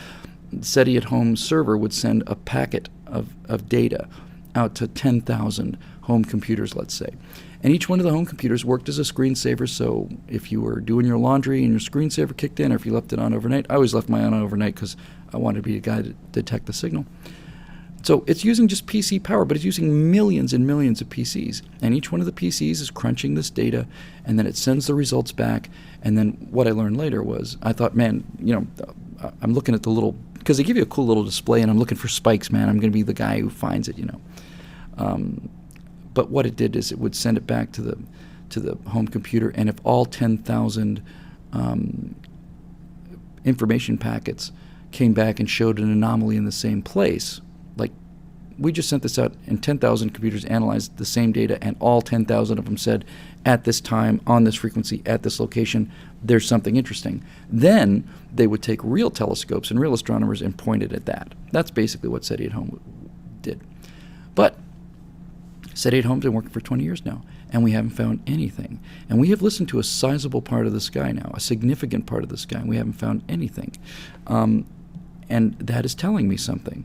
SETI at home server would send a packet of data out to 10,000 home computers, let's say. And each one of the home computers worked as a screensaver, so if you were doing your laundry and your screensaver kicked in, or if you left it on overnight, I always left mine on overnight because I wanted to be a guy to detect the signal. So it's using just PC power, but it's using millions and millions of PCs. And each one of the PCs is crunching this data, and then it sends the results back. And then what I learned later was, I thought, man, I'm looking at the little, because they give you a cool little display, and I'm looking for spikes, man. I'm going to be the guy who finds it, But what it did is it would send it back to the home computer, and if all 10,000 information packets came back and showed an anomaly in the same place, like we just sent this out and 10,000 computers analyzed the same data, and all 10,000 of them said, at this time, on this frequency, at this location, there's something interesting. Then they would take real telescopes and real astronomers and point it at that. That's basically what SETI at home did. But SETI at home's been working for 20 years now, and we haven't found anything. And we have listened to a sizable part of the sky now, a significant part of the sky, and we haven't found anything. And that is telling me something.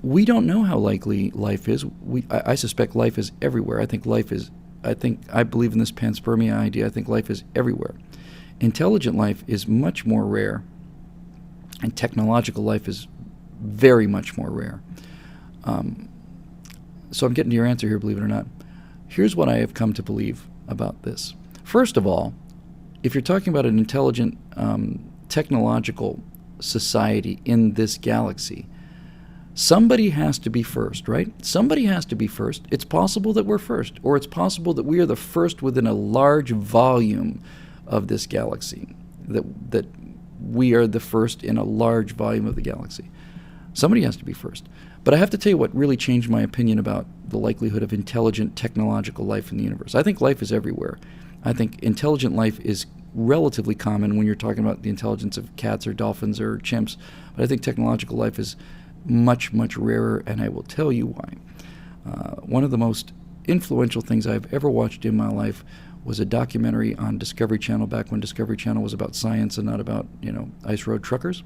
We don't know how likely life is. I suspect life is everywhere. I believe in this panspermia idea. I think life is everywhere. Intelligent life is much more rare, and technological life is very much more rare. So I'm getting to your answer here, believe it or not. Here's what I have come to believe about this. First of all, if you're talking about an intelligent technological society in this galaxy, somebody has to be first, right? Somebody has to be first. It's possible that we're first, or it's possible that we are the first within a large volume of this galaxy, that we are the first in a large volume of the galaxy. Somebody has to be first. But I have to tell you what really changed my opinion about the likelihood of intelligent technological life in the universe. I think life is everywhere. I think intelligent life is relatively common when you're talking about the intelligence of cats or dolphins or chimps. But I think technological life is much, much rarer, and I will tell you why. One of the most influential things I've ever watched in my life was a documentary on Discovery Channel back when Discovery Channel was about science and not about, ice road truckers.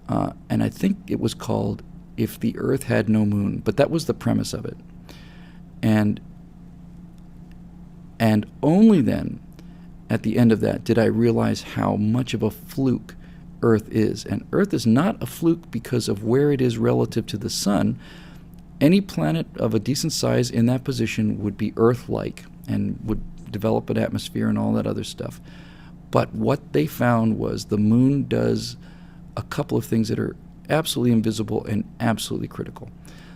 And I think it was called If the Earth Had No Moon, but that was the premise of it. And only then, at the end of that, did I realize how much of a fluke Earth is. And Earth is not a fluke because of where it is relative to the sun. Any planet of a decent size in that position would be Earth-like and would develop an atmosphere and all that other stuff. But what they found was the moon does a couple of things that are absolutely invisible and absolutely critical.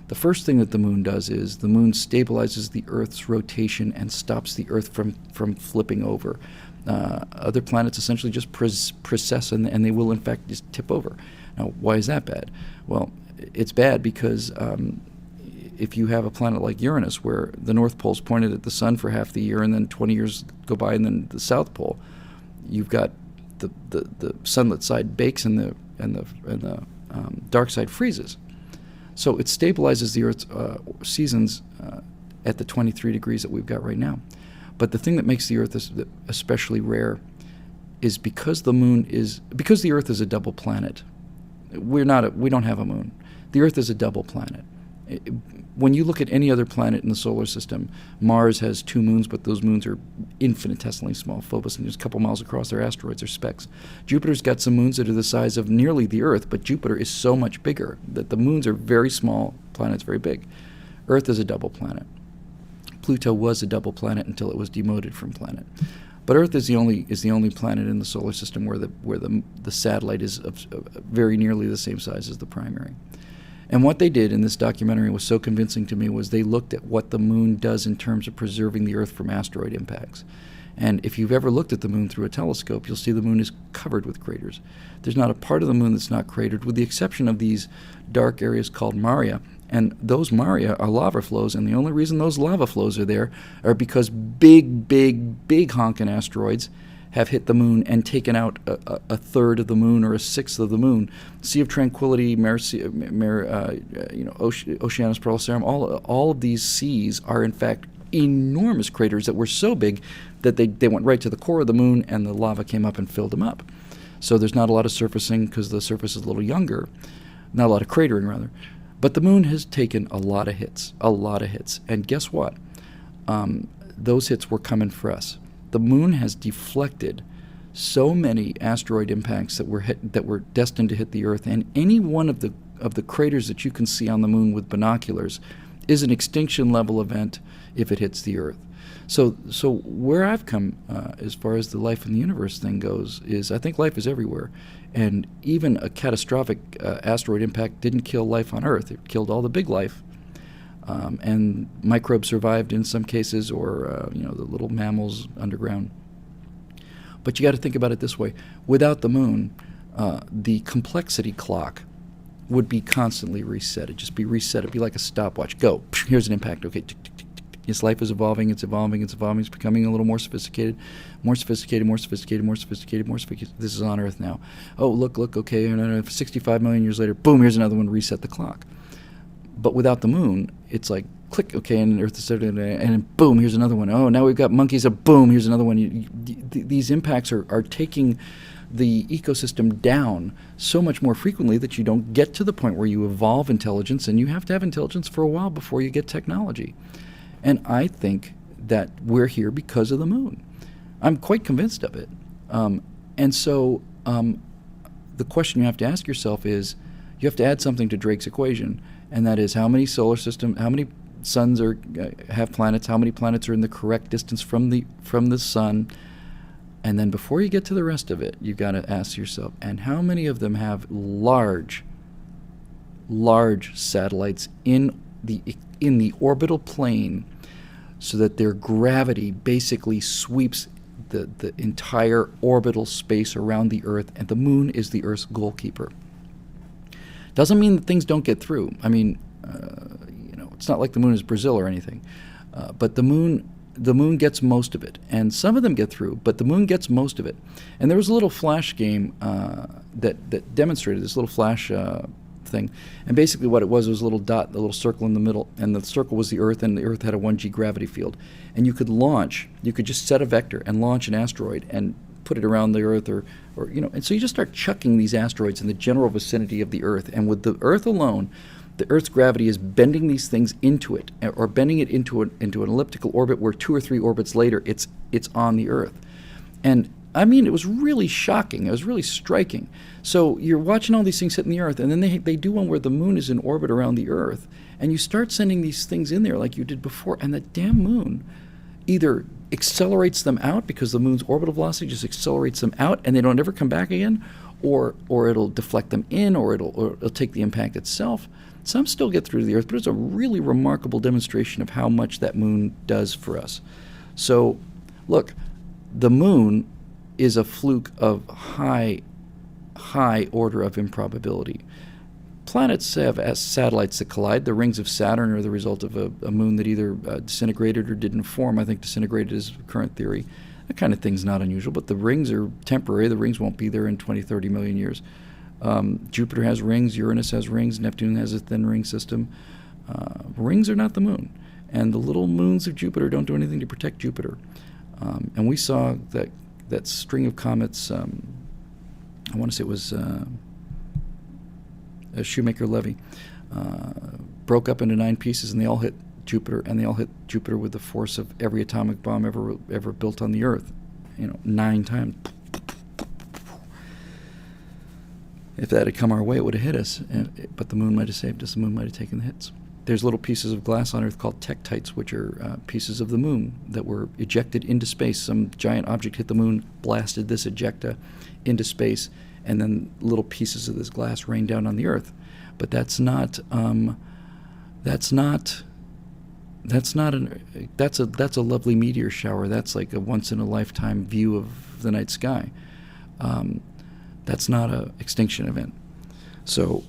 The first thing that the moon does is the moon stabilizes the Earth's rotation and stops the Earth from flipping over. Other planets essentially just precess and they will in fact just tip over. Now, why is that bad? Well, it's bad because if you have a planet like Uranus where the North Pole's pointed at the sun for half the year and then 20 years go by and then the South Pole, you've got the sunlit side bakes and the dark side freezes. So it stabilizes the Earth's seasons at the 23 degrees that we've got right now. But the thing that makes the Earth especially rare is because the Earth is a double planet. We don't have a moon. The Earth is a double planet. When you look at any other planet in the solar system, Mars has 2 moons, but those moons are infinitesimally small. Phobos and just a couple miles across, they're asteroids or specks. Jupiter's got some moons that are the size of nearly the Earth, but Jupiter is so much bigger that the moons are very small, planet's very big. Earth is a double planet. Pluto was a double planet until it was demoted from planet. But Earth is the only planet in the solar system where the satellite is very nearly the same size as the primary. And what they did in this documentary was so convincing to me was they looked at what the moon does in terms of preserving the Earth from asteroid impacts. And if you've ever looked at the moon through a telescope, you'll see the moon is covered with craters. There's not a part of the moon that's not cratered, with the exception of these dark areas called maria. And those maria are lava flows, and the only reason those lava flows are there are because big honking asteroids have hit the moon and taken out a third of the moon or a sixth of the moon. Sea of Tranquility, Oceanus Procellarum, all of these seas are in fact enormous craters that were so big that they went right to the core of the moon and the lava came up and filled them up. So there's not a lot of surfacing because the surface is a little younger, not a lot of cratering rather. But the moon has taken a lot of hits. And guess what? Those hits were coming for us. The moon has deflected so many asteroid impacts that were destined to hit the Earth, and any one of the craters that you can see on the moon with binoculars is an extinction level event if it hits the Earth. So where I've come as far as the life in the universe thing goes is I think life is everywhere, and even a catastrophic asteroid impact didn't kill life on Earth. It killed all the big life. And microbes survived in some cases, or the little mammals underground. But you got to think about it this way: without the moon, the complexity clock would be constantly reset. It'd just be reset. It'd be like a stopwatch. Go. Here's an impact. Okay. Tick, tick, tick, tick. Yes, life is evolving. It's evolving. It's evolving. It's becoming a little more sophisticated, more sophisticated, more sophisticated, more sophisticated, more sophisticated. This is on Earth now. Oh, look. Okay. 65 million years later, boom. Here's another one. Reset the clock. But without the moon, it's like click, okay, and Earth is starting, and boom, here's another one. Oh, now we've got monkeys, boom, here's another one. These impacts are taking the ecosystem down so much more frequently that you don't get to the point where you evolve intelligence, and you have to have intelligence for a while before you get technology. And I think that we're here because of the moon. I'm quite convinced of it. And so the question you have to ask yourself is, you have to add something to Drake's equation, and that is how many how many suns have planets, how many planets are in the correct distance from the sun, and then before you get to the rest of it, you've got to ask yourself, and how many of them have large satellites in the orbital plane, so that their gravity basically sweeps the entire orbital space around the Earth, and the moon is the Earth's goalkeeper. Doesn't mean that things don't get through. I mean, it's not like the moon is Brazil or anything, but the moon gets most of it, and some of them get through, but the moon gets most of it. And there was a little flash game that demonstrated this little flash thing, and basically what it was a little dot, a little circle in the middle, and the circle was the Earth, and the Earth had a 1g gravity field, and you could just set a vector and launch an asteroid and put it around the Earth, or and so you just start chucking these asteroids in the general vicinity of the Earth, and with the Earth alone, the Earth's gravity is bending these things into it, or bending it into an elliptical orbit where 2 or 3 orbits later it's on the Earth. And I mean, it was really shocking. It was really striking. So you're watching all these things hit in the Earth, and then they do one where the moon is in orbit around the Earth, and you start sending these things in there like you did before, and the damn moon either accelerates them out because the moon's orbital velocity just accelerates them out and they don't ever come back again, or it'll deflect them in, or it'll take the impact itself. Some still get through to the Earth, but it's a really remarkable demonstration of how much that moon does for us. So, look, the moon is a fluke of high order of improbability. Planets have satellites that collide. The rings of Saturn are the result of a moon that either disintegrated or didn't form. I think disintegrated is current theory. That kind of thing's not unusual, but the rings are temporary. The rings won't be there in 20, 30 million years. Jupiter has rings, Uranus has rings, Neptune has a thin ring system. Rings are not the moon, and the little moons of Jupiter don't do anything to protect Jupiter. And we saw that string of comets, I want to say it was Shoemaker-Levy, broke up into 9 pieces, and they all hit Jupiter, and they all hit Jupiter with the force of every atomic bomb ever built on the Earth, 9 times. If that had come our way, it would have hit us, but the moon might have saved us. The moon might have taken the hits. There's little pieces of glass on Earth called tektites, which are pieces of the moon that were ejected into space. Some giant object hit the moon, blasted this ejecta into space, and then little pieces of this glass rained down on the Earth. But that's a lovely meteor shower. That's like a once in a lifetime view of the night sky. That's not an extinction event. So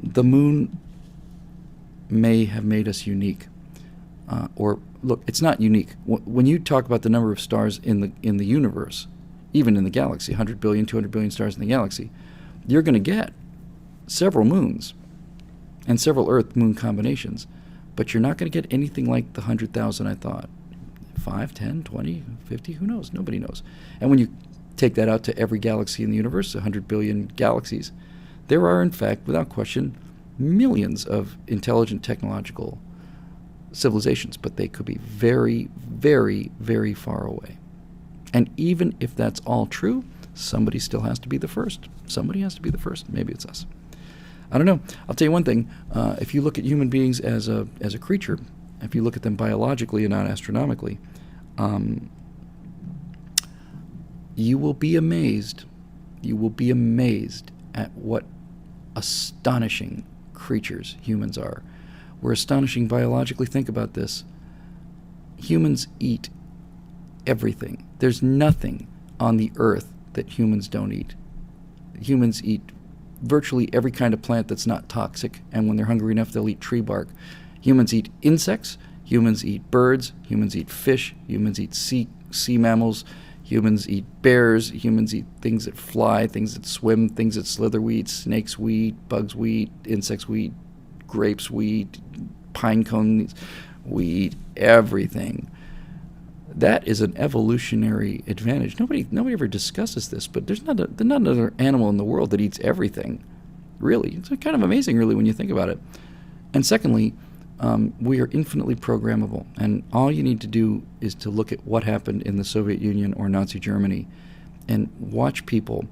the moon may have made us unique. Or look, it's not unique. When you talk about the number of stars in the universe, even in the galaxy, 100 billion, 200 billion stars in the galaxy, you're going to get several moons and several Earth-moon combinations, but you're not going to get anything like the 100,000 I thought. 5, 10, 20, 50, who knows? Nobody knows. And when you take that out to every galaxy in the universe, 100 billion galaxies, there are, in fact, without question, millions of intelligent technological civilizations, but they could be very, very, very far away. And even if that's all true, somebody still has to be the first. Somebody has to be the first. Maybe it's us. I don't know. I'll tell you one thing. If you look at human beings as a creature, if you look at them biologically and not astronomically, you will be amazed. You will be amazed at what astonishing creatures humans are. We're astonishing biologically. Think about this. Humans eat everything. There's nothing on the earth that humans don't eat. Humans eat virtually every kind of plant that's not toxic, and when they're hungry enough, they'll eat tree bark. Humans eat insects. Humans eat birds. Humans eat fish. Humans eat sea mammals. Humans eat bears. Humans eat things that fly, things that swim, things that slither. We eat snakes. We eat bugs. We eat insects. We eat grapes. We eat pine cones. We eat everything. That is an evolutionary advantage. Nobody ever discusses this, but there's not another animal in the world that eats everything. Really, it's kind of amazing, really, when you think about it. And secondly, we are infinitely programmable, and all you need to do is to look at what happened in the Soviet Union or Nazi Germany, and watch people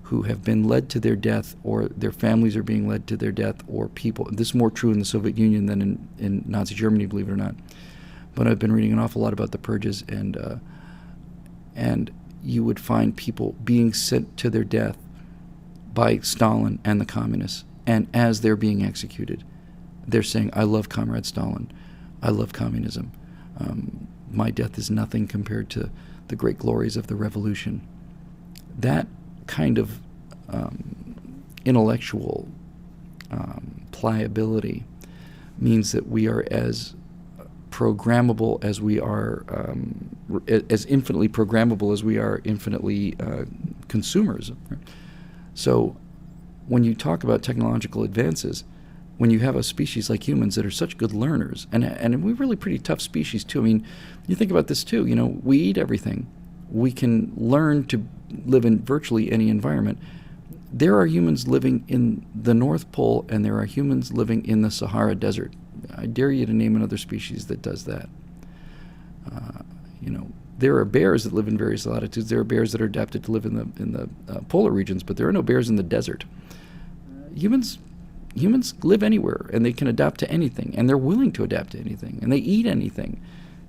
who have been led to their death, or their families are being led to their death, or people. This is more true in the Soviet Union than in Nazi Germany, believe it or not. But I've been reading an awful lot about the purges, and you would find people being sent to their death by Stalin and the communists. And as they're being executed, they're saying, "I love Comrade Stalin. I love communism. My death is nothing compared to the great glories of the revolution." That kind of intellectual pliability means that we are as programmable as we are, as infinitely programmable as we are infinitely consumers. Right? So when you talk about technological advances, when you have a species like humans that are such good learners, and we're really pretty tough species too. I mean, you think about this too, we eat everything. We can learn to live in virtually any environment. There are humans living in the North Pole, and there are humans living in the Sahara Desert. I dare you to name another species that does that. There are bears that live in various latitudes. There are bears that are adapted to live in the polar regions, but there are no bears in the desert. Humans live anywhere, and they can adapt to anything, and they're willing to adapt to anything, and they eat anything.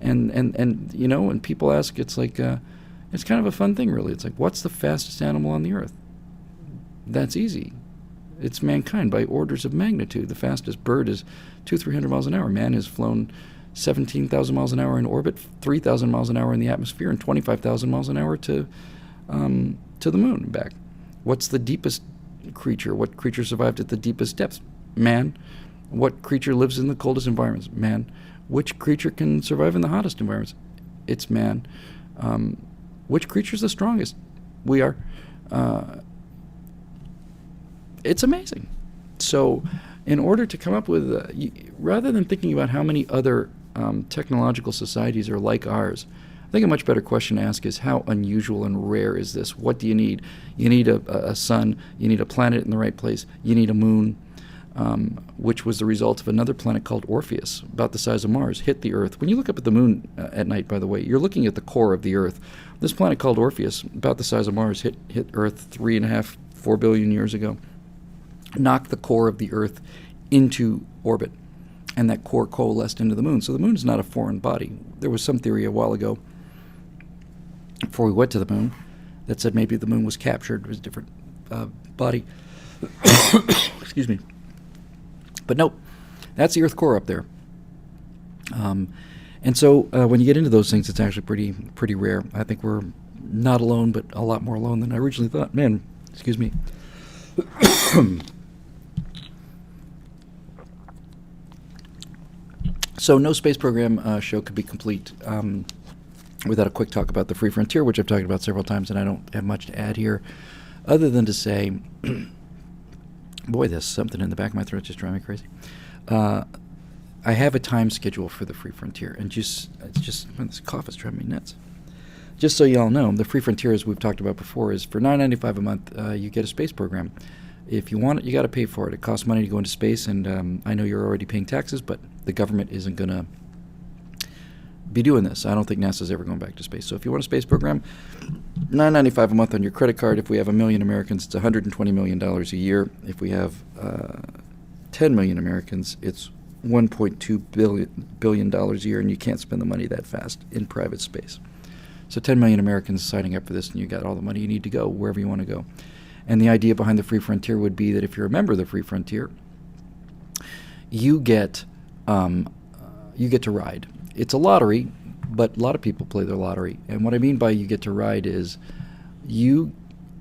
And people ask, it's like, it's kind of a fun thing, really. It's like, what's the fastest animal on the earth? That's easy. It's mankind by orders of magnitude. The fastest bird is 200-300 miles an hour. Man has flown 17,000 miles an hour in orbit, 3,000 miles an hour in the atmosphere, and 25,000 miles an hour to the moon and back. What's the deepest creature? What creature survived at the deepest depths? Man. What creature lives in the coldest environments? Man. Which creature can survive in the hottest environments? It's man. Which creature's the strongest? We are. It's amazing. So in order to come up with, rather than thinking about how many other technological societies are like ours, I think a much better question to ask is, how unusual and rare is this? What do you need? You need a sun. You need a planet in the right place. You need a moon, which was the result of another planet called Orpheus, about the size of Mars, hit the Earth. When you look up at the moon at night, by the way, you're looking at the core of the Earth. This planet called Orpheus, about the size of Mars, hit Earth 3.5-4 billion years ago, knocked the core of the Earth into orbit, and that core coalesced into the moon. So the moon is not a foreign body. There was some theory a while ago, before we went to the moon, that said maybe the moon was captured. It was a different body. Excuse me. But nope, that's the Earth core up there. And so when you get into those things, it's actually pretty rare. I think we're not alone, but a lot more alone than I originally thought. Man, excuse me. So no space program show could be complete without a quick talk about the Free Frontier, which I've talked about several times, and I don't have much to add here, other than to say, boy, there's something in the back of my throat just driving me crazy. I have a time schedule for the Free Frontier, and this cough is driving me nuts. Just so you all know, the Free Frontier, as we've talked about before, is for $9.95 a month. You get a space program. If you want it, you got to pay for it. It costs money to go into space, and I know you're already paying taxes, but the government isn't going to be doing this. I don't think NASA's ever going back to space. So if you want a space program, $9.95 a month on your credit card. If we have 1 million Americans, it's $120 million a year. If we have 10 million Americans, it's $1.2 billion a year, and you can't spend the money that fast in private space. So 10 million Americans signing up for this, and you got all the money you need to go wherever you want to go. And the idea behind the Free Frontier would be that if you're a member of the Free Frontier, you get to ride. It's a lottery, but a lot of people play their lottery. And what I mean by you get to ride is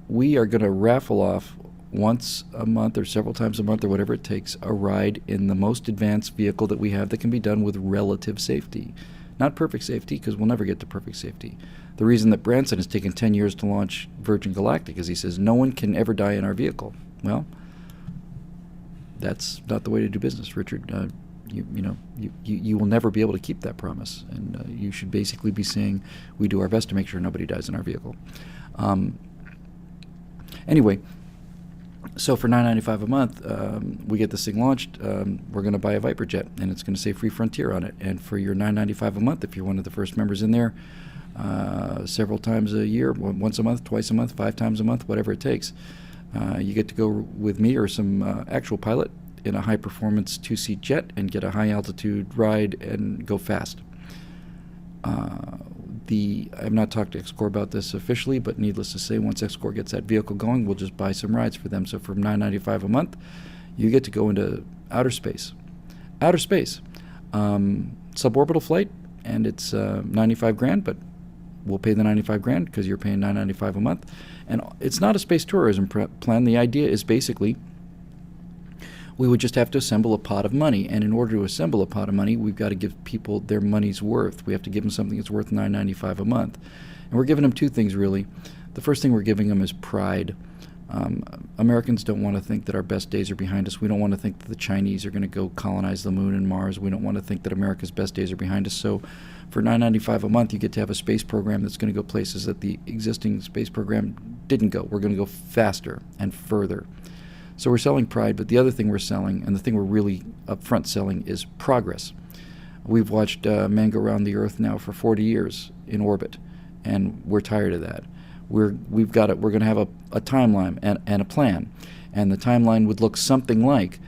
we are going to raffle off once a month or several times a month or whatever it takes, a ride in the most advanced vehicle that we have that can be done with relative safety. Not perfect safety, because we'll never get to perfect safety. The reason that Branson has taken 10 years to launch Virgin Galactic is he says no one can ever die in our vehicle. Well, that's not the way to do business, Richard. You will never be able to keep that promise, and you should basically be saying we do our best to make sure nobody dies in our vehicle. Anyway, so for $9.95 a month, we get this thing launched. We're going to buy a Viper jet, and it's going to say Free Frontier on it. And for your $9.95 a month, if you're one of the first members in there, several times a year, once a month, twice a month, 5 times a month, whatever it takes, You get to go with me or some actual pilot in a high-performance 2-seat jet and get a high-altitude ride and go fast. I've not talked to XCOR about this officially, but needless to say, once XCOR gets that vehicle going, we'll just buy some rides for them. So for $9.95 a month, you get to go into outer space. Outer space. Suborbital flight, and it's $95,000, but we'll pay the $95,000 because you're paying $9.95 a month. And it's not a space tourism plan. The idea is basically we would just have to assemble a pot of money. And in order to assemble a pot of money, we've got to give people their money's worth. We have to give them something that's worth $9.95 a month. And we're giving them two things, really. The first thing we're giving them is pride. Americans don't want to think that our best days are behind us. We don't want to think that the Chinese are going to go colonize the moon and Mars. We don't want to think that America's best days are behind us. So for $9.95 a month, you get to have a space program that's going to go places that the existing space program didn't go. We're going to go faster and further. So we're selling pride, but the other thing we're selling, and the thing we're really upfront selling, is progress. We've watched man go around the Earth now for 40 years in orbit, and we're tired of that. We're going to have a timeline and a plan, and the timeline would look something like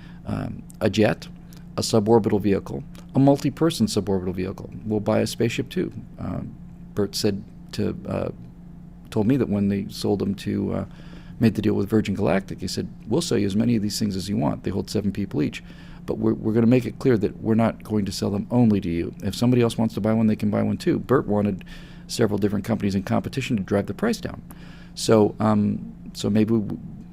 a jet, a suborbital vehicle, a multi-person suborbital vehicle. We'll buy a spaceship too. Bert told me that when they sold them to made the deal with Virgin Galactic, he said, we'll sell you as many of these things as you want. They hold 7 people each. But we're going to make it clear that we're not going to sell them only to you. If somebody else wants to buy one, they can buy one too. Bert wanted several different companies in competition to drive the price down. So maybe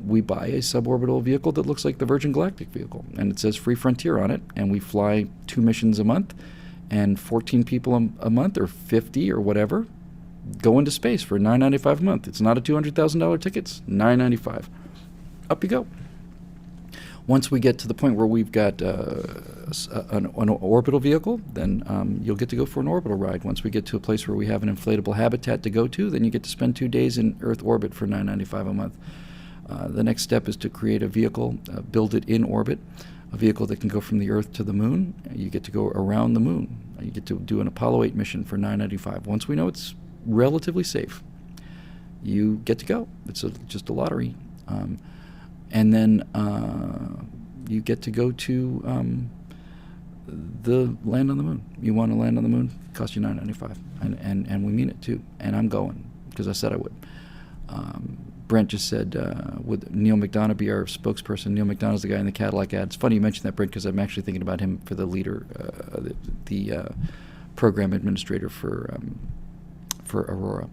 we buy a suborbital vehicle that looks like the Virgin Galactic vehicle, and it says Free Frontier on it, and we fly 2 missions a month, and 14 people a month, or 50 or whatever, go into space for $9.95 a month. It's not a $200,000 ticket. It's $9.95. Up you go. Once we get to the point where we've got an orbital vehicle, then you'll get to go for an orbital ride. Once we get to a place where we have an inflatable habitat to go to, then you get to spend 2 days in Earth orbit for $9.95 a month. The next step is to create a vehicle, build it in orbit, a vehicle that can go from the Earth to the Moon. You get to go around the Moon. You get to do an Apollo 8 mission for $9.95. Once we know it's relatively safe, you get to go. It's just a lottery. And then you get to go to the land on the moon. You want to land on the moon? It costs you $9.95, and we mean it too. And I'm going because I said I would. Brent just said, would Neil McDonough be our spokesperson? Neil McDonough's the guy in the Cadillac ad. It's funny you mentioned that, Brent, because I'm actually thinking about him for the leader, the program administrator for Aurora.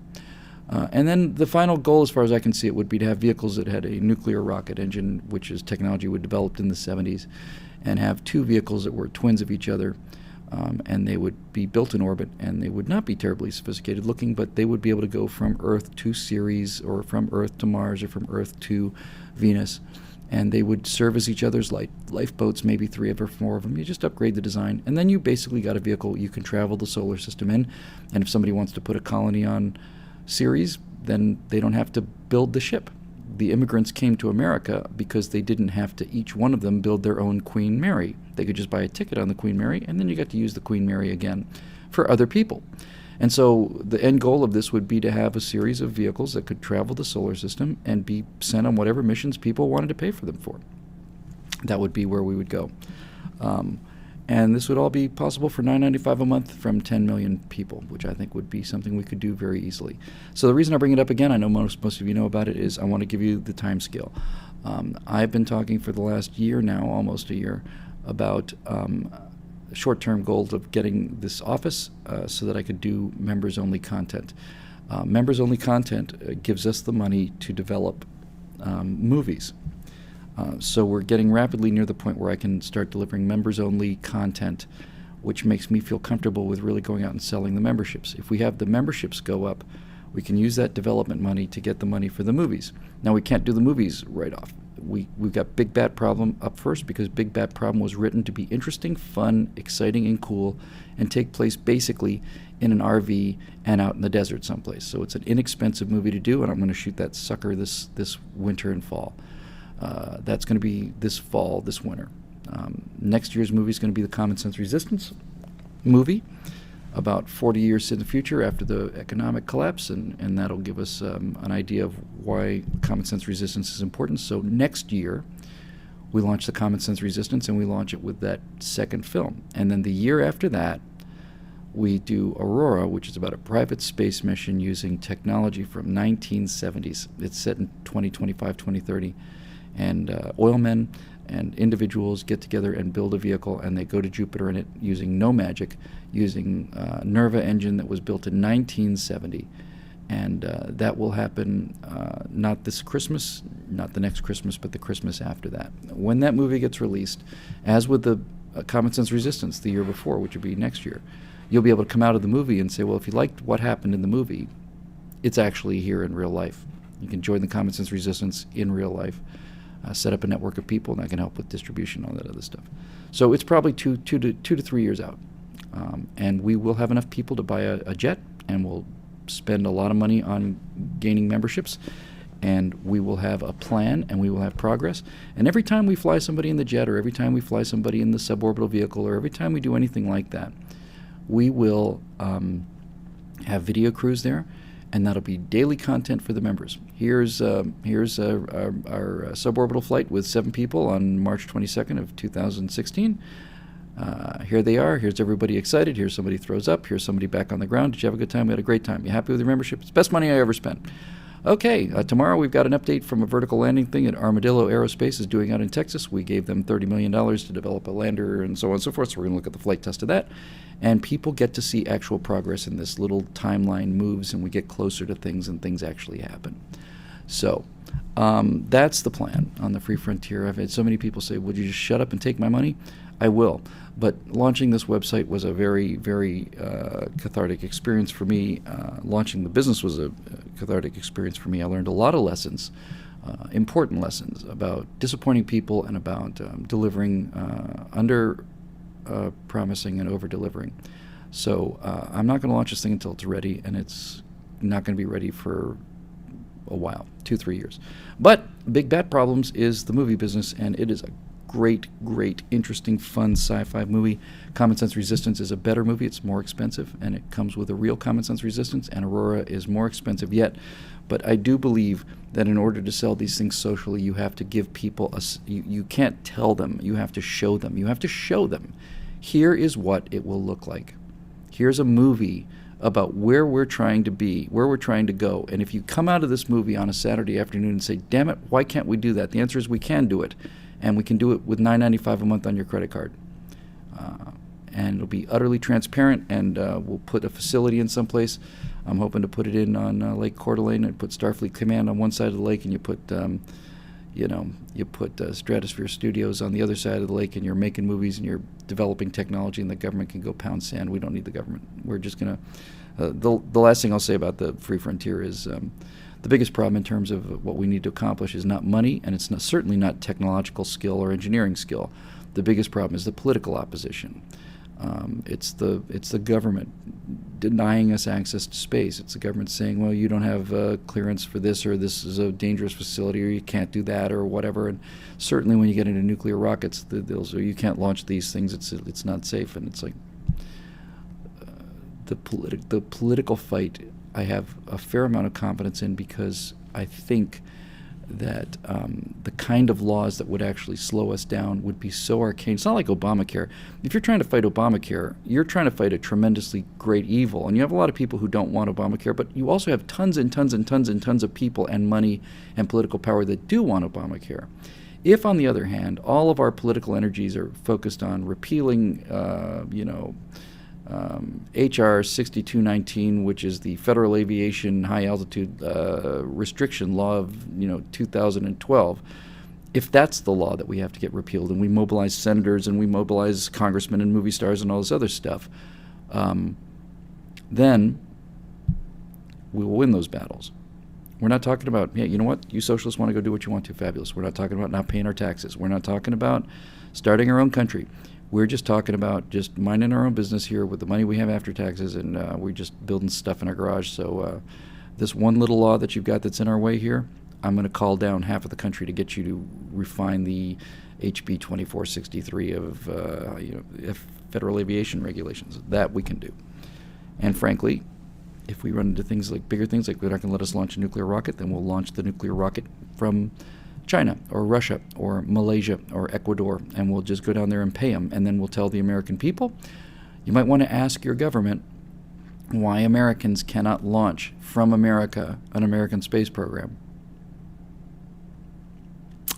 And then the final goal, as far as I can see it, would be to have vehicles that had a nuclear rocket engine, which is technology we developed in the 70s, and have 2 vehicles that were twins of each other, and they would be built in orbit, and they would not be terribly sophisticated looking, but they would be able to go from Earth to Ceres, or from Earth to Mars, or from Earth to Venus, and they would serve as each other's lifeboats, maybe 3 or 4 of them. You just upgrade the design, and then you basically got a vehicle you can travel the solar system in, and if somebody wants to put a colony on Ceres, then they don't have to build the ship. The immigrants came to America because they didn't have to, each one of them, build their own Queen Mary. They could just buy a ticket on the Queen Mary, and then you got to use the Queen Mary again for other people. And so the end goal of this would be to have a series of vehicles that could travel the solar system and be sent on whatever missions people wanted to pay for them for. That would be where we would go. And this would all be possible for $9.95 a month from 10 million people, which I think would be something we could do very easily. So the reason I bring it up again, I know most of you know about it, is I want to give you the time scale. I've been talking for the last year now, almost a year, about short-term goals of getting this office so that I could do members-only content. Members-only content gives us the money to develop movies. So we're getting rapidly near the point where I can start delivering members-only content, which makes me feel comfortable with really going out and selling the memberships. If we have the memberships go up, we can use that development money to get the money for the movies. Now, we can't do the movies right off. We've got Big Bad Problem up first because Big Bad Problem was written to be interesting, fun, exciting, and cool, and take place basically in an RV and out in the desert someplace. So it's an inexpensive movie to do, and I'm going to shoot that sucker this winter and fall. That's going to be this fall, this winter. Next year's movie is going to be the Common Sense Resistance movie. about 40 years in the future after the economic collapse, and that'll give us an idea of why common sense resistance is important. So next year, we launch the Common Sense Resistance, and we launch it with that second film. And then the year after that, we do Aurora, which is about a private space mission using technology from 1970s. It's set in 2025, 2030. And oilmen and individuals get together and build a vehicle, and they go to Jupiter in it using no magic, using Nerva engine that was built in 1970. And that will happen not this Christmas, not the next Christmas, but the Christmas after that. When that movie gets released, as with the Common Sense Resistance the year before, which would be next year, you'll be able to come out of the movie and say, well, if you liked what happened in the movie, it's actually here in real life. You can join the Common Sense Resistance in real life, set up a network of people, and that can help with distribution and all that other stuff. So it's probably two to 3 years out. And we will have enough people to buy a jet, and we'll spend a lot of money on gaining memberships, and we will have a plan, and we will have progress. And every time we fly somebody in the jet, or every time we fly somebody in the suborbital vehicle, or every time we do anything like that, we will have video crews there, and that'll be daily content for the members. Here's our suborbital flight with 7 people on March 22nd of 2016. Here they are. Here's everybody excited. Here's somebody throws up. Here's somebody back on the ground. Did you have a good time? We had a great time. You happy with your membership? It's the best money I ever spent. Okay, tomorrow we've got an update from a vertical landing thing that Armadillo Aerospace is doing out in Texas. We gave them $30 million to develop a lander and so on and so forth, so we're going to look at the flight test of that. And people get to see actual progress in this. Little timeline moves, and we get closer to things, and things actually happen. So that's the plan on the Free Frontier. I've had so many people say, would you just shut up and take my money? I will. But launching this website was a very, very cathartic experience for me. Launching the business was a cathartic experience for me. I learned a lot of lessons, important lessons about disappointing people and about delivering under promising and over delivering. So I'm not going to launch this thing until it's ready, and it's not going to be ready for a while, 2-3 years. But Big Bad Problems is the movie business, and it is a great, interesting, fun sci-fi movie. Common Sense Resistance is a better movie. It's more expensive, and it comes with a real Common Sense Resistance, and Aurora is more expensive yet. But I do believe that in order to sell these things socially, you have to give people you can't tell them. You have to show them. You have to show them. Here is what it will look like. Here's a movie about where we're trying to be, where we're trying to go. And if you come out of this movie on a Saturday afternoon and say, damn it, why can't we do that? The answer is we can do it. And we can do it with $9.95 a month on your credit card. And it'll be utterly transparent, and we'll put a facility in someplace. I'm hoping to put it in on Lake Coeur d'Alene, and put Starfleet Command on one side of the lake, and you put Stratosphere Studios on the other side of the lake, and you're making movies and you're developing technology, and the government can go pound sand. We don't need the government. We're just going to... the last thing I'll say about the Free Frontier is the biggest problem in terms of what we need to accomplish is not money, and it's certainly not technological skill or engineering skill. The biggest problem is the political opposition. It's the government denying us access to space. It's the government saying, well, you don't have clearance for this, or this is a dangerous facility, or you can't do that, or whatever. And certainly when you get into nuclear rockets, they'll say you can't launch these things. It's not safe. And it's like the political fight I have a fair amount of confidence in, because I think that the kind of laws that would actually slow us down would be so arcane. It's not like Obamacare. If you're trying to fight Obamacare, you're trying to fight a tremendously great evil. And you have a lot of people who don't want Obamacare, but you also have tons and tons and tons and tons of people and money and political power that do want Obamacare. If, on the other hand, all of our political energies are focused on repealing, HR 6219, which is the Federal Aviation High Altitude Restriction Law of 2012, if that's the law that we have to get repealed, and we mobilize senators and we mobilize congressmen and movie stars and all this other stuff, then we will win those battles. We're not talking about, yeah, you know what, you socialists want to go do what you want to, fabulous. We're not talking about not paying our taxes. We're not talking about starting our own country. We're just talking about just minding our own business here with the money we have after taxes, and we're just building stuff in our garage. So this one little law that you've got that's in our way here, I'm going to call down half of the country to get you to refine the HB 2463 of Federal Aviation regulations. That we can do. And frankly, if we run into things like bigger things, like they're not going to let us launch a nuclear rocket, then we'll launch the nuclear rocket from China or Russia or Malaysia or Ecuador, and we'll just go down there and pay them. And then we'll tell the American people, you might want to ask your government why Americans cannot launch from America an American space program.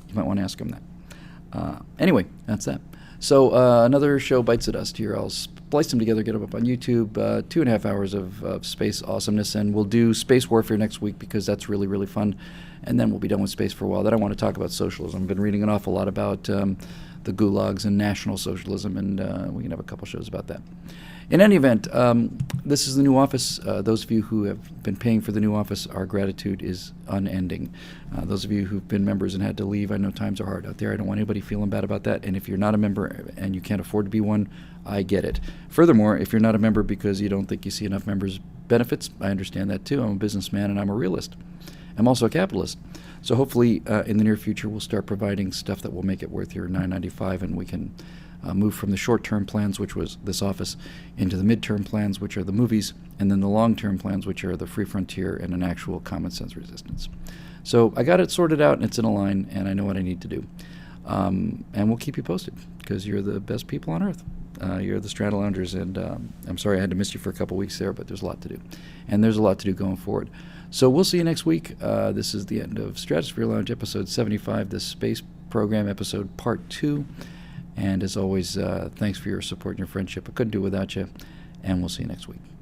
You might want to ask them that. Anyway, that's that. So another show bites the dust here. I'll splice them together, get them up on YouTube. 2.5 hours of space awesomeness, and we'll do space warfare next week because that's really, really fun. And then we'll be done with space for a while. Then I want to talk about socialism. I've been reading an awful lot about the gulags and National Socialism, and we can have a couple shows about that. In any event, this is the new office. Those of you who have been paying for the new office, our gratitude is unending. Those of you who've been members and had to leave, I know times are hard out there. I don't want anybody feeling bad about that. And if you're not a member and you can't afford to be one, I get it. Furthermore, if you're not a member because you don't think you see enough members' benefits, I understand that too. I'm a businessman and I'm a realist. I'm also a capitalist. So hopefully in the near future we'll start providing stuff that will make it worth your $9.95, and we can move from the short-term plans, which was this office, into the mid-term plans, which are the movies, and then the long-term plans, which are the free frontier and an actual common sense resistance. So I got it sorted out, and it's in a line, and I know what I need to do. And we'll keep you posted, because you're the best people on Earth. You're the Strata Loungers, and I'm sorry I had to miss you for a couple weeks there, but there's a lot to do. And there's a lot to do going forward. So we'll see you next week. This is the end of Stratosphere Lounge, episode 75, the Space Program episode, part 2. And as always, thanks for your support and your friendship. I couldn't do it without you, and we'll see you next week.